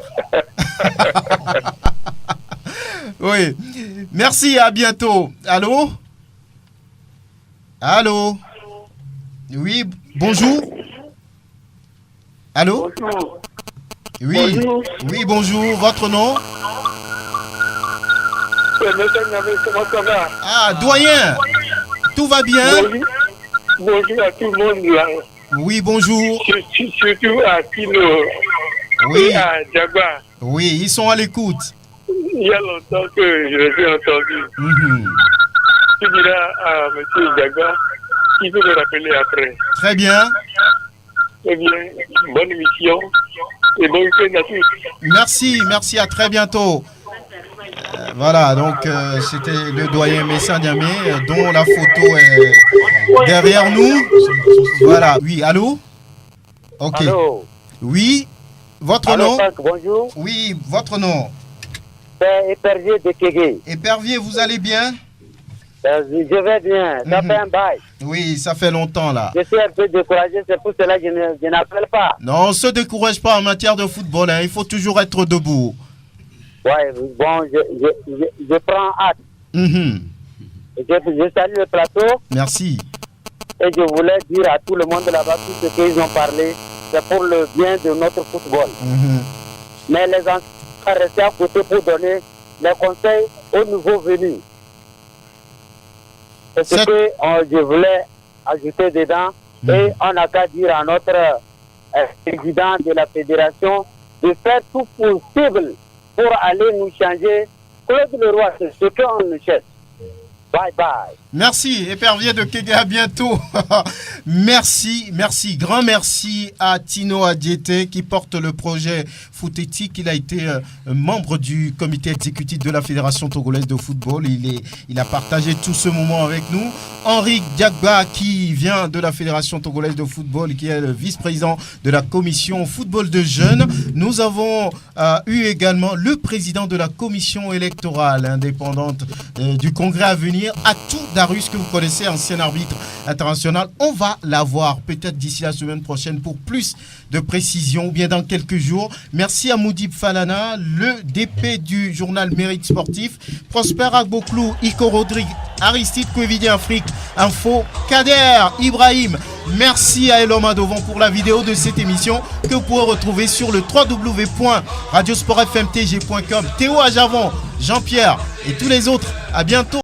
Oui. Merci, à bientôt. Allô? Allô? Oui, bonjour. Allô? Bonjour. Oui. Bonjour. Oui, bonjour. Votre nom? Comment ça va? Ah, doyen. Tout va bien? Bonjour à tout le monde là. Oui, bonjour. Surtout à Kino. Oui. Et à Jaguar. Oui, ils sont à l'écoute. Il y a longtemps que je les ai entendus. Tu diras à M. Jaguar qu'il veut me rappeler après. Très bien. Eh bien, bonne émission et bon week-end à tous. Merci, à très bientôt. Voilà, donc c'était le doyen Messa Niamé dont la photo est derrière nous. Voilà, oui, allô? Ok. Allô? Oui, votre nom? Bonjour. Oui, votre nom? C'est Épervier de Kégué. Épervier, vous allez bien? Je vais bien, ça fait un bail. Oui, ça fait longtemps là. Je suis un peu découragé, c'est pour cela que je n'appelle pas. Non, on ne se décourage pas en matière de football, hein. Il faut toujours être debout. Ouais, bon, je prends hâte. Je salue le plateau. Merci. Et je voulais dire à tout le monde là-bas, tout ce qu'ils ont parlé, c'est pour le bien de notre football. Mais les anciens sont restés à côté pour donner les conseils aux nouveaux venus. C'est ce que je voulais ajouter dedans. Et on n'a qu'à dire à notre président de la fédération de faire tout possible pour aller nous changer. Claude Leroy, c'est ce qu'on nous cherche. Bye bye. Merci, épervier de Kégué, à bientôt. Merci, grand merci à Tino Adiété qui porte le projet Foot Éthique. Il a été membre du comité exécutif de la Fédération togolaise de football. Il a partagé tout ce moment avec nous. Henri Diagba qui vient de la Fédération togolaise de football, qui est le vice-président de la commission football de jeunes. Nous avons eu également le président de la commission électorale indépendante du congrès à venir, Atou Darus, que vous connaissez, ancien arbitre international. On va l'avoir peut-être d'ici la semaine prochaine pour plus de précisions, ou bien dans quelques jours. Merci à Moudib Falana, le DP du journal Mérite Sportif, Prosper Agboklou, Iko Rodrigue, Aristide Kouevidi Afrique Info, Kader Ibrahim. Merci à Elom Adovan pour la vidéo de cette émission que vous pouvez retrouver sur le www.radiosportfmtg.com. Théo Ajavon, Jean-Pierre et tous les autres. À bientôt.